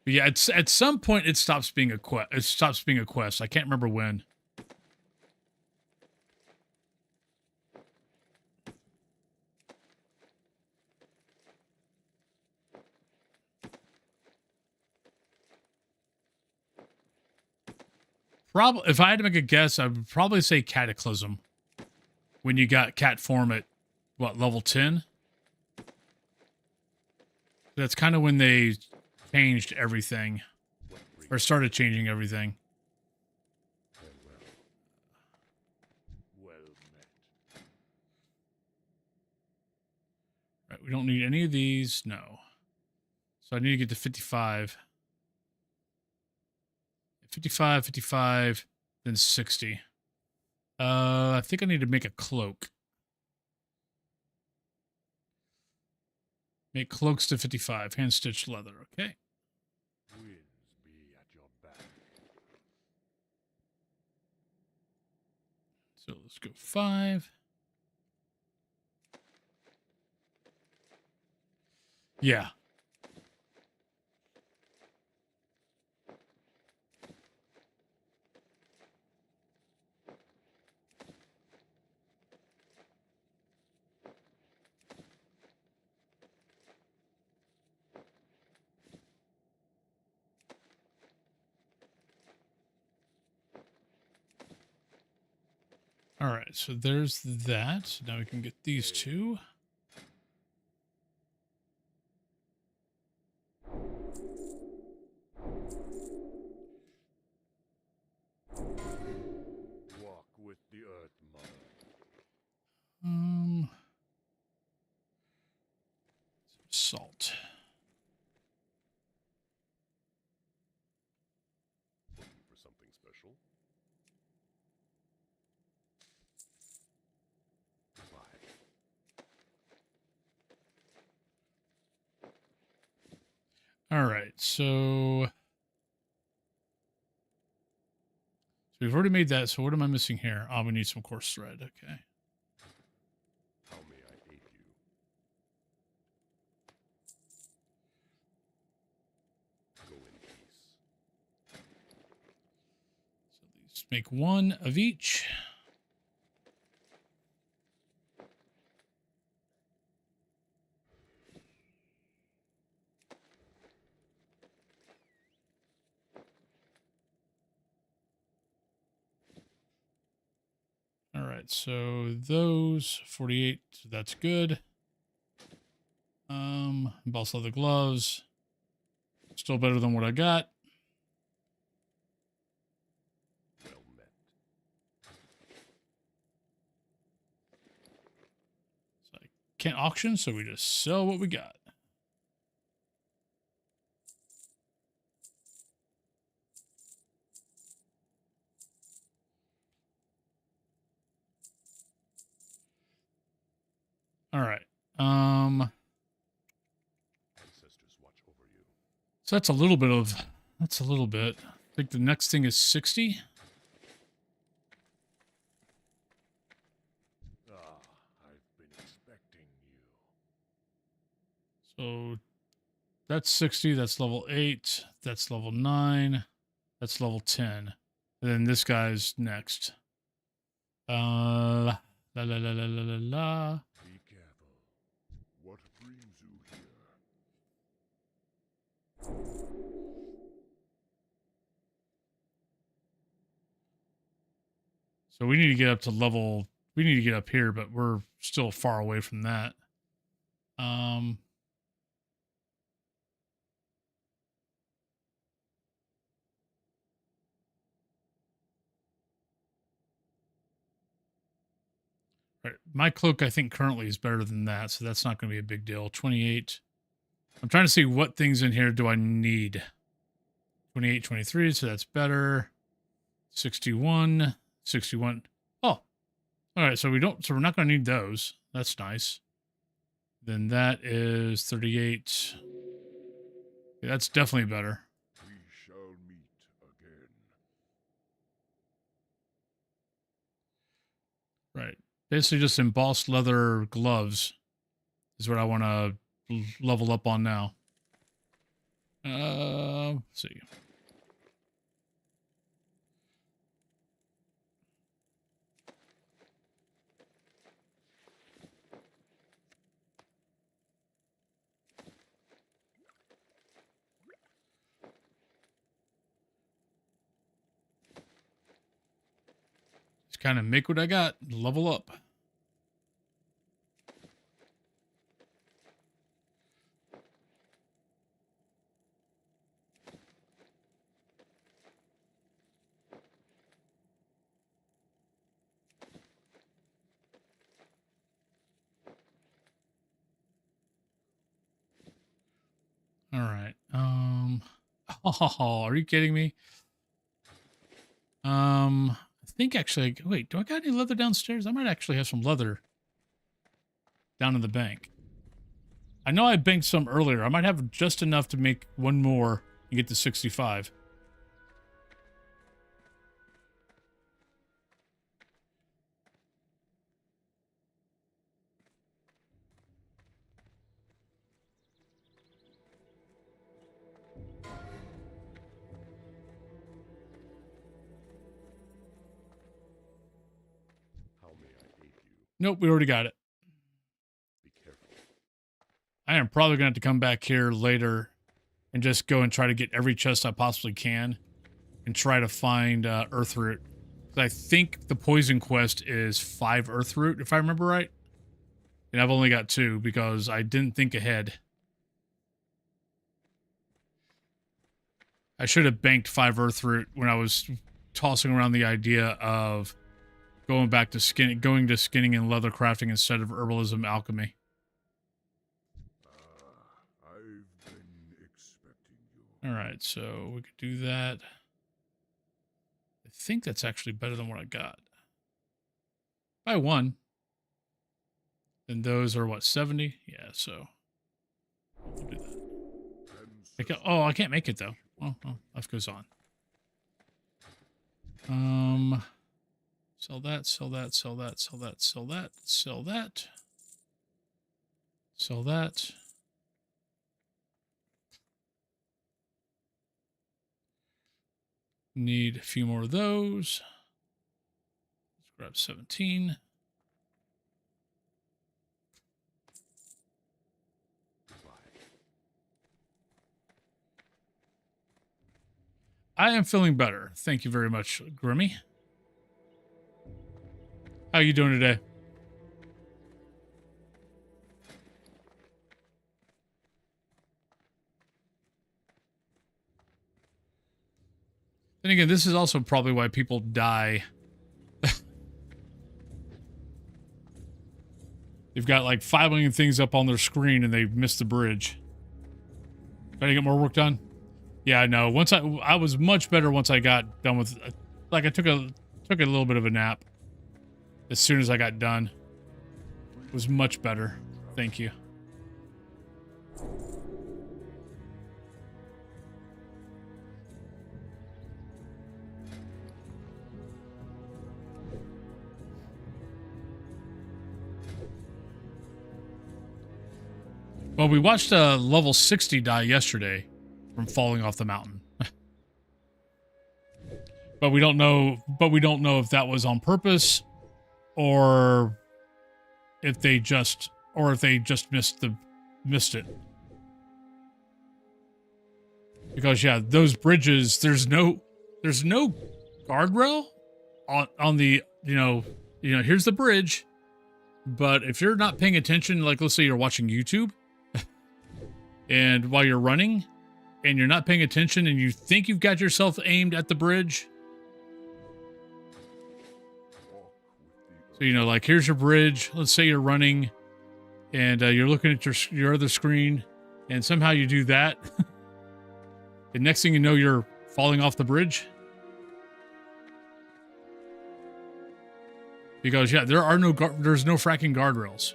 But yeah, at some point it stops being a quest. It stops being a quest. I can't remember when. Probably, if I had to make a guess, I would probably say Cataclysm. When you got cat form at what, level 10? That's kind of when they changed everything, or started changing everything. Well met. Right, we don't need any of these. No. So I need to get to 55. 55, 55, then 60. I think I need to make a cloak. Make cloaks to 55. Hand-stitched leather. Okay. Winds be at your back. So let's go 5. Yeah. All right, so there's that. Now we can get these two. Walk with the Earth Mother. Salt. special? Goodbye. All right, so we've already made that. So what am I missing here? Oh, we need some coarse thread. Okay. How may I aid you? Go in peace. So let's make one of each. All right, so those 48, so that's good. Embossed leather gloves. Still better than what I got. Well met. So I can't auction, so we just sell what we got. All right. Ancestors watch over you. So that's a little bit of, that's a little bit. I think the next thing is 60. Ah, I've been expecting you. So that's 60. That's level 8. That's level 9. That's level 10. And then this guy's next. La la la la la la la. Be careful. What brings you here? So we need to get up to level, we need to get up here, but we're still far away from that. Right. My cloak, I think, currently is better than that, so that's not going to be a big deal. 28. I'm trying to see what things in here do I need. 28, 23, so that's better. 61, 61. Oh, all right, so we're not going to need those. That's nice. Then that is 38. Yeah, that's definitely better. We shall meet again. Right. Basically just embossed leather gloves is what I want to level up on now. Let's see. Just kind of make what I got, level up. All right. Oh, are you kidding me? I think actually, wait, do I got any leather downstairs? I might actually have some leather down in the bank. I know I banked some earlier. I might have just enough to make one more and get to 65. How may I aid you? Nope, we already got it. Be careful. I am probably going to have to come back here later and just go and try to get every chest I possibly can and try to find Earth Root. I think the poison quest is 5 Earth Root, if I remember right. And I've only got 2 because I didn't think ahead. I should have banked 5 Earth Root when I was tossing around the idea of going back to skinning and leather crafting instead of herbalism alchemy. I've been expecting you. All right, so we could do that. I think that's actually better than what I got. By 1. And those are what, 70? Yeah, so we'll do that. I can't make it though. Oh, life goes on. Sell that, sell that, sell that, sell that, sell that, sell that. Sell that. Need a few more of those. Let's grab 17. I am feeling better. Thank you very much, Grimmy. How you doing today? Then again, this is also probably why people die. They've got like 5 million things up on their screen and they missed the bridge. Gotta get more work done. Yeah, I know. Once I was much better once I got done with, like I took a little bit of a nap as soon as I got done. It was much better. Thank you. Well, we watched a level 60 die yesterday from falling off the mountain. But we don't know if that was on purpose or if they just missed it. Because yeah, those bridges, there's no guardrail on the, here's the bridge. But if you're not paying attention, like let's say you're watching YouTube and while you're running and you're not paying attention and you think you've got yourself aimed at the bridge. So, like here's your bridge. Let's say you're running and you're looking at your other screen and somehow you do that. And next thing you know, you're falling off the bridge. Because yeah, there's no fracking guardrails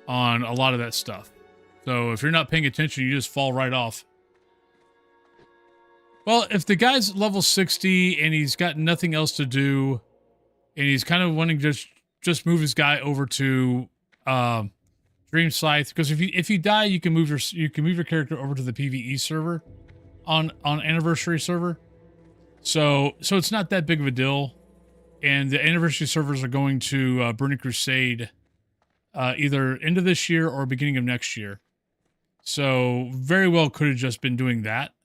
on a lot of that stuff. So if you're not paying attention, you just fall right off. Well, if the guy's level 60 and he's got nothing else to do, and he's kind of wanting to just move his guy over to Dream Scythe, because if you die, you can move your character over to the PvE server on Anniversary server. So it's not that big of a deal. And the Anniversary servers are going to Burning Crusade either end of this year or beginning of next year. So very well could have just been doing that.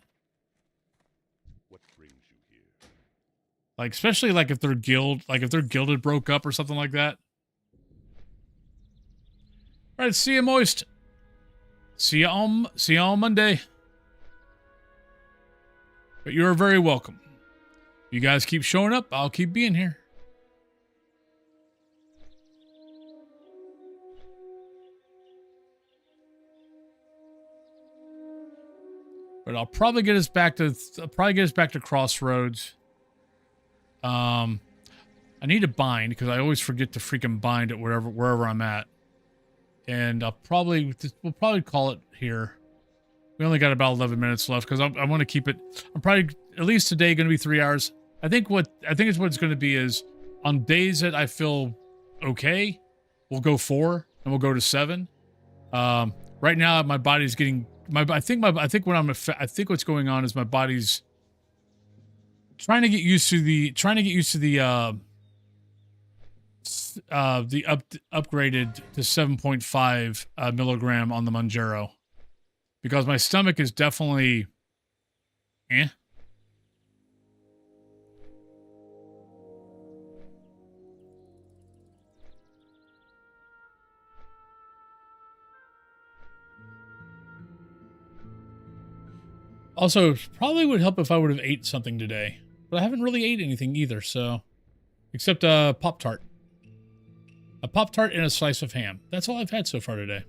What brings you here? Like especially like if their gilded broke up or something like that. All right, see you, Moist. See you on Monday. But you're very welcome. You guys keep showing up, I'll keep being here. But I'll probably get us back to Crossroads. I need to bind because I always forget to freaking bind at wherever I'm at. And we'll probably call it here. We only got about 11 minutes left because I want to keep it. I'm probably at least today going to be 3 hours. I think what it's going to be is on days that I feel okay, we'll go 4 and we'll go to 7. Right now my body's getting I think what's going on is my body's trying to get used to the upgraded to 7.5 milligram on the Manjaro, because my stomach is definitely Also, probably would help if I would have ate something today. But I haven't really ate anything either, so... Except a Pop-Tart. A Pop-Tart and a slice of ham. That's all I've had so far today.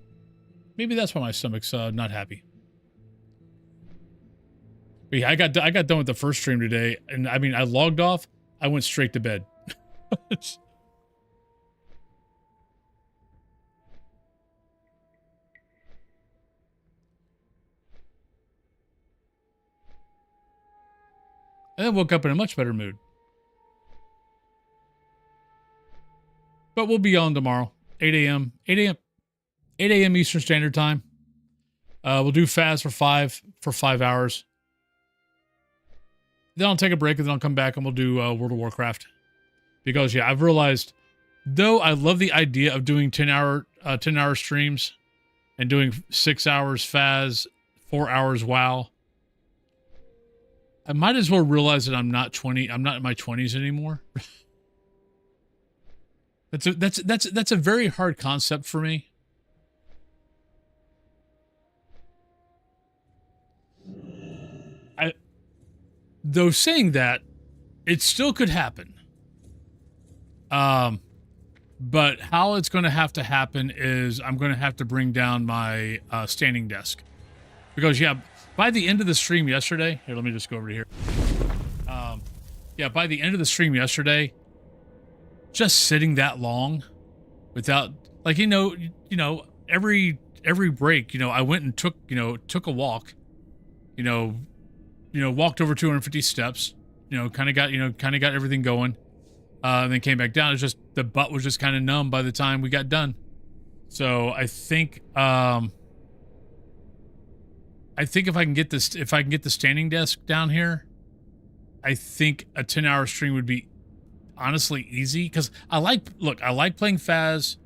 Maybe that's why my stomach's not happy. But yeah, I got done with the first stream today, and I mean, I logged off. I went straight to bed. And then woke up in a much better mood. But we'll be on tomorrow, 8 a.m. 8 a.m. Eastern Standard Time. We'll do Faz for 5 hours. Then I'll take a break, and then I'll come back and we'll do World of Warcraft. Because yeah, I've realized, though I love the idea of doing 10-hour streams and doing 6 hours Faz, 4 hours WoW, I might as well realize that I'm not in my 20s anymore. That's a very hard concept for me. Though saying that, it still could happen. But how it's going to happen is I'm going to have to bring down my standing desk. Because, yeah, by the end of the stream yesterday... Here, let me just go over here. Yeah, by the end of the stream yesterday, just sitting that long without... Like, you know, every break, I went and took a walk. Walked over 250 steps. Kind of got everything going. And then came back down. It's just the butt was just kind of numb by the time we got done. So I think if I can get the standing desk down here, I think a 10-hour stream would be honestly easy because I like playing Faz.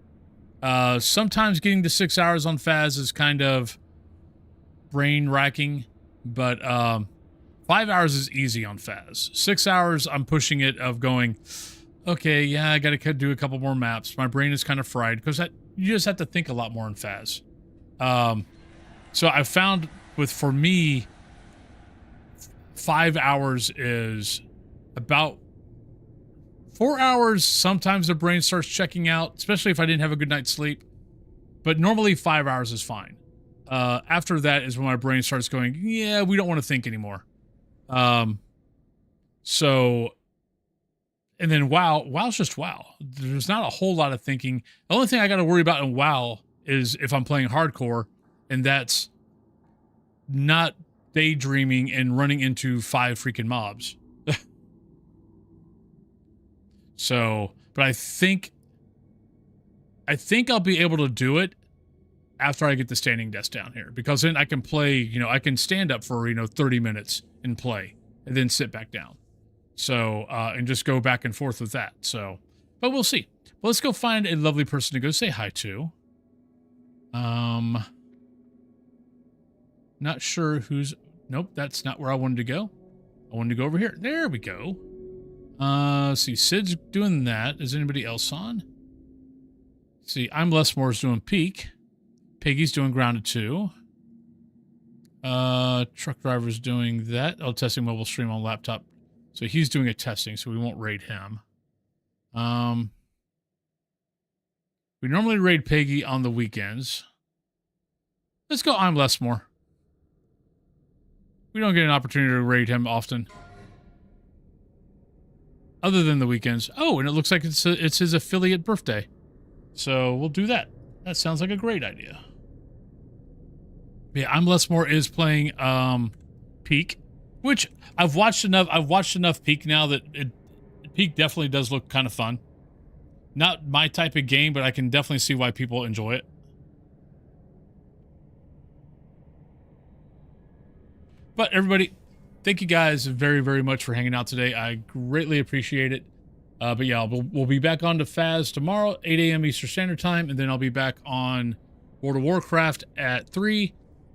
Sometimes getting to 6 hours on Faz is kind of brain racking, but 5 hours is easy on Faz. 6 hours, I'm pushing it of going, okay, yeah, I got to do a couple more maps. My brain is kind of fried because you just have to think a lot more in Faz. So I found for me, 5 hours is about 4 hours. Sometimes the brain starts checking out, especially if I didn't have a good night's sleep. But normally 5 hours is fine. After that is when my brain starts going, yeah, we don't want to think anymore. So, and then WoW's just WoW. There's not a whole lot of thinking. The only thing I got to worry about in WoW is if I'm playing hardcore, and that's not daydreaming and running into 5 freaking mobs. So, but I think I'll be able to do it after I get the standing desk down here, because then I can play, I can stand up for, 30 minutes and play and then sit back down. So, and just go back and forth with that. So, but we'll see. Well, let's go find a lovely person to go say hi to. Not sure who's... Nope, that's not where I wanted to go. I wanted to go over here. There we go. Let's see, Sid's doing that. Is anybody else on? Let's see, I'm Lessmore's doing Peak. Piggy's doing Grounded 2. Truck Driver's doing that. Oh, testing mobile stream on laptop. So he's doing a testing, so we won't raid him. We normally raid Peggy on the weekends. Let's go I'm Lessmore. We don't get an opportunity to raid him often. Other than the weekends. Oh, and it looks like it's his affiliate birthday. So we'll do that. That sounds like a great idea. Yeah, I'm Lessmore is playing Peak, which I've watched enough Peak now that Peak definitely does look kind of fun. Not my type of game, but I can definitely see why people enjoy it. But everybody, thank you guys very, very much for hanging out today. I greatly appreciate it. But yeah, we'll be back on to Faz tomorrow, 8 a.m. Eastern Standard Time, and then I'll be back on World of Warcraft at 3.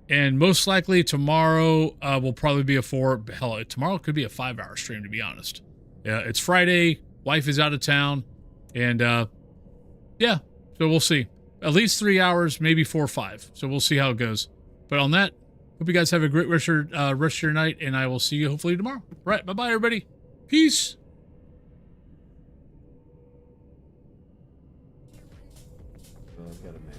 And most likely tomorrow will probably be tomorrow could be a 5-hour stream, to be honest. Yeah, it's Friday, wife is out of town, and yeah, so we'll see. At least 3 hours, maybe 4 or 5. So we'll see how it goes. But on that, hope you guys have a great rest of your night, and I will see you hopefully tomorrow. All right, bye-bye, everybody. Peace. I've got to make